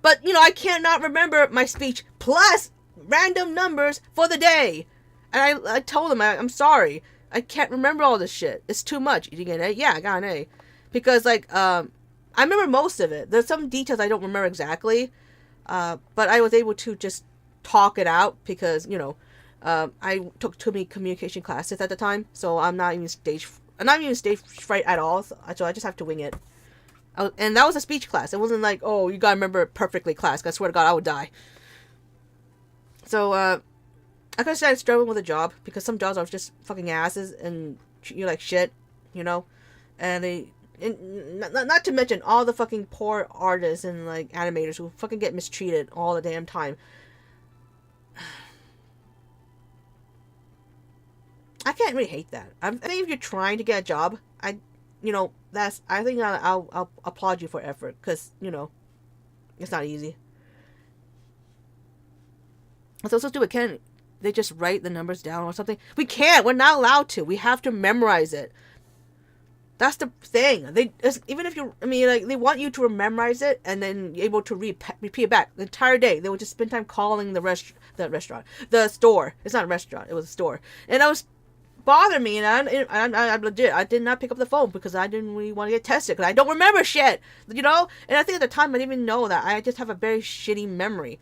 But, you know, I cannot remember my speech plus random numbers for the day. And I told them, I'm sorry. I can't remember all this shit. It's too much. Did you get an A? Yeah, I got an A. Because, like, I remember most of it. There's some details I don't remember exactly. But I was able to just talk it out because, you know, I took too many communication classes at the time. So I'm not even stage fright at all. So I just have to wing it. And that was a speech class. It wasn't like, oh, you gotta remember it perfectly class. 'Cause I swear to God, I would die. So, I could have started struggling with a job because some jobs are just fucking asses and treat you like shit, you know? And not to mention all the fucking poor artists and, like, animators who fucking get mistreated all the damn time. I can't really hate that. I think if you're trying to get a job, I think I'll applaud you for effort, because, you know, it's not easy. It's also stupid. Can't they just write the numbers down or something? We can't. We're not allowed to. We have to memorize it. That's the thing. Even if you, I mean, like, they want you to memorize it and then you're able to repeat it back the entire day. They would just spend time calling the store. It's not a restaurant. It was a store, and that was bother me. And I'm legit. I did not pick up the phone because I didn't really want to get tested because I don't remember shit, you know. And I think at the time I didn't even know that. I just have a very shitty memory.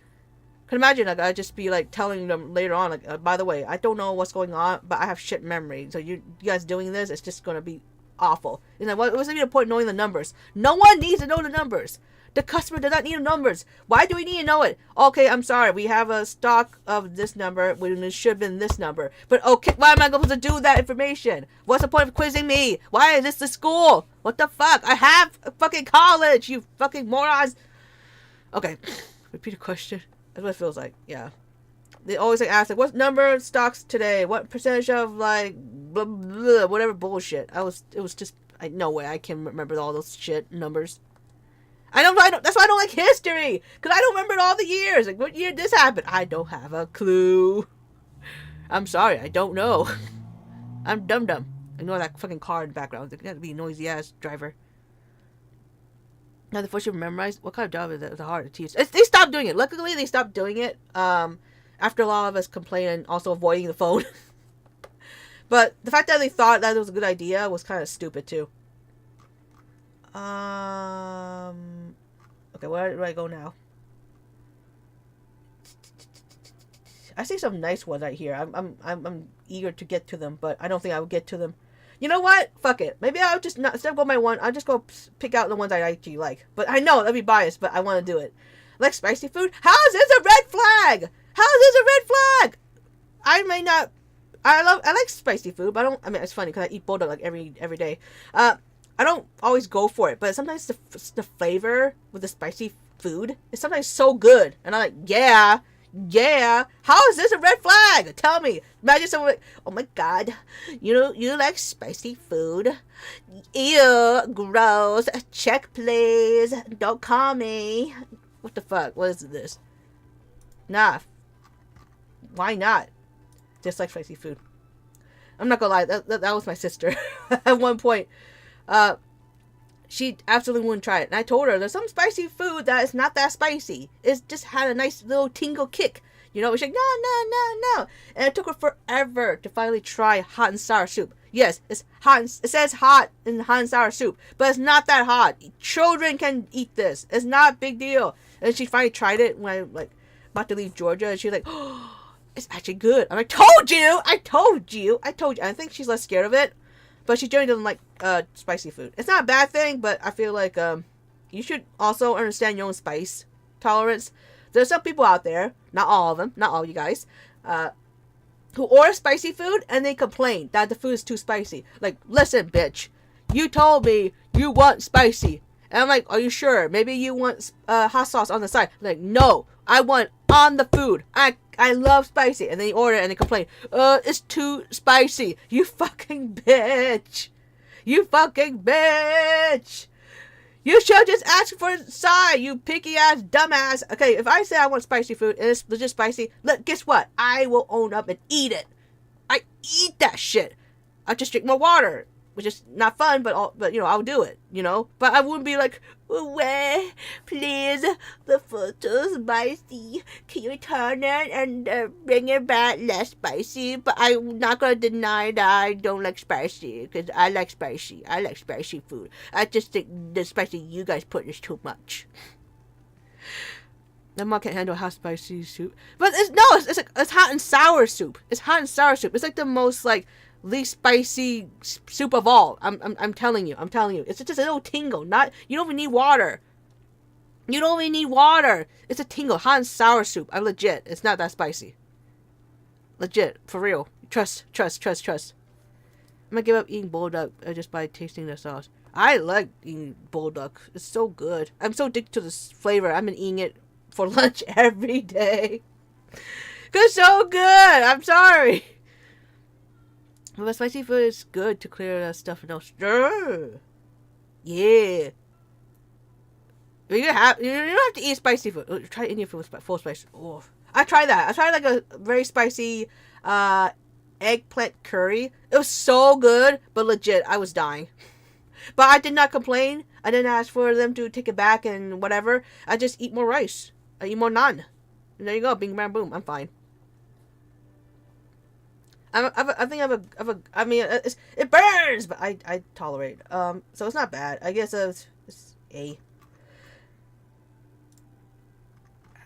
Can imagine, like, I'd just be like telling them later on, like, by the way, I don't know what's going on, but I have shit memory. So you guys doing this, it's just gonna be awful. You know, what was even the point knowing the numbers? No one needs to know the numbers. The customer does not need the numbers. Why do we need to know it? Okay, I'm sorry, we have a stock of this number when it should have been this number. But okay, why am I supposed to do that information? What's the point of quizzing me? Why is this the school? What the fuck? I have a fucking college, you fucking morons. Okay, repeat the question. That's what it feels like. Yeah. They always like ask, like, what number of stocks today? What percentage of, like, blah, blah, blah, whatever bullshit. It was just, no way I can remember all those shit numbers. I don't, that's why I don't like history. Because I don't remember all the years. Like, what year did this happen? I don't have a clue. I'm sorry, I don't know. I'm dumb. Ignore that fucking car in the background. It's gonna be a noisy ass driver. Now, the first you memorize, what kind of job is it? It's hard to teach. They stopped doing it. Luckily, they stopped doing it. After a lot of us complained and also avoiding the phone. But the fact that they thought that it was a good idea was kind of stupid too. Okay, where do I go now? I see some nice ones right here. I'm eager to get to them, but I don't think I will get to them. You know what? Fuck it. Maybe I'll just not, instead of going my one, I'll just go pick out the ones I actually like. But I know that'd be biased, but I want to do it. Like spicy food? How is this a red flag? How is this a red flag? I may not. I like spicy food, but I don't. I mean, it's funny because I eat bulldog like every day. I don't always go for it, but sometimes the flavor with the spicy food is sometimes so good, and I'm like, yeah. How is this a red flag? Tell me. Imagine someone like, oh my god, you like spicy food? Ew, gross. Check, please. Don't call me. What the fuck? What is this? Nah. Why not? Just like spicy food. I'm not gonna lie. That was my sister. At one point, she absolutely wouldn't try it. And I told her there's some spicy food that is not that spicy. It just had a nice little tingle kick. You know, she's like, no, no, no, no. And it took her forever to finally try hot and sour soup. Yes, it's hot. It says hot and sour soup, but it's not that hot. Children can eat this. It's not a big deal. And she finally tried it when I like about to leave Georgia, and she's like, oh, it's actually good. I'm like, told you. I think she's less scared of it, but she generally doesn't like spicy food. It's not a bad thing, but I feel like you should also understand your own spice tolerance. There's some people out there, not all of them, not all you guys, who order spicy food and they complain that the food is too spicy. Like, listen, bitch, you told me you want spicy. And I'm like, are you sure? Maybe you want hot sauce on the side. I'm like, no, I want on the food. I love spicy. And then you order it and they complain, it's too spicy. You fucking bitch. You fucking bitch. You should just ask for a side, you picky ass dumbass. Okay, if I say I want spicy food and it's legit spicy, look, guess what? I will own up and eat it. I eat that shit. I just drink more water, which is not fun, but you know, I'll do it, you know? But I wouldn't be like, wait, please, the food too spicy. Can you turn it and bring it back less spicy? But I'm not gonna deny that I don't like spicy, because I like spicy. I like spicy food. I just think the spicy you guys put is too much. My mom can't handle hot spicy soup. But it's hot and sour soup. It's hot and sour soup. It's like the most like least spicy soup of all. I'm telling you. It's just a little tingle. You don't even need water. It's a tingle. Hot and sour soup. I'm legit. It's not that spicy. Legit. For real. Trust. I'm gonna give up eating bulldog just by tasting the sauce. I like eating bulldog. It's so good. I'm so addicted to this flavor. I've been eating it for lunch every day. It's so good. I'm sorry. But spicy food is good to clear that stuff and stir. Yeah. You don't have to eat spicy food. Try Indian food with full spice. Oh. I tried that. I tried like a very spicy eggplant curry. It was so good, but legit, I was dying. But I did not complain. I didn't ask for them to take it back and whatever. I just eat more rice. I eat more naan. And there you go. Bing, bang, boom. I'm fine. I mean, it burns, but I tolerate. So it's not bad. I guess it's A.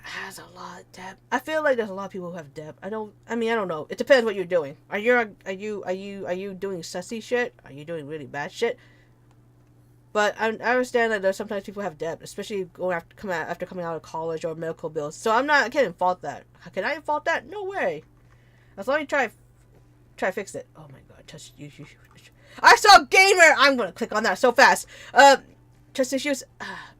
Has a lot of depth. I feel like there's a lot of people who have depth. I don't know. It depends what you're doing. Are you doing sussy shit? Are you doing really bad shit? But I understand that there's sometimes people have depth, especially going after coming out of college or medical bills. So I can't even fault that. Can I fault that? No way. As long as you try to fix it. Oh my god, I saw gamer. I'm gonna click on that so fast. Trust issues.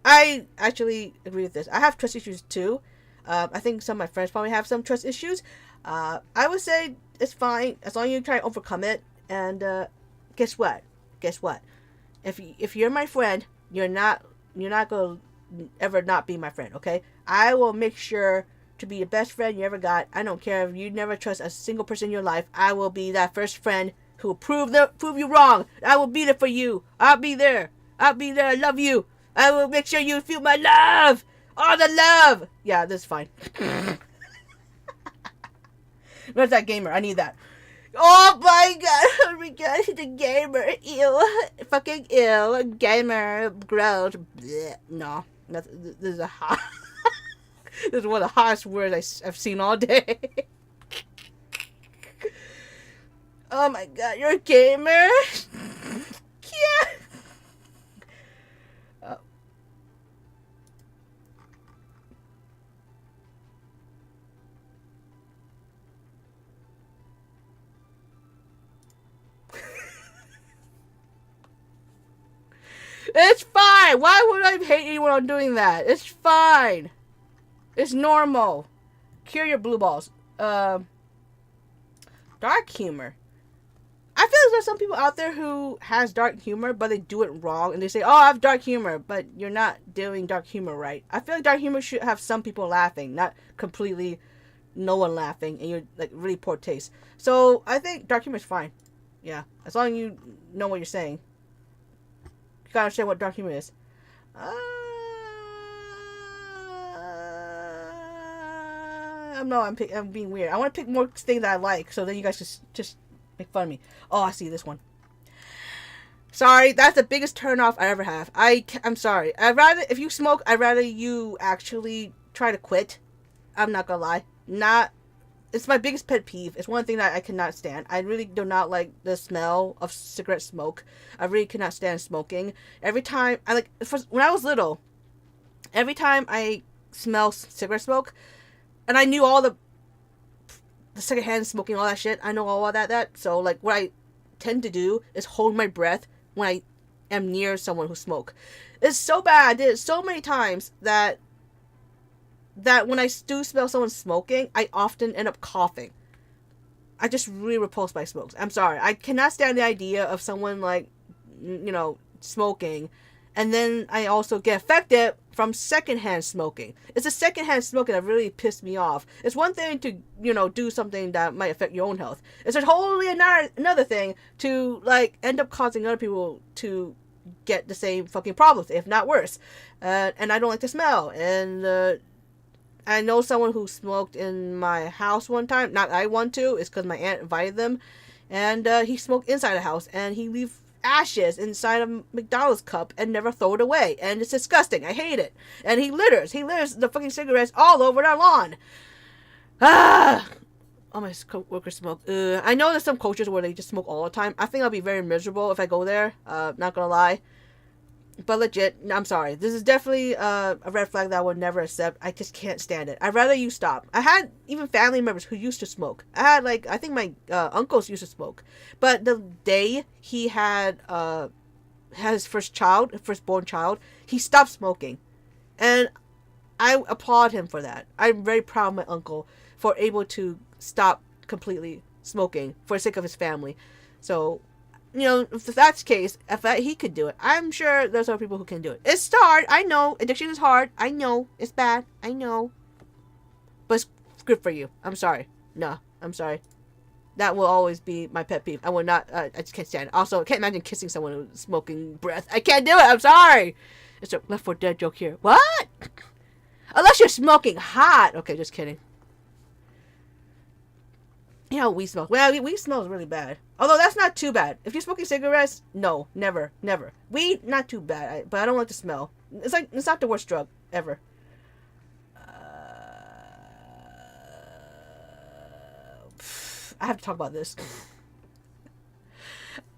I actually agree with this. I have trust issues too. I think some of my friends probably have some trust issues. I would say it's fine as long as you try to overcome it. And guess what? If you're my friend, you're not gonna ever not be my friend. Okay? I will make sure to be the best friend you ever got. I don't care if you never trust a single person in your life. I will be that first friend who will prove you wrong. I will be there for you. I'll be there. I love you. I will make sure you feel my love. All the love. Yeah, this is fine. Where's that gamer? I need that. Oh my god. Oh my god. The gamer. Ew. Fucking ill. Gamer. Gross. Blech. No. This is a hot. This is one of the hottest words I've seen all day. Oh my god. You're a gamer? Yeah. It's fine. Why would I hate anyone on doing that? It's fine. It's normal. Cure your blue balls. Dark humor. I feel like there's some people out there who has dark humor, but they do it wrong, and they say, "Oh, I have dark humor," but you're not doing dark humor right. I feel like dark humor should have some people laughing, not completely no one laughing, and you're like really poor taste. So I think dark humor is fine. Yeah, as long as you know what you're saying. You gotta understand what dark humor is. I'm being weird. I want to pick more things that I like, so then you guys just make fun of me. Oh, I see this one. Sorry, that's the biggest turnoff I ever have. I'm sorry. If you smoke, I'd rather you actually try to quit. I'm not gonna lie. It's my biggest pet peeve. It's one thing that I cannot stand. I really do not like the smell of cigarette smoke. I really cannot stand smoking. Every time when I was little, every time I smell cigarette smoke, and I knew all the secondhand smoking, all that shit. I know all of that. So like, what I tend to do is hold my breath when I am near someone who smoke. It's so bad. I did it so many times that when I do smell someone smoking, I often end up coughing. I just really repulsed by smokes. I'm sorry. I cannot stand the idea of someone smoking, and then I also get affected from secondhand smoking. It's the secondhand smoking that really pissed me off. It's one thing to, do something that might affect your own health. It's a wholly another thing to, end up causing other people to get the same fucking problems, if not worse. And I don't like the smell. And, I know someone who smoked in my house one time. Not I want to. It's because my aunt invited them. And, he smoked inside the house. And he left ashes inside a McDonald's cup and never throw it away, and it's disgusting. I hate it. And he litters the fucking cigarettes all over their lawn. All my workers smoke. I know there's some cultures where they just smoke all the time. I think I'll be very miserable if I go there, not gonna lie. But legit, I'm sorry, this is definitely a red flag that I would never accept. I just can't stand it. I'd rather you stop. I had even family members who used to smoke. I had I think my uncles used to smoke, but the day he had his firstborn child, he stopped smoking, and I applaud him for that. I'm very proud of my uncle for able to stop completely smoking for the sake of his family. So, if that's the case, he could do it, I'm sure there's other people who can do it. It's hard. I know. Addiction is hard. I know. It's bad. I know. But it's good for you. I'm sorry. No, I'm sorry. That will always be my pet peeve. I will not, I just can't stand it. Also, I can't imagine kissing someone with smoking breath. I can't do it. I'm sorry. It's a Left 4 Dead joke here. What? Unless you're smoking hot. Okay, just kidding. Weed smells. Well, weed smells really bad. Although that's not too bad. If you're smoking cigarettes, no, never. Weed, not too bad. But I don't like the smell. It's not the worst drug ever. I have to talk about this.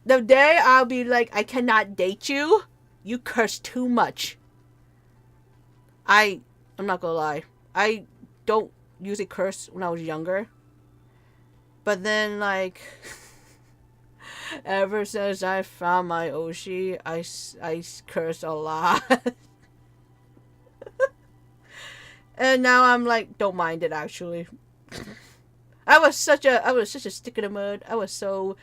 The day I'll be like, I cannot date you, you curse too much. I'm not gonna lie. I don't usually curse when I was younger. But then, ever since I found my Oshi, I curse a lot. And now I'm don't mind it, actually. I was such a stick in the mud. I was so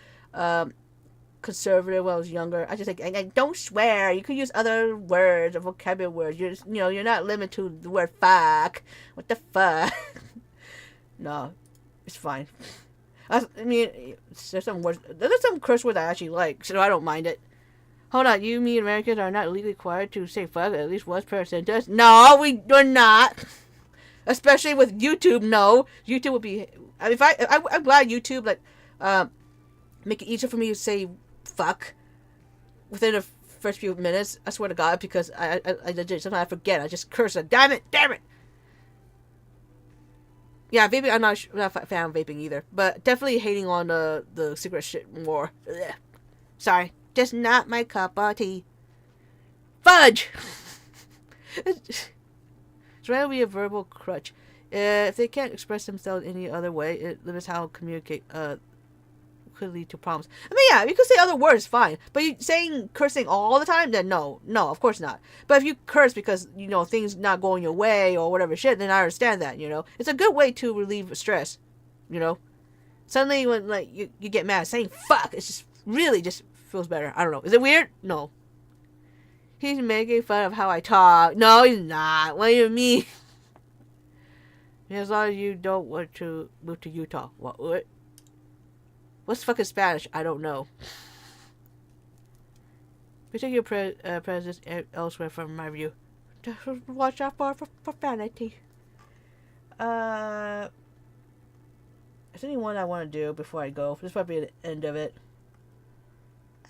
conservative when I was younger. I just I don't swear. You could use other words or vocabulary words. You're not limited to the word fuck. What the fuck? No, it's fine. I mean, there's some curse words I actually like, so I don't mind it. Hold on, you mean Americans are not legally required to say fuck at least once per sentence? No, we're not. Especially with YouTube, no. YouTube would be... I'm glad YouTube, make it easier for me to say fuck within the first few minutes. I swear to God, because I legit, sometimes I forget. I just curse. Damn it! Yeah, vaping, I'm not a fan of vaping either. But definitely hating on the cigarette shit more. Ugh. Sorry. Just not my cup of tea. Fudge! It's rather be a verbal crutch. If they can't express themselves any other way, it limits how communicate could lead to problems. I mean, yeah, you could say other words, fine. But you saying cursing all the time, then no, of course not. But if you curse because, things not going your way or whatever shit, then I understand that, It's a good way to relieve stress, Suddenly when, you get mad, saying fuck, it's just really just feels better. I don't know. Is it weird? No. He's making fun of how I talk. No, he's not. What do you mean? As long as you don't want to move to Utah. What? What's fucking Spanish? I don't know. We take your presence elsewhere from my view. Just watch out for profanity. Is there any one I want to do before I go? This might be the end of it.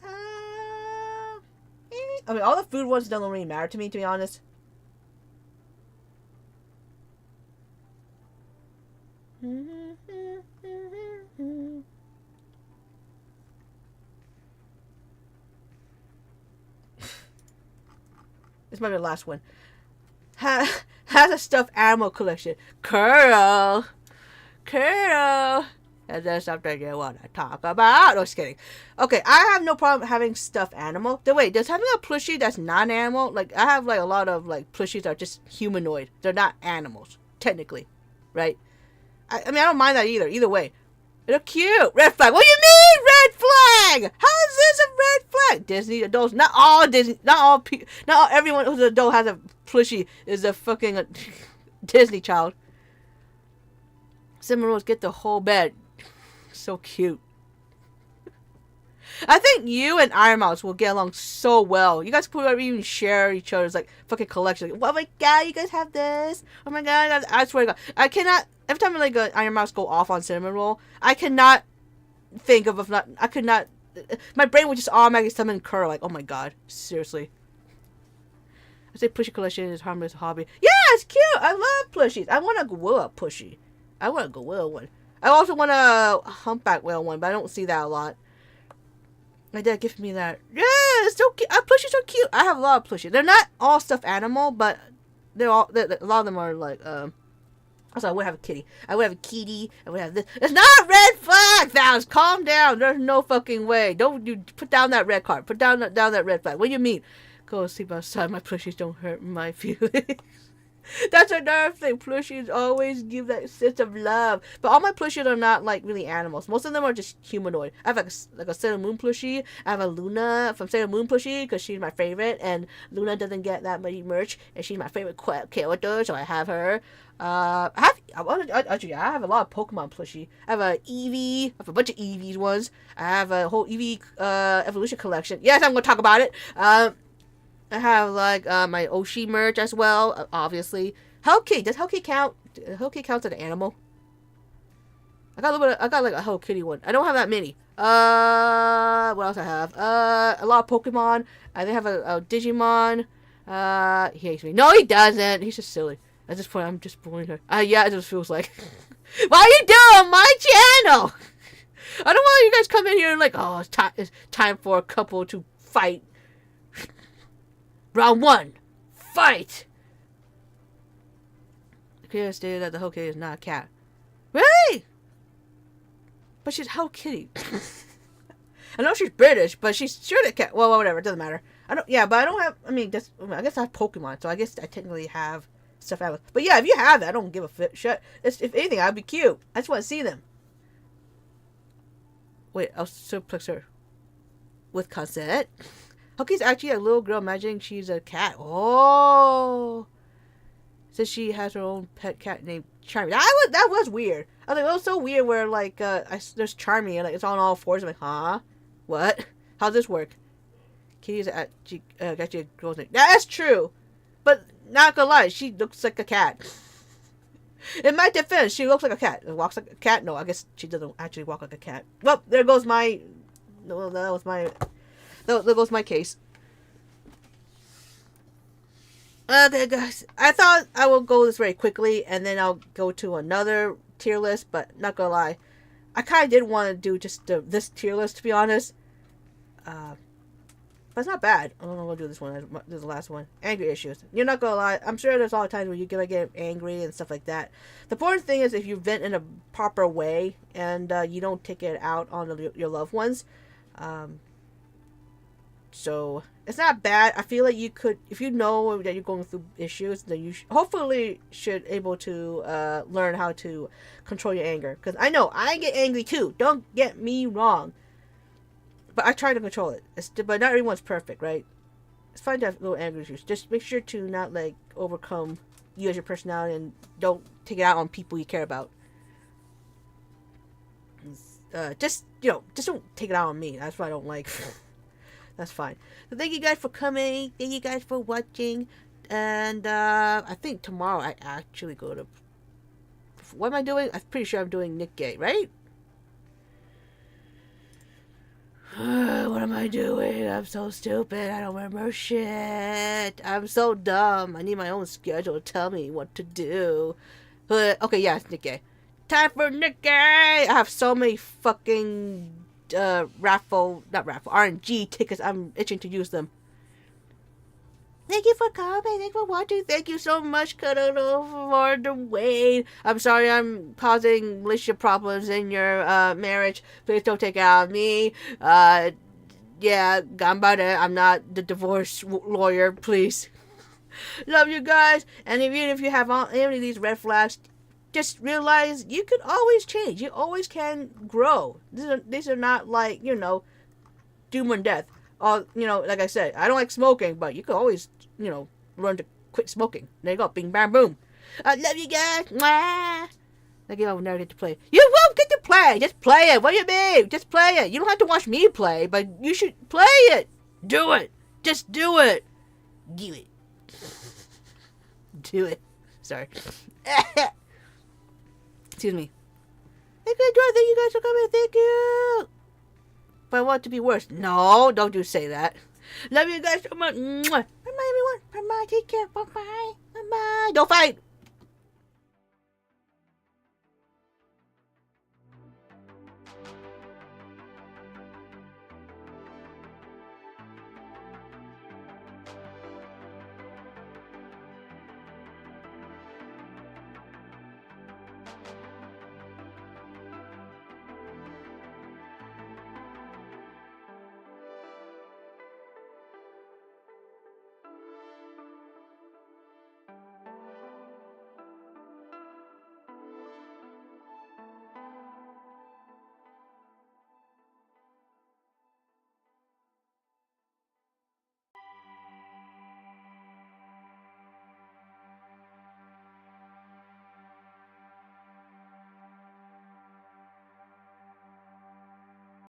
I mean, all the food ones don't really matter to me, to be honest. This might be the last one. Has a stuffed animal collection. Curl. Is there something you want to talk about? No, just kidding. Okay, I have no problem having stuffed animal. Wait, does having a plushie that's non-animal? Like, I have, like, a lot of, like, plushies that are just humanoid. They're not animals, technically. Right? I mean, I don't mind that either. Either way. They're cute. Red flag. What do you mean, red flag? How is this a red flag? Disney adults. Not all Disney. Not all everyone who's an adult has a plushie is a fucking Disney child. Cinnamon rolls get the whole bed. So cute. I think you and Iron Mouse will get along so well. You guys could probably even share each other's like fucking collection. Like, oh my god, you guys have this. Oh my god, I swear to god, I cannot. Every time like Iron Mouse go off on cinnamon roll, I cannot think of not. I could not. My brain would just automatically summon Curl. Like, oh my god, seriously. I say plushie collection is harmless hobby. Yeah, it's cute. I love plushies. I want a gorilla plushie. I want a gorilla one. I also want a humpback whale one, but I don't see that a lot. My dad gifted me that. Yeah, it's so cute. Plushies are cute. I have a lot of plushies. They're not all stuffed animal, but they're all. A lot of them are like. Also, I would have a kitty. I would have a kitty. I would have this. It's not a red flag, Thous. Calm down. There's no fucking way. Don't you put down that red card. Put down that red flag. What do you mean? Go sleep outside. My plushies don't hurt my feelings. That's another thing. Plushies always give that sense of love. But all my plushies are not like really animals. Most of them are just humanoid. I have like a Sailor Moon plushie. I have a Luna from Sailor Moon plushie because she's my favorite. And Luna doesn't get that much merch. And she's my favorite character. So I have her. I have a lot of Pokemon plushie. I have a Eevee. I have a bunch of Eevees ones. I have a whole Eevee evolution collection. Yes, I'm going to talk about it. I have like my Oshi merch as well, obviously. Hello Kitty. Does Hello Kitty count? Hello Kitty counts as an animal? I got a little bit. I got like a Hello Kitty one. I don't have that many. What else I have? A lot of Pokemon. I then have a Digimon. He hates me. No, he doesn't. He's just silly. At this point, I'm just bullying her. Yeah, it just feels like. Why are you doing my channel? I don't want you guys come in here and like, oh, it's time for a couple to fight. Round 1. Fight! The creator stated that the Hello Kitty is not a cat. Really? But she's Hello Kitty. I know she's British, but she's sure a cat. Well, whatever. It doesn't matter. Yeah, but I don't have... I guess I have Pokemon, so I guess I technically have stuff out. But yeah, if you have it, I don't give a shit. If anything, I'd be cute. I just want to see them. Wait, I'll suplex her. With consent? Hookie's actually a little girl imagining she's a cat. Oh. Says she has her own pet cat named Charmy. That was weird. I was like, it was so weird where, like, there's Charmy and like, it's on all fours. I'm like, huh? What? How's this work? Kitty's actually a girl's name. That's true. But, not gonna lie, she looks like a cat. In my defense, she looks like a cat. Walks like a cat? No, I guess she doesn't actually walk like a cat. Well, there goes my... No, that was my... There goes my case. Okay, guys. I thought I will go this very quickly, and then I'll go to another tier list, but not gonna lie. I kind of did want to do just this tier list, to be honest. But it's not bad. I don't know, we'll do this one. This is the last one. Angry issues. You're not gonna lie. I'm sure there's all the times where you're gonna get angry and stuff like that. The important thing is if you vent in a proper way, and you don't take it out on your loved ones. So, it's not bad. I feel like you could, if you know that you're going through issues, then you hopefully should able to learn how to control your anger. Because I know, I get angry too. Don't get me wrong. But I try to control it. But not everyone's perfect, right? It's fine to have little anger issues. Just make sure to not, like, overcome you as your personality and don't take it out on people you care about. Just don't take it out on me. That's what I don't like. That's fine. So thank you guys for coming. Thank you guys for watching. And I think tomorrow I actually go to... What am I doing? I'm pretty sure I'm doing Nick Gay, right? What am I doing? I'm so stupid. I don't remember shit. I'm so dumb. I need my own schedule to tell me what to do. Okay, yeah, it's Nikkei. Time for Nikkei! I have so many fucking not raffle, RNG tickets. I'm itching to use them. Thank you for coming. Thank you for watching. Thank you so much, Cuddle, for the wait. I'm sorry I'm causing relationship problems in your marriage. Please don't take it out of me. Yeah, ganbare. I'm not the divorce lawyer. Please. Love you guys. And even if you have any of these red flags, just realize you can always change. You always can grow. These are not like, doom and death. Like I said, I don't like smoking, but you can always, learn to quit smoking. There you go. Bing, bam, boom. I love you guys. Mwah. I guess I will never get to play. You won't get to play. Just play it. What do you mean? Just play it. You don't have to watch me play, but you should play it. Do it. Just do it. Do it. Do it. Sorry. Excuse me. Thank you guys for coming. Thank you. But I want it to be worse. No, don't you say that. Love you guys so much. Bye bye, everyone. Bye bye. Take care. Bye bye. Bye bye. Don't fight.